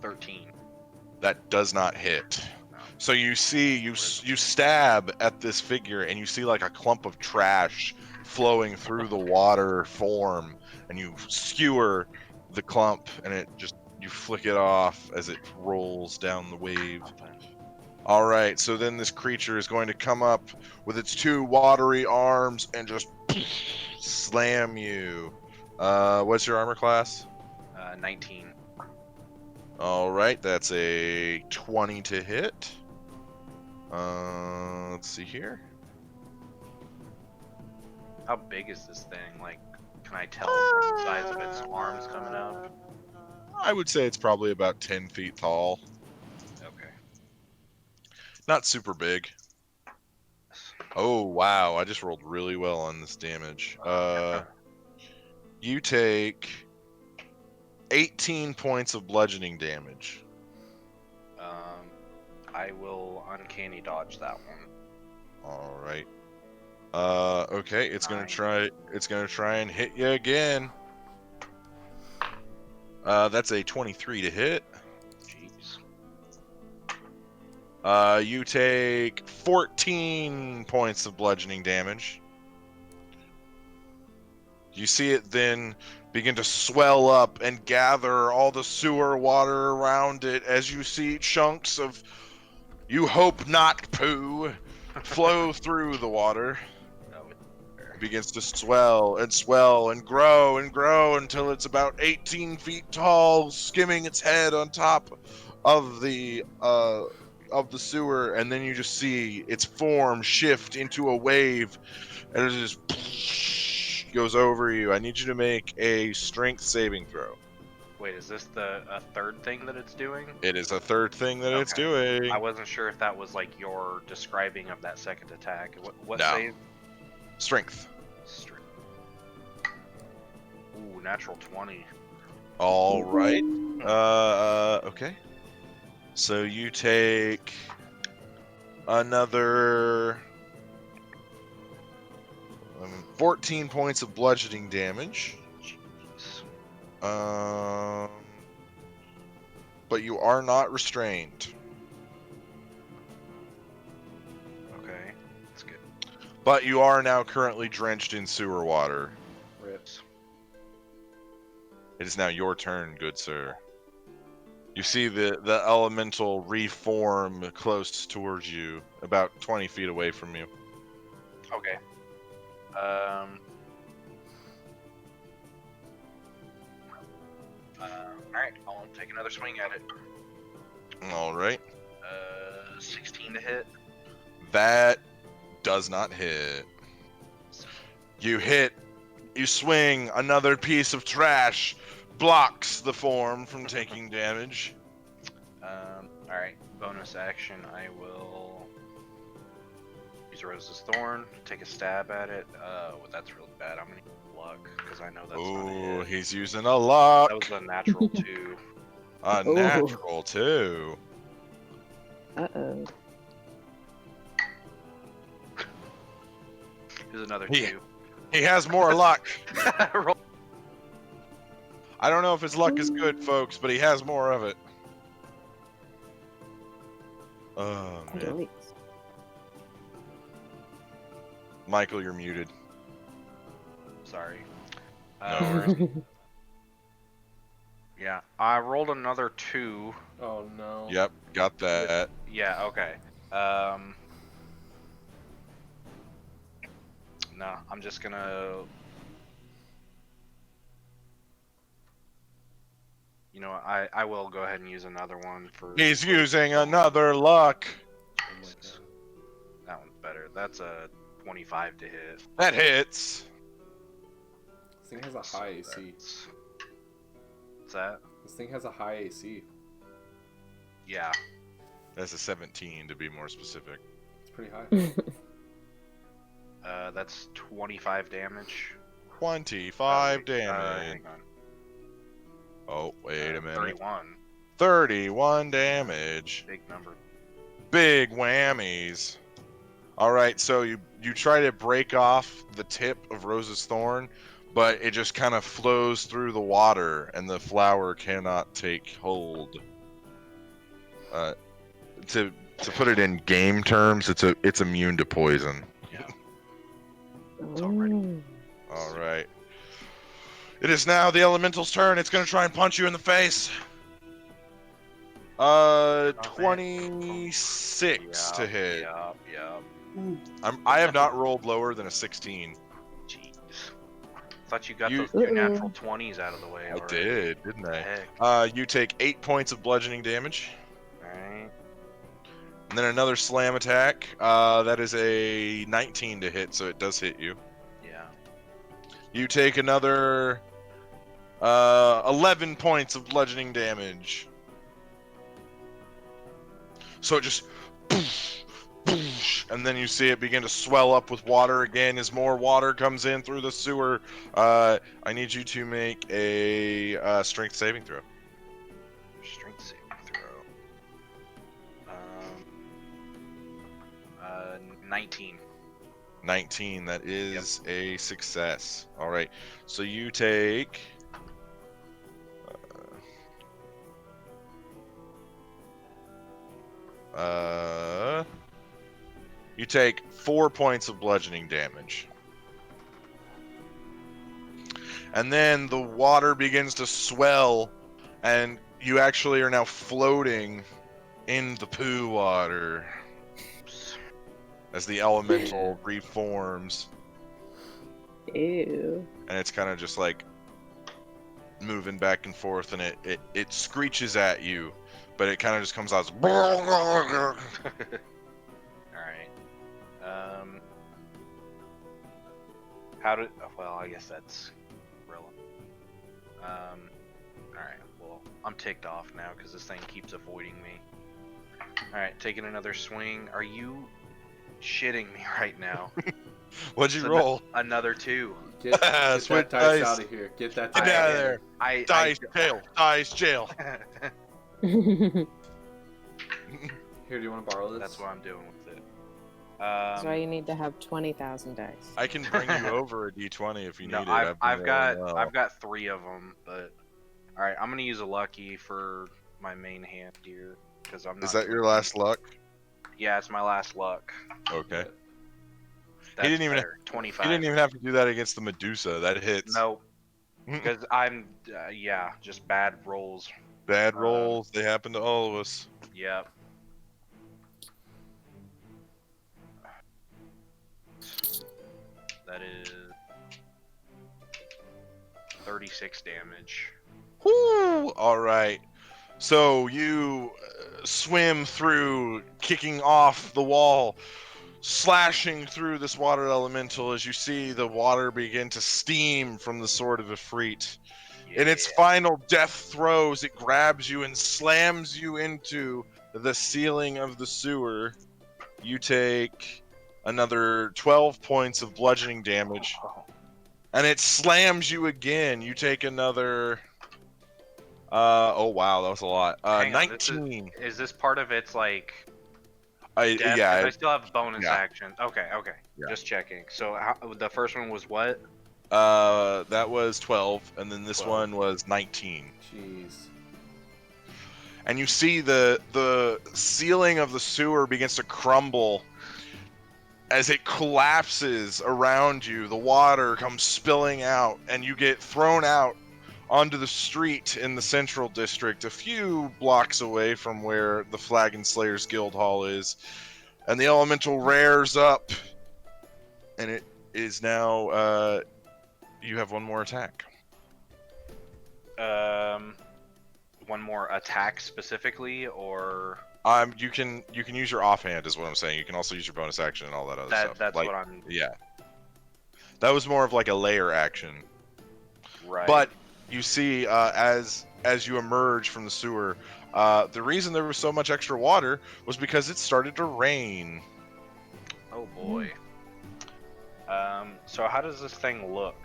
13. That does not hit. So you see, you stab at this figure, and you see like a clump of trash flowing through the water form, and you skewer the clump, and it just, you flick it off as it rolls down the wave. All right, so then this creature is going to come up with its 2 watery arms and just slam you. What's your armor class? 19. All right, that's a 20 to hit. Let's see here. How big is this thing? Like, can I tell from the size of its arms coming up? I would say it's probably about 10 feet tall. Not super big. Oh wow, I just rolled really well on this damage. You take 18 points of bludgeoning damage. I will uncanny dodge that one. All right. Okay, it's gonna try and hit you again. That's a 23 to hit. Jeez. You take 14 points of bludgeoning damage. You see it then begin to swell up and gather all the sewer water around it as you see chunks of you hope not poo flow through the water. It begins to swell and grow until it's about 18 feet tall, skimming its head on top of the sewer, and then you just see its form shift into a wave, and it just goes over you. I need you to make a strength saving throw. Wait, is this a third thing that it's doing? It is a third thing that it's doing. I wasn't sure if that was like your describing of that second attack. What No. save? Strength. Ooh, natural 20. All right. Okay. So you take another 14 points of bludgeoning damage. Jeez. But you are not restrained. Okay, that's good. But you are now currently drenched in sewer water. Rips. It is now your turn, good sir. You see the elemental reform close towards you, about 20 feet away from you. Okay. Alright, I'll take another swing at it. All right. 16 to hit. That does not hit. You swing, another piece of trash blocks the form from taking damage. Alright, bonus action, I will use Rose's Thorn, take a stab at it. Well, that's really bad. I'm gonna use luck, because I know that's not a Oh, hit. he's using a luck. That was a natural 2. A Ooh. natural, too. Uh-oh. Here's another Yeah. 2. He has more luck. Roll. I don't know if his luck is good, folks, but he has more of it. Oh, man. Yikes. Michael, you're muted. Sorry. No worries. Yeah, I rolled another 2. Oh no. Yep, got that. Yeah, okay. No, I'm just gonna... You know what, I will go ahead and use another one for... He's using another luck. That one's better. That's a 25 to hit. That hits. This thing has a high AC. What's that? This thing has a high AC. Yeah. That's a 17 to be more specific. It's pretty high. That's 25 damage. 25 damage. Hang on. Oh, wait a minute. 31. 31 damage. Big number. Big whammies. All right, so you try to break off the tip of Rose's thorn, but it just kind of flows through the water, and the flower cannot take hold. To put it in game terms, it's immune to poison. Yeah. Oh. All right. It is now the elemental's turn. It's going to try and punch you in the face. 26 to hit. Yep. I have not rolled lower than a 16. Jeez. Thought you got You- those 2 natural 20s out of the way I already. did, didn't What the I? heck? You take 8 points of bludgeoning damage. Alright. And then another slam attack. That is a 19 to hit, so it does hit you. Yeah. You take another 11 points of bludgeoning damage. So it just and then you see it begin to swell up with water again as more water comes in through the sewer. I need you to make a strength saving throw. Strength saving throw. 19. 19. That is a success. All right. So you take. You take 4 points of bludgeoning damage. And then the water begins to swell, and you actually are now floating in the poo water as the elemental reforms. Ew. And it's kind of just like moving back and forth, and it screeches at you, but it kind of just comes out as Alright. Well, I guess that's relevant. Alright, well, I'm ticked off now because this thing keeps avoiding me. Alright, taking another swing. Are you shitting me right now? What'd you roll? Another 2. Get that Switch dice dice. out of here. Get that Get dice out of there. Dice jail. Dice jail. Here, do you want to borrow this? That's what I'm doing with it. That's why you need to have 20,000 dice. I can bring you over a d20 if you need it. I've got 3 of them, but all right, I'm gonna use a lucky for my main hand here because I'm not. Is that your last luck? Yeah, it's my last luck. Okay. That's He didn't even. 25. He didn't even have to do that against the Medusa. That hits. No, because I'm just bad rolls. Bad rolls. They happen to all of us. Yep. That is 36 damage. Whoo! All right. So you swim through, kicking off the wall, slashing through this water elemental as you see the water begin to steam from the sword of Ifrit. In its final death throes, it grabs you and slams you into the ceiling of the sewer. You take another 12 points of bludgeoning damage, and it slams you again. You take another. Oh wow, that was a lot. 19. Is this part of its like? Yeah. 'Cause I still have bonus yeah. action. Okay. Yeah. Just checking. So the first one was what? That was 12, and then this 12. one was 19. Jeez. And you see the ceiling of the sewer begins to crumble as it collapses around you. The water comes spilling out, and you get thrown out onto the street in the central district, a few blocks away from where the Flagon Slayers Guild Hall is. And the elemental rears up, and it is now you have one more attack. One more attack specifically, or You can use your offhand is what I'm saying. You can also use your bonus action and all that other stuff. That's like, what I'm. Yeah. That was more of like a layer action. Right. But you see, as you emerge from the sewer, the reason there was so much extra water was because it started to rain. Oh boy. So how does this thing look?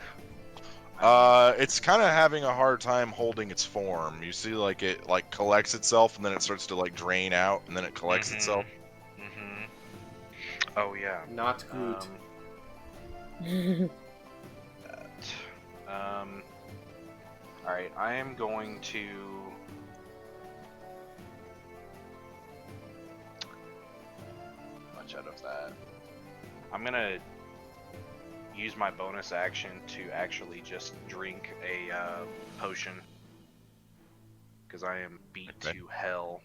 It's kind of having a hard time holding its form. You see, like it like collects itself, and then it starts to like drain out, and then it collects itself. Mm-hmm. Oh yeah. Not good. All right, I am going to. Much out of that. I'm gonna use my bonus action to actually just drink a potion because I am beat to hell.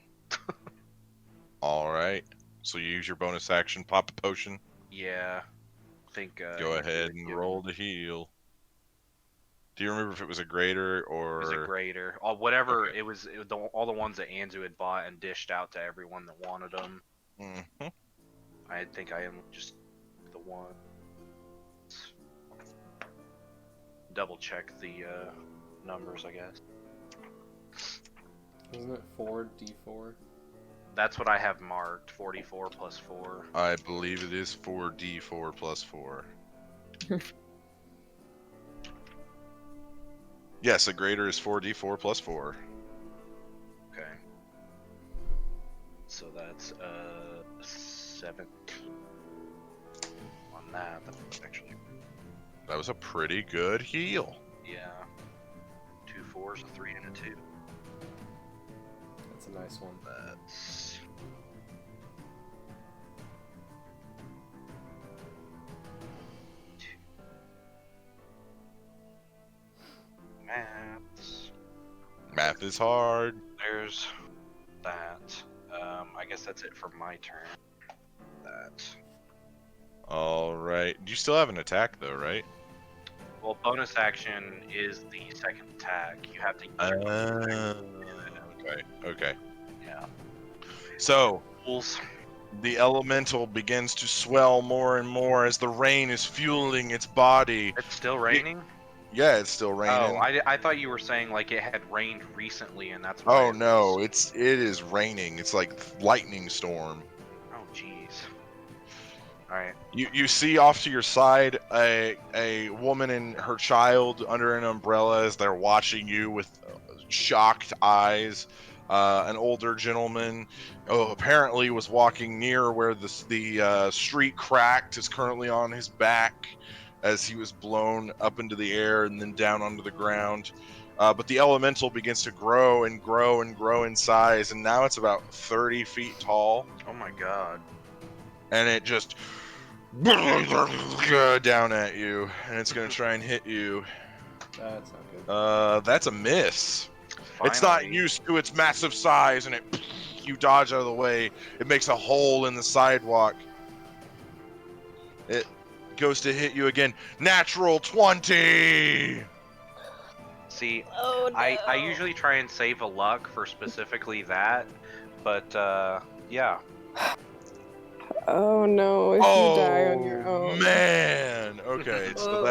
All right. So you use your bonus action, pop a potion. Yeah. I think. Go ahead and roll to heal. Do you remember if it was a greater or? It was a greater. Or whatever. Okay. It was all the ones that Anzu had bought and dished out to everyone that wanted them. Mm-hmm. I think I am just the one. Double check the numbers, I guess. Isn't it 4d4? That's what I have marked. 44 plus 4. I believe it is 4d4 plus 4. Yes, a greater is 4d4 plus 4. Okay. So that's 17 on that. That's actually, That was a pretty good heal. yeah. 2 4s, a 3, and a 2. That's a nice one. That's maths. Math is hard. There's that. I guess that's it for my turn. That. All right. You still have an attack though, right? Well, bonus action is the second attack. You have to use your bonus action. Okay. Okay. Yeah. So Rules. the elemental begins to swell more and more as the rain is fueling its body. It's still raining? Yeah, it's still raining. Oh, I thought you were saying like it had rained recently and that's why Oh it no, was... it is raining. It's like lightning storm. Oh jeez. Alright. You see off to your side a woman and her child under an umbrella as they're watching you with shocked eyes. An older gentleman, apparently was walking near where the street cracked, is currently on his back as he was blown up into the air and then down onto the ground. But the elemental begins to grow and grow and grow in size, and now it's about 30 feet tall. Oh my god. And it just down at you, and it's going to try and hit you. That's not good. That's a miss. Finally. It's not used to its massive size, and you dodge out of the way. It makes a hole in the sidewalk. It goes to hit you again. Natural 20! See, Oh no. I usually try and save a luck for specifically that, but yeah. Oh no, if you die on your own. Man! Okay, so Oh.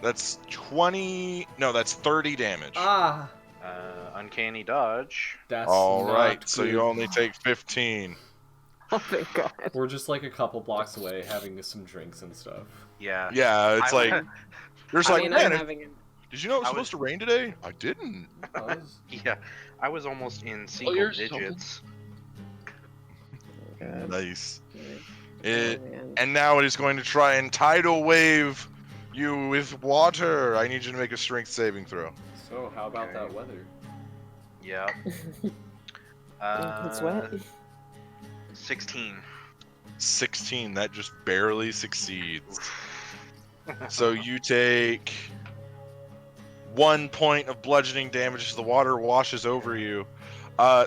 that's 20. No, that's 30 damage. Ah! Uncanny dodge. That's All right, not so good. you only take 15. Oh thank God. We're just like a couple blocks away having some drinks and stuff. Yeah. Yeah, it's I- like you're just I like, mean, man, I'm having it. did you know it was I supposed to rain today? I didn't. Yeah. I was almost in single you're digits. God. Nice. Oh, It, man. and now it is going to try and tidal wave you with water. I need you to make a strength saving throw. So, how about Okay. that weather? Yeah. It's wet. 16. 16. That just barely succeeds. So you take 1 point of bludgeoning damage as the water washes over you.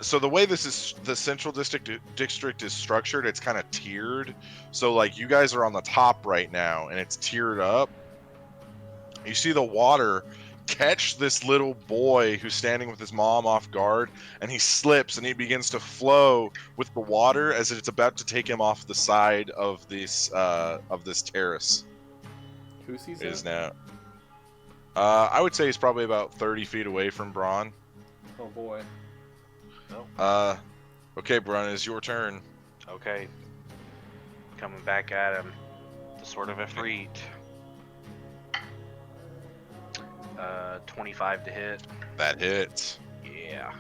So the way the central district is structured, it's kind of tiered. So like you guys are on the top right now, and it's tiered up. You see the water catch this little boy who's standing with his mom off guard, and he slips and he begins to flow with the water as it's about to take him off the side of this terrace. Who sees It is that? now. I would say he's probably about 30 feet away from Braun. Oh boy. Okay, Braun, it's your turn. Okay. Coming back at him. The Sword of Efreet. 25 to hit. That hits. Yeah.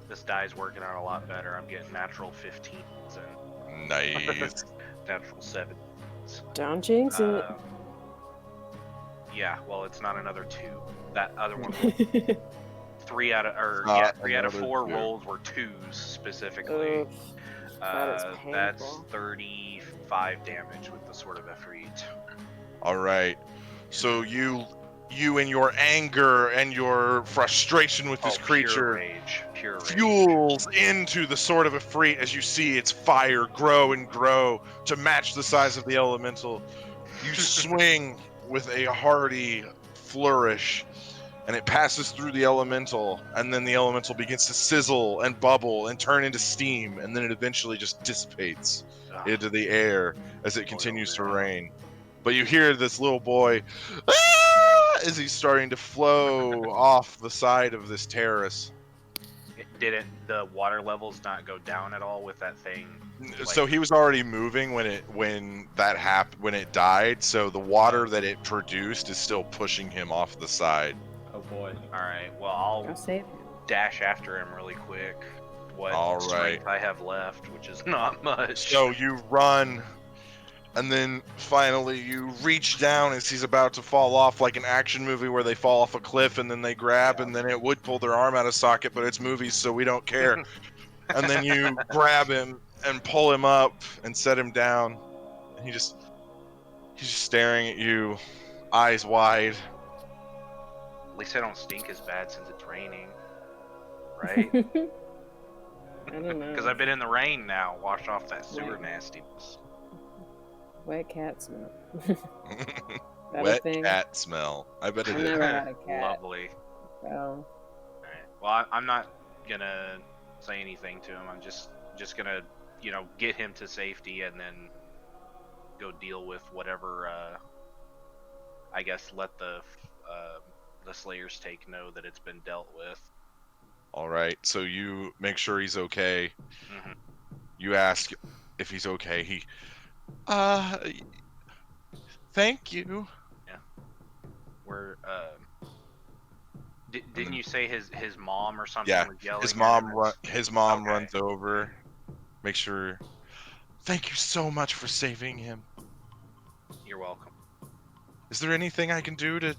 This die's working out a lot better. I'm getting natural 15s and Nice. natural 7s. Don't jinx it. Yeah, well, it's not another 2. That other one, Not 3 out of another 4 2. rolls were 2s specifically. Oof. That is That's painful. 35 damage with the Sword of Efreet. All right. So you in your anger and your frustration with this creature Pure rage. fuels into the Sword of Efreet as you see its fire grow and grow to match the size of the elemental. You swing with a hearty flourish, and it passes through the elemental, and then the elemental begins to sizzle and bubble and turn into steam, and then it eventually just dissipates into the air as it continues to rain. But you hear this little boy, "Ah!" as he's starting to flow off the side of this terrace. The water levels not go down at all with that thing? So he was already moving when it died. So the water that it produced is still pushing him off the side. Oh boy. All right. Well, I'll I'll save you. dash after him really quick. What All strength right. I have left, which is not much. So you run, and then finally you reach down as he's about to fall off, like an action movie where they fall off a cliff and then they grab, and then it would pull their arm out of socket, but it's movies, so we don't care. And then you grab him and pull him up and set him down. And he's just staring at you, eyes wide. At least I don't stink as bad since it's raining, right? I don't know. Because I've been in the rain now, washed off that sewer nastiness. Wet cat smell. That a Wet thing? cat smell. I bet it I is. never had a cat. Lovely. So. Alright. Well, I'm not gonna say anything to him. I'm just gonna, get him to safety and then go deal with whatever. I guess let the Slayers take know that it's been dealt with. All right. So you make sure he's okay. Mm-hmm. You ask if he's okay. He, thank you. Yeah. We're didn't you say his mom or something Yeah, was yelling? his mom Okay. runs over, make sure. Thank you so much for saving him. You're welcome. Is there anything I can do to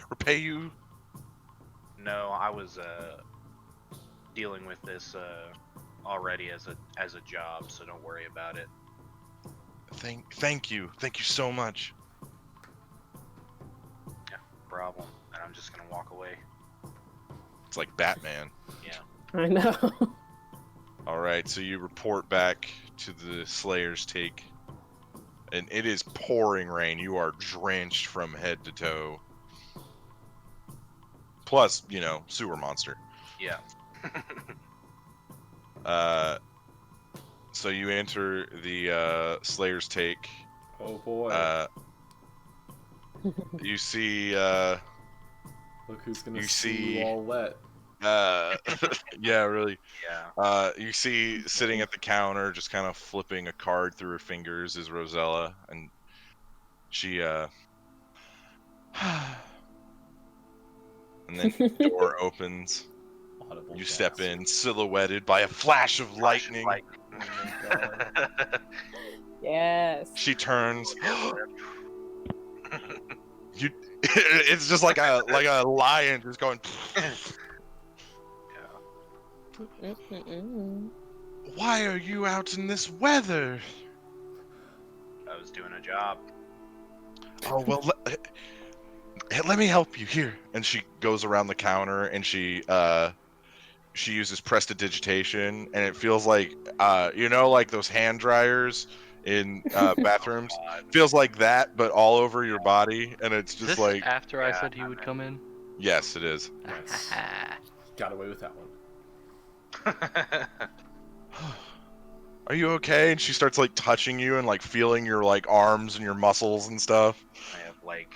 repay you? No, I was dealing with this already as a job, so don't worry about it. Thank you so much. Yeah, no problem. And I'm just gonna walk away. It's like Batman. Yeah. I know. All right, so you report back to the Slayer's take, and it is pouring rain. You are drenched from head to toe. Plus, sewer monster. Yeah. So you enter the Slayer's take. Oh boy. You see. Look who's gonna you see see- you all wet. Yeah, really. Yeah. You see sitting at the counter, just kind of flipping a card through her fingers, is Rosella, and she and then the door opens. Audible You gasp. step in, silhouetted by a flash of lightning. Oh my god. Yes. She turns. It's just like a lion just going. Mm-mm-mm. Why are you out in this weather? I was doing a job. Oh well, let me help you here. And she goes around the counter and she uses prestidigitation, and it feels like like those hand dryers in bathrooms. Feels like that, but all over your body, and it's Is just this like after I said he would come in? yes, it is. Nice. Got away with that one. Are you okay? And she starts like touching you and like feeling your like arms and your muscles and stuff. I have like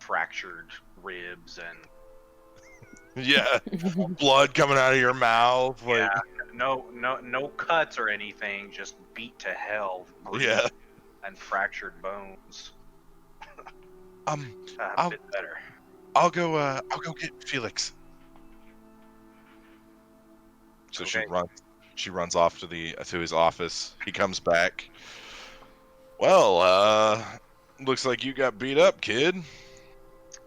fractured ribs and Yeah, blood coming out of your mouth. Like yeah, no cuts or anything, just beat to hell. yeah. And fractured bones. I'll- A bit better. I'll go get Felix. So Okay. she runs off to his office. He comes back. Well, looks like you got beat up, kid.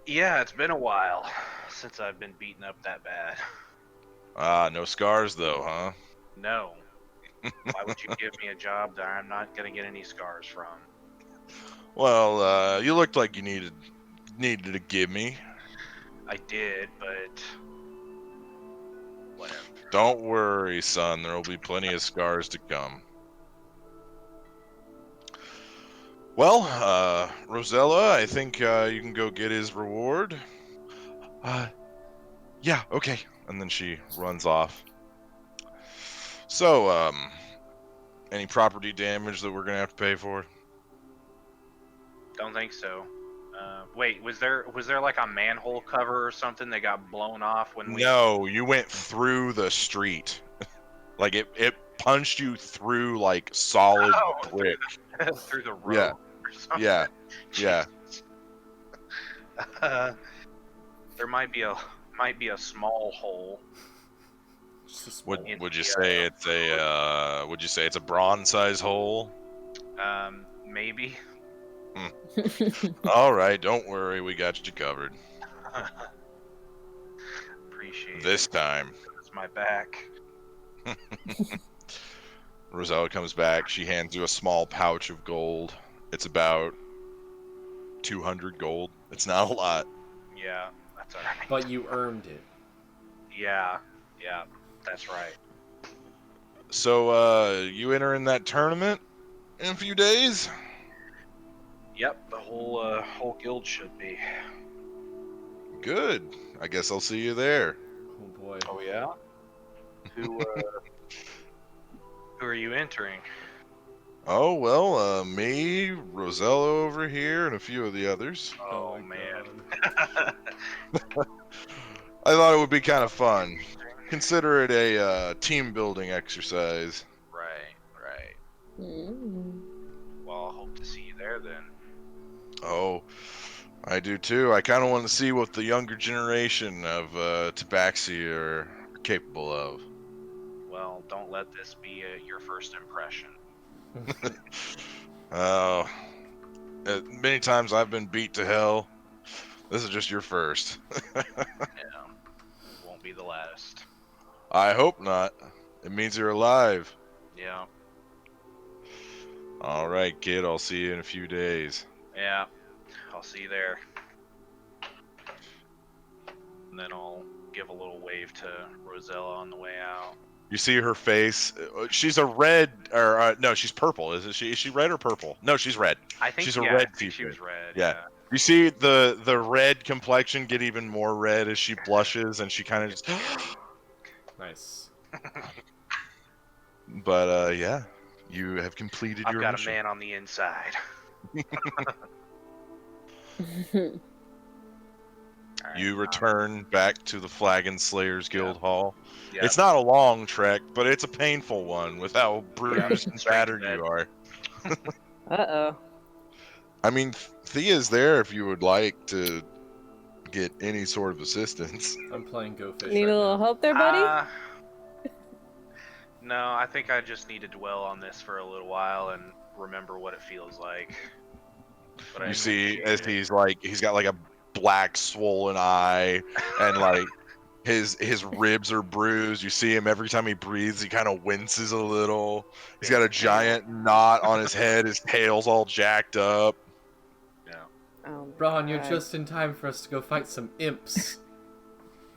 Yeah, it's been a while since I've been beaten up that bad. No scars though, huh? No. Why would you give me a job that I'm not gonna get any scars from? Well, you looked like you needed to give me. I did, but whatever. Don't worry, son. There will be plenty of scars to come. Well, Rosella, I think you can go get his reward. Yeah, okay. And then she runs off. So, any property damage that we're gonna have to pay for? Don't think so. Wait, was there like a manhole cover or something that got blown off when we? No, you went through the street. Like it punched you through like solid Oh, brick. through the road Yeah. or something. Yeah. Yeah. Jesus. There might be a small hole. Just a small one. Would you say it's a would you say it's a bronze size hole? Maybe. All right, don't worry, we got you covered. Appreciate This it. time. It's my back. Rosella comes back. She hands you a small pouch of gold. It's about 200 gold. It's not a lot. Yeah, that's alright. But you earned it. Yeah, that's right. So, you enter in that tournament in a few days? Yep, the whole guild should be. Good. I guess I'll see you there. Oh boy. Oh yeah. Who are you entering? Oh, well, me, Rosella over here, and a few of the others. Oh, my man. I thought it would be kind of fun. Consider it a team building exercise. Right. Mm. Well, I'll hope to see you there then. Oh, I do too. I kind of want to see what the younger generation of Tabaxi are capable of. Well, don't let this be your first impression. Oh, many times I've been beat to hell. This is just your first. Yeah, won't be the last. I hope not. It means you're alive. Yeah, All right, kid. I'll see you in a few days. yeah. I'll see you there. And then I'll give a little wave to Rosella on the way out. You see her face. She's a red, or no, she's purple. Is she red or purple? No, she's red. I think She's a yeah, red I think she t-shirt. was red. Yeah. You see the red complexion get even more red as she blushes, and she kind of just. Nice. But yeah, you have completed I've your got mission. a man on the inside. Alright, You return back to the Flagon Slayers Guild Hall. yeah. It's not a long trek, but it's a painful one with how bruised and Straight to battered bed. you are. Uh-oh. I mean, Thea's there if you would like to get any sort of assistance. I'm playing Go Fish Need right a little now. help there, buddy? No, I think I just need to dwell on this for a little while and remember what it feels like. But I You see, appreciate as it. he's got like a black swollen eye, and like his ribs are bruised. You see him every time he breathes, he kind of winces a little. He's got a giant knot on his head. His tail's all jacked up. Yeah. Oh, Braun, you're God. just in time for us to go fight some imps.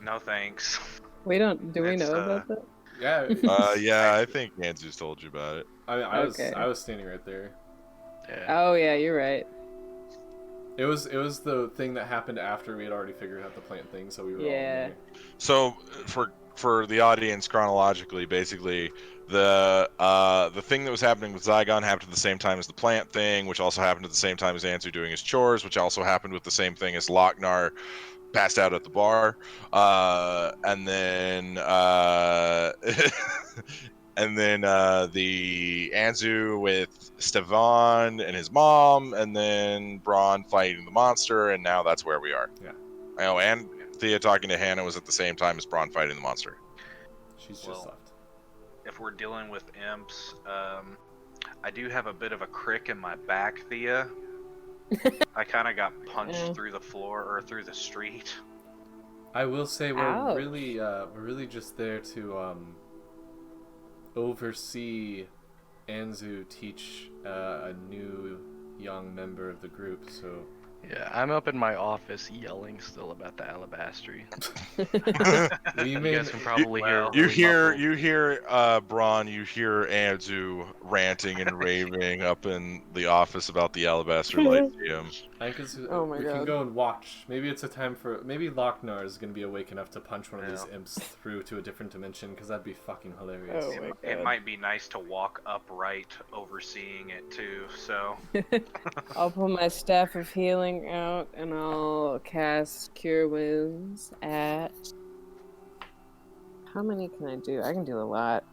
No thanks. We don't. Do we It's, know about that? Yeah. Yeah, I think Anzu's told you about it. I mean, Okay. I was standing right there. Yeah. Oh yeah, you're right. It was the thing that happened after we had already figured out the plant thing, so we were all Yeah. in there. So for the audience chronologically, basically the thing that was happening with Zygon happened at the same time as the plant thing, which also happened at the same time as Anzu doing his chores, which also happened with the same thing as Lochnar passed out at the bar, and then and then the Anzu with Stevan and his mom, and then Braun fighting the monster, and now that's where we are. Yeah. Oh, and Thea talking to Hannah was at the same time as Braun fighting the monster. She's just Well, left. If we're dealing with imps, I do have a bit of a crick in my back, Thea. I kind of got punched Yeah. through the floor or through the street. I will say Ouch. we're really just there to oversee Anzu teach a new young member of the group. So Yeah, I'm up in my office yelling still about the alabastry. we You may guys can probably well, hear. You hear Braun, you hear Anzu ranting and raving up in the office about the Alabaster Lyceum. I think it's, Oh my we can God. go and watch. Maybe it's a time for... Maybe Lochnar is going to be awake enough to punch one of these imps through to a different dimension, because that'd be fucking hilarious. Oh my God. It might be nice to walk upright overseeing it too, so... I'll pull my Staff of Healing out and I'll cast Cure Wounds at... How many can I do? I can do a lot.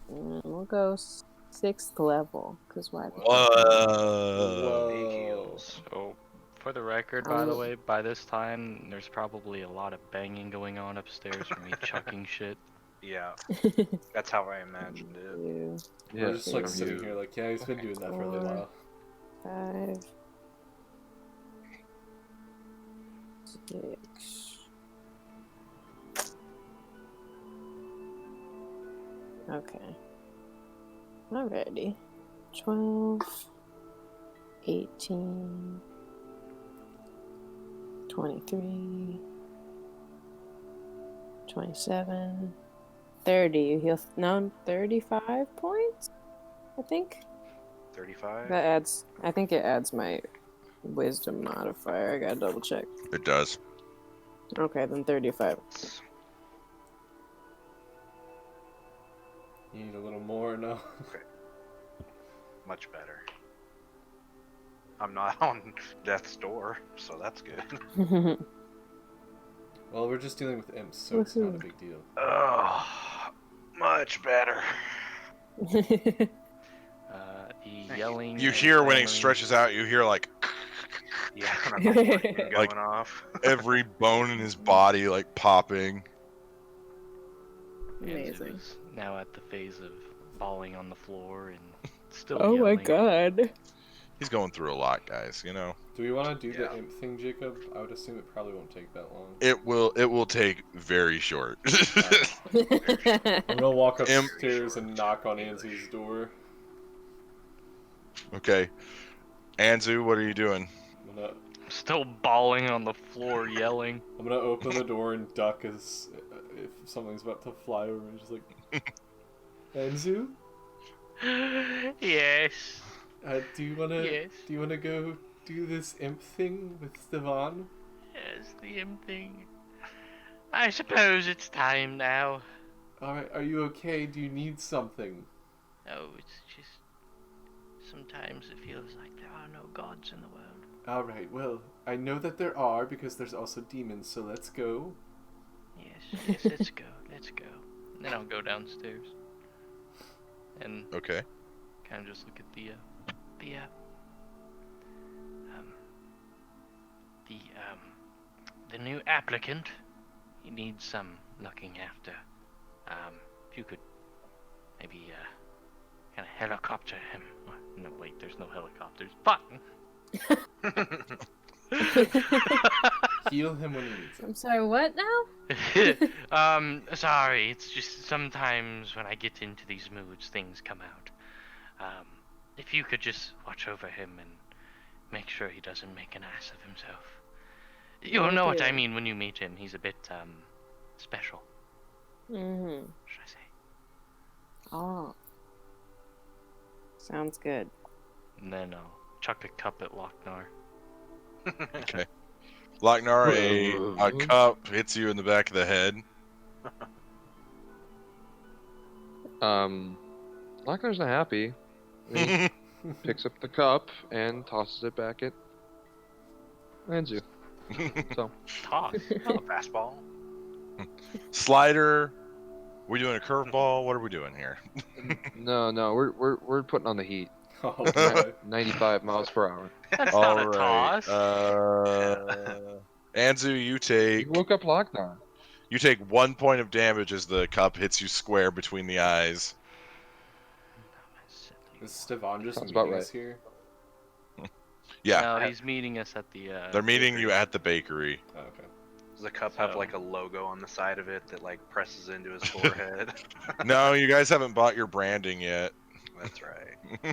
We'll go 6th level, because why? Whoa. Big heals. So, for the record, by the way, by this time, there's probably a lot of banging going on upstairs from me chucking shit. Yeah, that's how I imagined it. Yeah, We're just like from sitting you. here like, yeah, he's been doing that for a little while. 5, 6. Okay. Alrighty. 12, 18, 23, 27, 30. You heal 35 points? I think. 35? That adds, I think it adds my wisdom modifier. I gotta double check. It does. Okay, then 35. You need a little more, no? Okay. Much better. I'm not on death's door, so that's good. Well, we're just dealing with imps, so it's not a big deal. Oh, much better. The yelling. You and hear when he clamoring- stretches out, you hear like Yeah, going Like- off. every bone in his body like popping. Amazing. Andrew is now at the phase of falling on the floor and still Oh my yelling. god. He's going through a lot, guys, you know. Do we want to do Yeah. the imp thing, Jacob? I would assume it probably won't take that long. It will take very short. I'm gonna walk Imp. upstairs and knock on Anzu's door. Okay. Anzu, what are you doing? Still bawling on the floor, yelling. I'm gonna open the door and duck as if something's about to fly over me. Just like, Anzu, Yes. do you wanna Yes. do you wanna go do this imp thing with Stevan? Yes, the imp thing. I suppose it's time now. All right, are you okay? Do you need something? Oh, it's just sometimes it feels like there are no gods in the world. All right, well, I know that there are because there's also demons. So let's go. Yes, let's go, let's go. And then I'll go downstairs and Okay. kind of just look at the new applicant. He needs some looking after. If you could maybe kind of helicopter him. No, wait, there's no helicopters. Fuck. Heal him when he needs it. I'm sorry, what now? Sorry, it's just sometimes when I get into these moods, things come out. If you could just watch over him and make sure he doesn't make an ass of himself. You'll know what I Okay. mean when you meet him. He's a bit, special, Mm-hmm. should I say. Oh. Sounds good. And then I'll chuck a cup at Lochnar. Okay. Lochnar, a cup hits you in the back of the head. Lochnar's not happy. He picks up the cup and tosses it back at Anzu. So, Toss. Oh, fastball. Slider. We doing a curveball? What are we doing here? no, we're putting on the heat. Oh, boy. 95 miles per hour. That's All not a right. toss. Anzu, you You take woke up Lochnar. 1 point of damage as the cup hits you square between the eyes. Is Stevan just Sounds meeting about us here? Yeah, No, he's meeting us at the. they're meeting you at the bakery. Oh, okay. Does the cup have So- like a logo on the side of it that like presses into his forehead? No, you guys haven't bought your branding yet. That's right.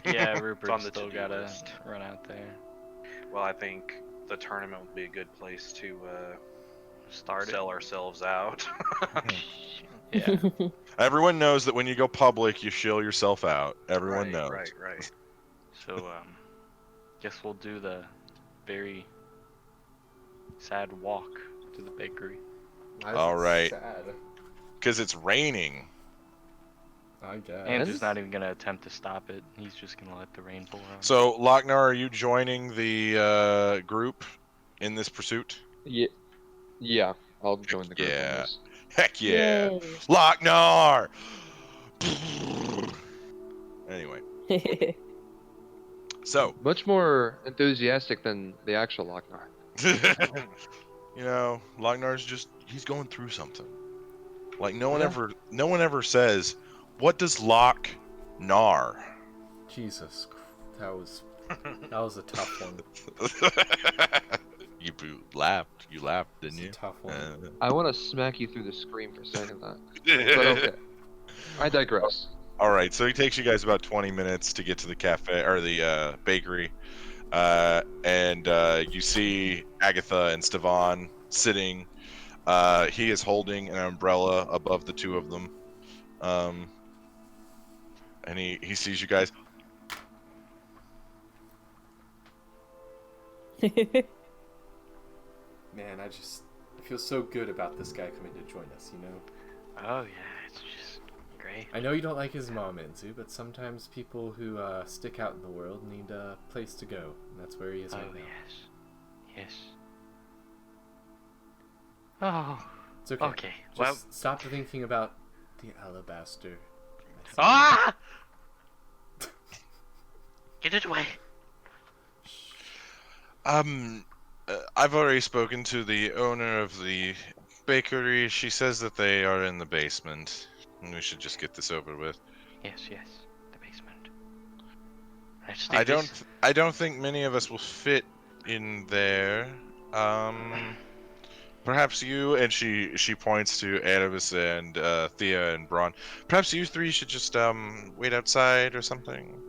Yeah, It's on Rupert's the still to-do gotta list. run out there. Well, I think the tournament would be a good place to Start sell ourselves out. it. Yeah. Everyone knows that when you go public, you shill yourself out. Everyone right, knows. Right, right. So, Guess we'll do the very sad walk to the bakery. Why is All it right. sad? Because it's raining. I guess. Andrew's not even gonna attempt to stop it. He's just gonna let the rain pour on. So, Lochnar, are you joining the group in this pursuit? Yeah, I'll join the group. Yeah. On this. Heck yeah. Yay. Lochnar! Anyway, so, Much more enthusiastic than the actual Lochnar. you know, Lochnar's he's going through something. Like no one Yeah. ever says, what does Lochnar? Jesus, that was a tough one. You laughed, didn't It's you? a tough one. I want to smack you through the screen for saying that. But okay. I digress. All right, so it takes you guys about 20 minutes to get to the cafe or the bakery, and you see Agatha and Stevan sitting. He is holding an umbrella above the two of them, and he sees you guys. Man, I feel so good about this guy coming to join us, you know? Oh yeah, it's just great. I know you don't like his mom, Enzu, but sometimes people who stick out in the world need a place to go, and that's where he is right now. Yes. Oh. It's okay. Okay. Just Well. stop thinking about the alabaster. Ah! Get it away. I've already spoken to the owner of the bakery. She says that they are in the basement, and we should just get this over with. Yes. The basement. I don't think many of us will fit in there. Perhaps you, and she points to Anubis and Thea and Braun. Perhaps you three should just wait outside or something.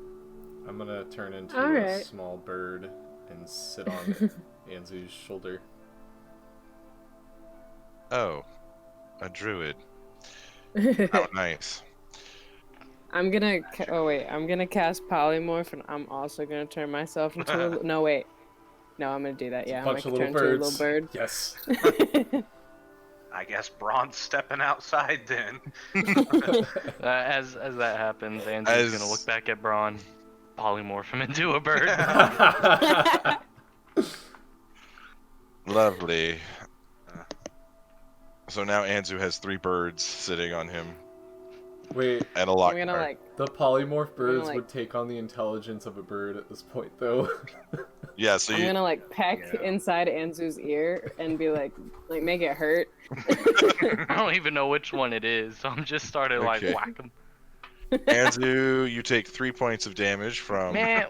I'm gonna turn into All a right. small bird and sit on Anzu's shoulder. Oh, a druid. How nice. I'm gonna cast polymorph, and I'm also gonna turn myself into a. No wait, no, I'm gonna do that. Yeah, I'm Bunch gonna of turn little into a birds. little bird. Yes. I guess Braun's stepping outside then. As that happens, Andrew's gonna look back at Braun, polymorph him into a bird. Lovely. So now Anzu has 3 birds sitting on him Wait, and a I'm lock. gonna the polymorph birds like- would take on the intelligence of a bird at this point, though. Yeah, so I'm you. gonna peck inside Anzu's ear and be like make it hurt. I don't even know which one it is, so I'm just starting Okay. whack him. Anzu, you take 3 points of damage from Man,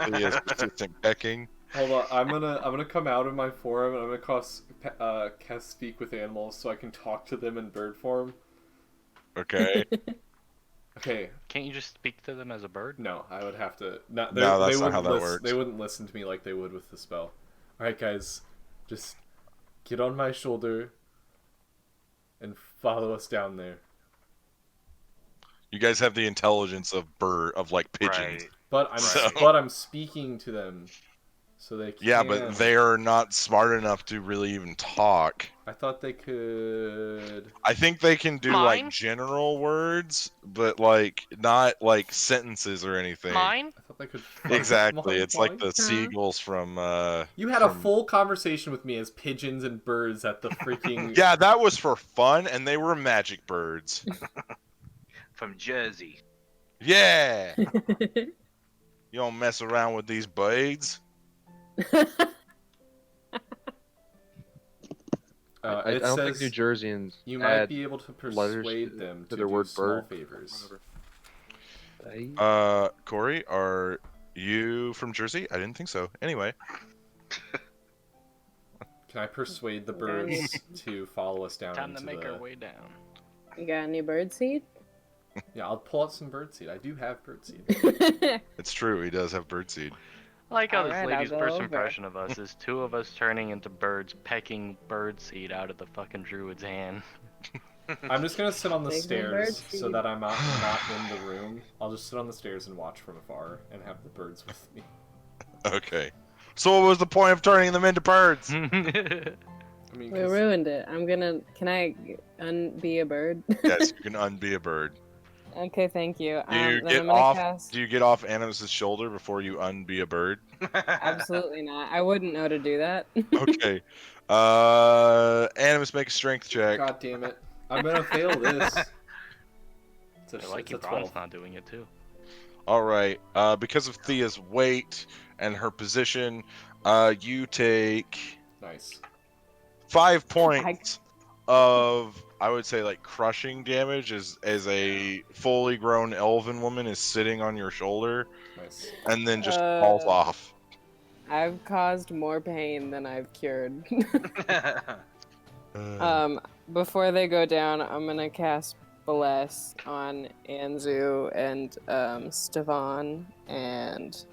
Leah's persistent pecking. Hold on, I'm gonna come out of my form and I'm gonna cast speak with animals so I can talk to them in bird form. Okay. Okay, can't you just speak to them as a bird? no, I would have to. No, that's not how that works. They wouldn't listen to me like they would with the spell. All right, guys, just get on my shoulder and follow us down there. You guys have the intelligence of pigeons. Right. But I'm speaking to them, so they can. Yeah, but they are not smart enough to really even talk. I thought they could. I think they can do Mine? general words, but not sentences or anything. Mine? I thought they could. Exactly. It's like the Huh? seagulls from You had a full conversation with me as pigeons and birds at the freaking. Yeah, that was for fun, and they were magic birds. From Jersey. Yeah. You don't mess around with these birds. I It don't think says New Jerseyans you might add be able to letters persuade them to to their do word small bird. favors. Corey, are you from Jersey? I didn't think so. Anyway. Can I persuade the birds to follow us down Time into to make the... our way down. You got any birdseed? Yeah, I'll pull out some birdseed. I do have birdseed. It's true, he does have birdseed. I like how this Alright, lady's I'll go first over. impression of us is 2 of us turning into birds, pecking birdseed out of the fucking druid's hand. I'm just gonna sit on the Take my stairs birdseed. so that I'm not in the room. I'll just sit on the stairs and watch from afar and have the birds with me. Okay. So what was the point of turning them into birds? I mean, We 'cause- ruined it. Can I be a bird? Yes, you can unbe a bird. Okay, thank you. Do you Then get I'm gonna off? cast. Do you get off Animus's shoulder before you unbe a bird? Absolutely not. I wouldn't know to do that. Okay. Animus, make a strength check. God damn it! I'm gonna fail this. It's I like it's you, a Bron's 12. not doing it too. All right. Because of Thea's weight and her position, you take Nice. 5 points of, I would say, like crushing damage as a fully grown elven woman is sitting on your shoulder Nice. and then just falls off. I've caused more pain than I've cured. Before they go down, I'm gonna cast Bless on Anzu and Stefan, and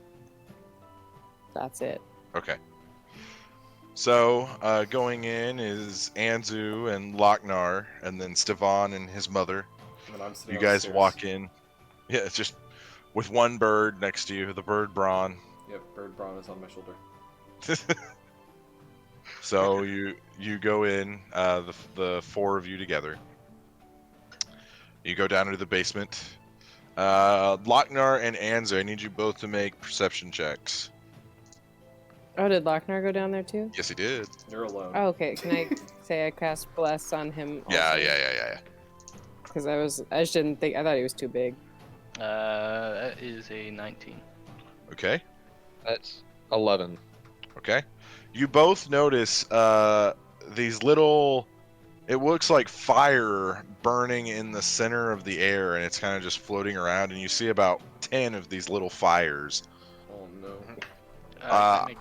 that's it. Okay. So, going in is Anzu and Lochnar, and then Stefan and his mother. And then I'm sitting You on the guys stairs. walk in. Yeah, it's just with one bird next to you, the bird Braun. Yep, Bird Braun is on my shoulder. So you go in, the four of you together. You go down into the basement. Lochnar and Anzu, I need you both to make perception checks. Oh, did Lochnar go down there too? Yes, he did. You're alone. Oh, okay. Can I say I cast Bless on him? Yeah. Because I just didn't think. I thought he was too big. That is a 19. Okay. That's 11. Okay. You both notice these little. It looks like fire burning in the center of the air, and it's kind of just floating around. And you see about 10 of these little fires. Oh no. Can I make,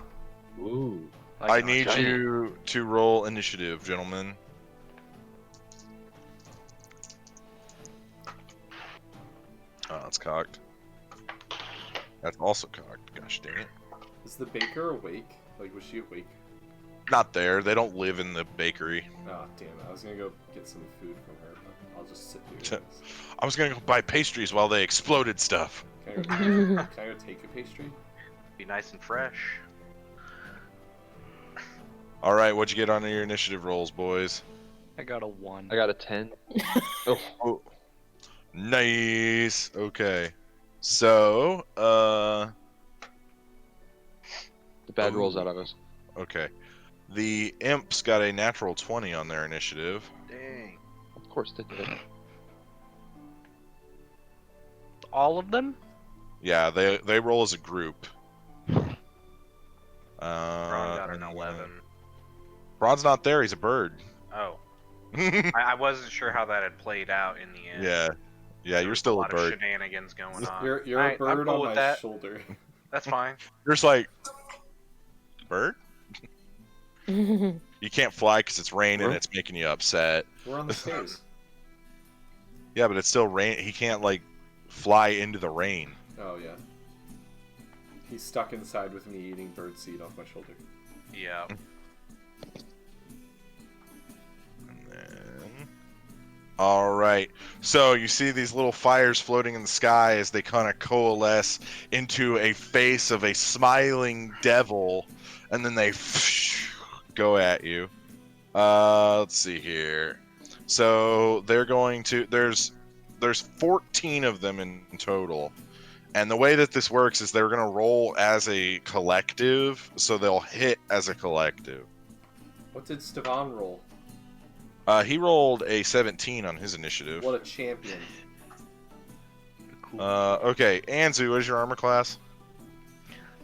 Ooh. like, I an need arcane? you to roll initiative, gentlemen. Oh, that's cocked. That's also cocked. Gosh dang it. Is the baker awake? Like, was she awake? Not there. They don't live in the bakery. Oh, damn it. I was gonna go get some food from her, but I'll just sit here. I was gonna go buy pastries while they exploded stuff. Can I go take a pastry? Be nice and fresh. All right, what'd you get on your initiative rolls, boys? I got a 1. I got a 10. Oh, nice. Okay, so The bad Ooh. rolls out of us. okay, the imps got a natural 20 on their initiative. Dang. Of course they did. All of them? Yeah, they roll as a group. Ron got an 11. Ron's not there. He's a bird. Oh. I wasn't sure how that had played out in the end. Yeah, There you're was still a a lot bird. of shenanigans going on. You're a Alright, I'm bird cool on with my that. shoulder. That's fine. You're just like bird. You can't fly because it's raining. Huh? It's making you upset. We're on the stairs. Yeah, but it's still rain. He can't like fly into the rain. Oh yeah. He's stuck inside with me eating birdseed off my shoulder. Yeah. And then... All right. So you see these little fires floating in the sky as they kind of coalesce into a face of a smiling devil, and then they go at you. Let's see here. So they're going to. There's 14 of them in total. And the way that this works is they're going to roll as a collective, so they'll hit as a collective. What did Stefan roll? He rolled a 17 on his initiative. What a champion. Cool. Okay, Anzu, what is your armor class?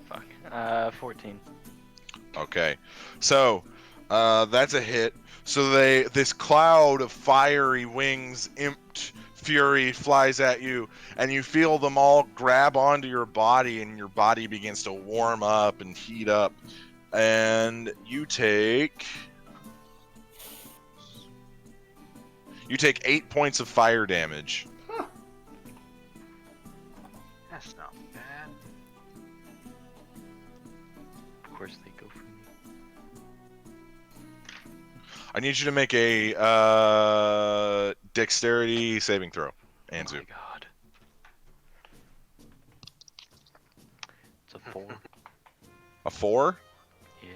Fuck. 14. Okay, so that's a hit. So this cloud of fiery wings, imped fury flies at you, and you feel them all grab onto your body, and your body begins to warm up and heat up, and you take 8 points of fire damage. That's not bad. Of course they go for me. I need you to make a dexterity saving throw, Oh my Anzu. god. It's a 4. 4? Yeah.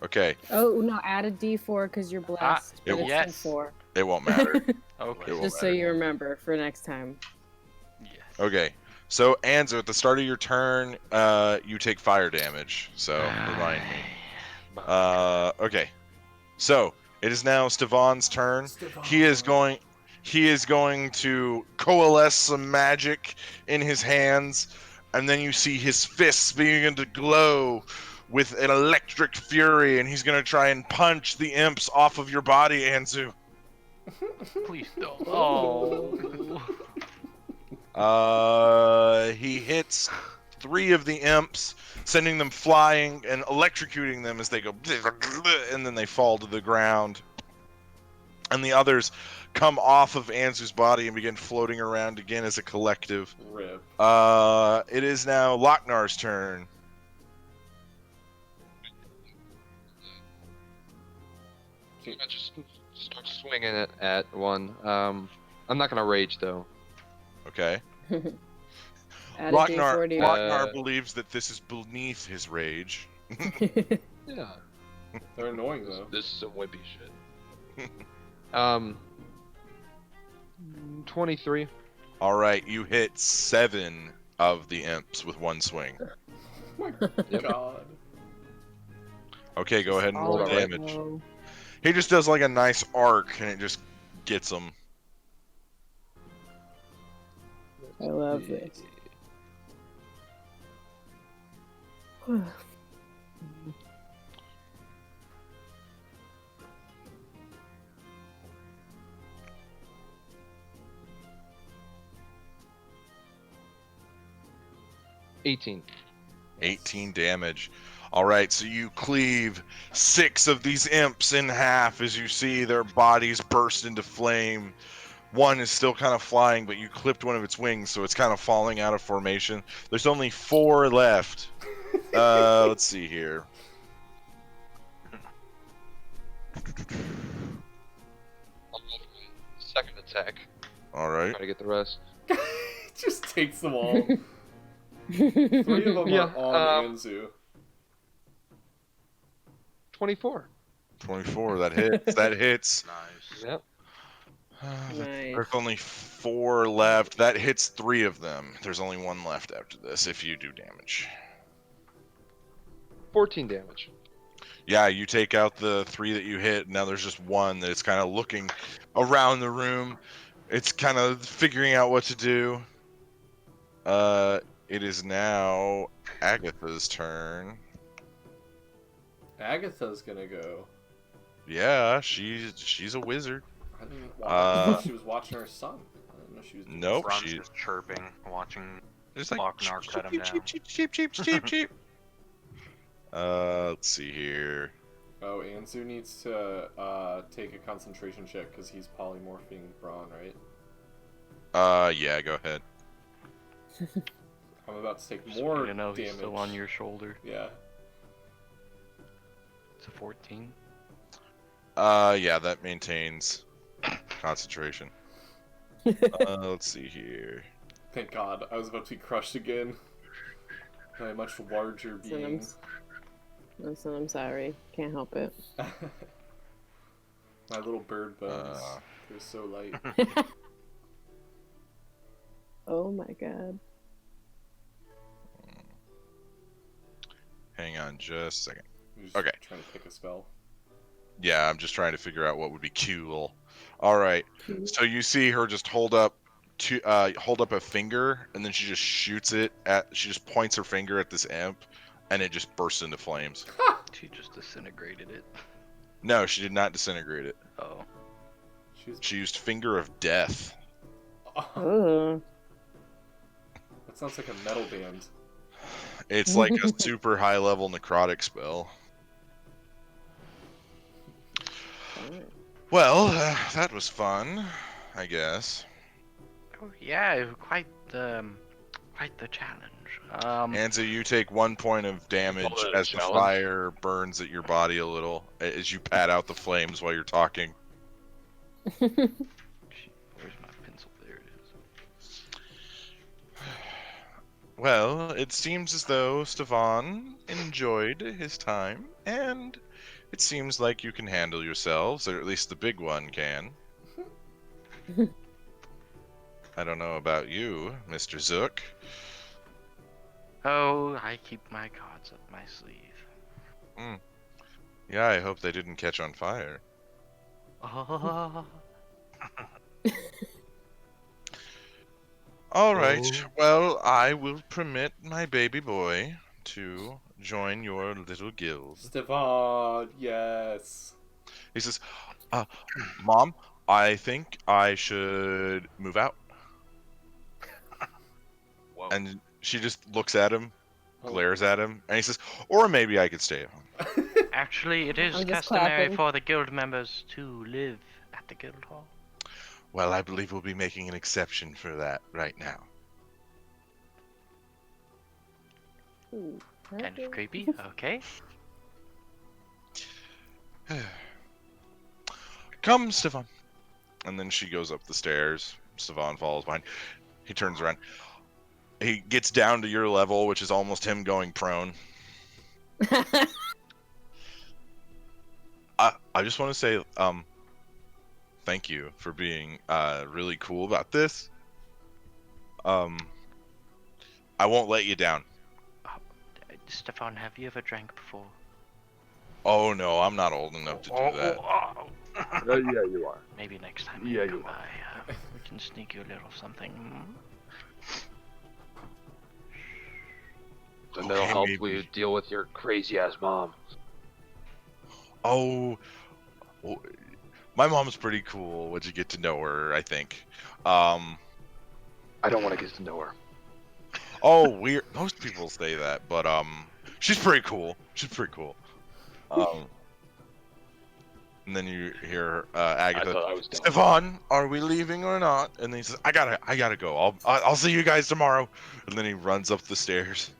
Okay, Oh no, add a D4 because you're blessed. it but will- it's still 4. it won't matter. Okay. It will Just so you remember for next time. Yes. Okay, so Anzu, at the start of your turn, you take fire damage. So remind me. Okay, so it is now Stevan's turn. He is going to coalesce some magic in his hands, and then you see his fists begin to glow with an electric fury, and he's going to try and punch the imps off of your body, Anzu. Please don't. Oh. He hits 3 of the imps, sending them flying and electrocuting them as they go, and then they fall to the ground. And the others come off of Anzu's body and begin floating around again as a collective. Rip. It is now Locknar's turn. I just start swinging it at one. I'm not gonna rage though. Okay. Add a D4 to your... Locknar believes that this is beneath his rage. Yeah. They're annoying though. This is some wimpy shit. 23. All right, you hit 7 of the imps with 1 swing. Oh my god. Okay, go ahead and roll All right. damage. Oh. He just does like a nice arc, and it just gets him. I love this. $18. 18 damage. All right, so you cleave 6 of these imps in half as you see their bodies burst into flame. One is still kind of flying, but you clipped one of its wings, so it's kind of falling out of formation. There's only 4 left. Let's see here. Second attack. All right. Try to get the rest. Just takes them all. 3 of them Yeah, are on Anzu. 24. 24, that hits. That hits. Nice. Yep. Nice. There's only 4 left. That hits 3 of them. There's only 1 left after this if you do damage. 14 damage. Yeah, you take out the 3 that you hit. Now there's just 1 that it's kind of looking around the room. It's kind of figuring out what to do. It is now Agatha's turn. Agatha's gonna go. Yeah, she's a wizard. I thought she was watching her son. I didn't know she was doing Nope, Ron's she just chirping, watching it's like Lochnar cut him down. cheap. Let's see here. Oh, Anzu needs to take a concentration check because he's polymorphing Braun, right? Yeah, go ahead. I'm about to take Just more so you know damage. he's still on your shoulder. Yeah. It's a 14. Yeah, that maintains concentration. Let's see here. Thank God. I was about to be crushed again. By a much larger being. Listen, I'm sorry. Can't help it. My little bird bones. They're so light. Oh my god. Hang on just a second. I'm just Okay. trying to pick a spell. Yeah, I'm just trying to figure out what would be cool. All right. So you see her just hold up a finger, and then she just shoots it at. She just points her finger at this imp, and it just bursts into flames. She just disintegrated it. No, she did not disintegrate it. Oh. She used Finger of Death. Oh. That sounds like a metal band. It's like a super high level necrotic spell. Well, that was fun, I guess. Oh yeah, quite the challenge. Anza, you take 1 point of damage Call it a as the challenge? fire burns at your body a little, as you pat out the flames while you're talking. Where's my pencil? There it is. Well, it seems as though Stefan enjoyed his time, and it seems like you can handle yourselves, or at least the big one can. I don't know about you, Mr. Zook. Oh, I keep my cards up my sleeve. Yeah, I hope they didn't catch on fire. Oh. All right. Well, I will permit my baby boy to join your little guild. Stefan, yes. He says, Mom, I think I should move out. Whoa. And she just looks at him, glares at him, and he says, or maybe I could stay at home. Actually, it is I'm just customary clapping. for the guild members to live at the guild hall. Well, I believe we'll be making an exception for that right now. Ooh, Kind okay. of creepy. Okay. Come, Stefan. And then she goes up the stairs. Stefan follows behind. He turns around. He gets down to your level, which is almost him going prone. I just want to say, thank you for being really cool about this. I won't let you down. Stefan, have you ever drank before? Oh no, I'm not old enough to do that. Yeah, you are. Maybe next time Yeah, you come you are. by, we can sneak you a little something. And that'll Okay, help maybe. you deal with your crazy ass mom. Oh, well, my mom's pretty cool. Once you get to know her, I think. I don't want to get to know her. Oh, weird. Most people say that, but she's pretty cool. She's pretty cool. And then you hear I Agatha. thought I was dumb. Stefan, are we leaving or not? And then he says, I gotta go. I'll see you guys tomorrow. And then he runs up the stairs.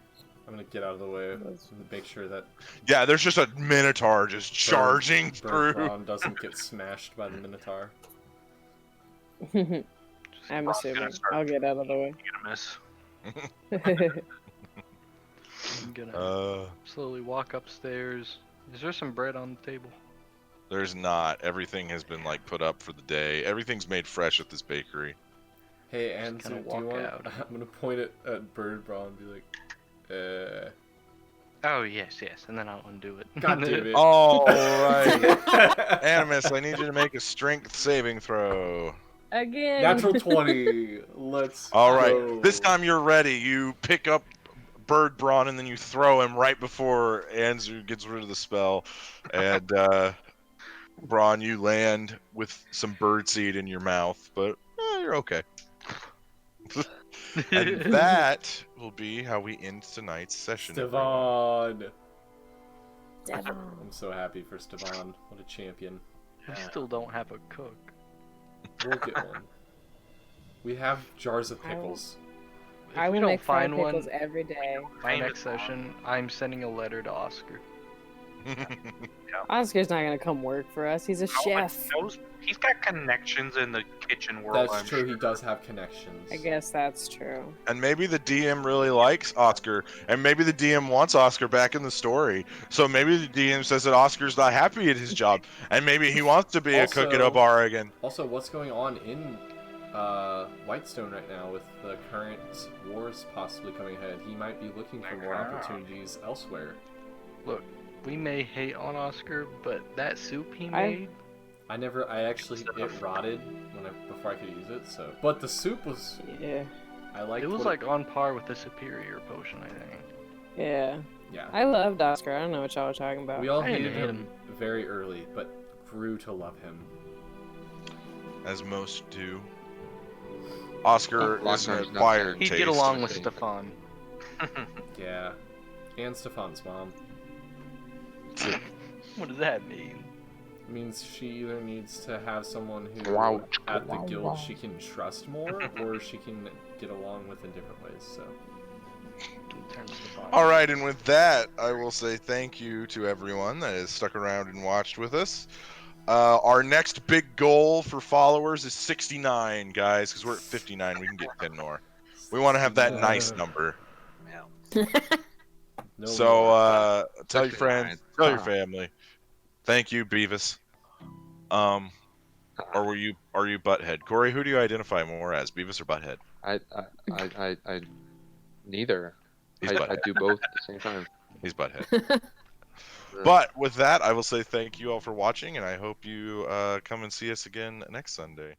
I'm gonna get out of the way to make sure that Yeah, there's just a Minotaur just charging through. Braun doesn't get smashed by the Minotaur. I'm Braun's assuming. gonna start I'll get out of the way. gonna miss. I'm gonna slowly walk upstairs. Is there some bread on the table? There's not. Everything has been like put up for the day. Everything's made fresh at this bakery. Hey, Anzu, kinda do you walk want? out. I'm gonna point it at Bird Braun and be like, Oh, yes, and then I'll undo it. God damn it. All right. Animus, I need you to make a strength saving throw. Again. Natural 20. Let's All right. go. This time you're ready. You pick up Bird Brawn and then you throw him right before Anzu gets rid of the spell. And Braun, you land with some birdseed in your mouth, but you're okay. And that will be how we end tonight's session. Stefan. Devil. I'm so happy for Stefan. What a champion. We still don't have a cook. We'll get one. We have jars of pickles. If I we will don't make fried find one, pickles every day. my next session, I'm sending a letter to Oscar. Oscar's not gonna come work for us. He's a chef. He's got connections in the kitchen world. That's I'm true, sure. he does have connections. I guess that's true. And maybe the DM really likes Oscar, and maybe the DM wants Oscar back in the story. So maybe the DM says that Oscar's not happy at his job, and maybe he wants to be a cook at a Also- bar again. Also, what's going on in Whitestone right now with the current wars possibly coming ahead? He might be looking for more opportunities elsewhere. Look, we may hate on Oscar, but that soup he I- made, It rotted before I could use it, so. But the soup was, Yeah. I liked it was what like on par with the superior potion, I think. Yeah. yeah. I loved Oscar. I don't know what y'all are talking about. We all I didn't hated hate him very early, but grew to love him. As most do. Oscar Oh, is an Oscar's not acquired He'd taste. get along with taste. Stefan. Yeah. And Stefan's mom. What does that mean? Means she either needs to have someone who Wow. at the guild she can trust more, or she can get along with in different ways. So Turn Stefan. All right, and with that, I will say thank you to everyone that has stuck around and watched with us. Our next big goal for followers is 69, guys, because we're at 59. We can get 10 more. We want to have that nice number. him. No So more. tell your Especially friends, Ryan. tell your family. Thank you, Beavis. Or are you Butthead? Corey, who do you identify more as, Beavis or Butthead? I neither. He's I Butthead. do both at the same time. He's Butthead. But with that, I will say thank you all for watching, and I hope you come and see us again next Sunday.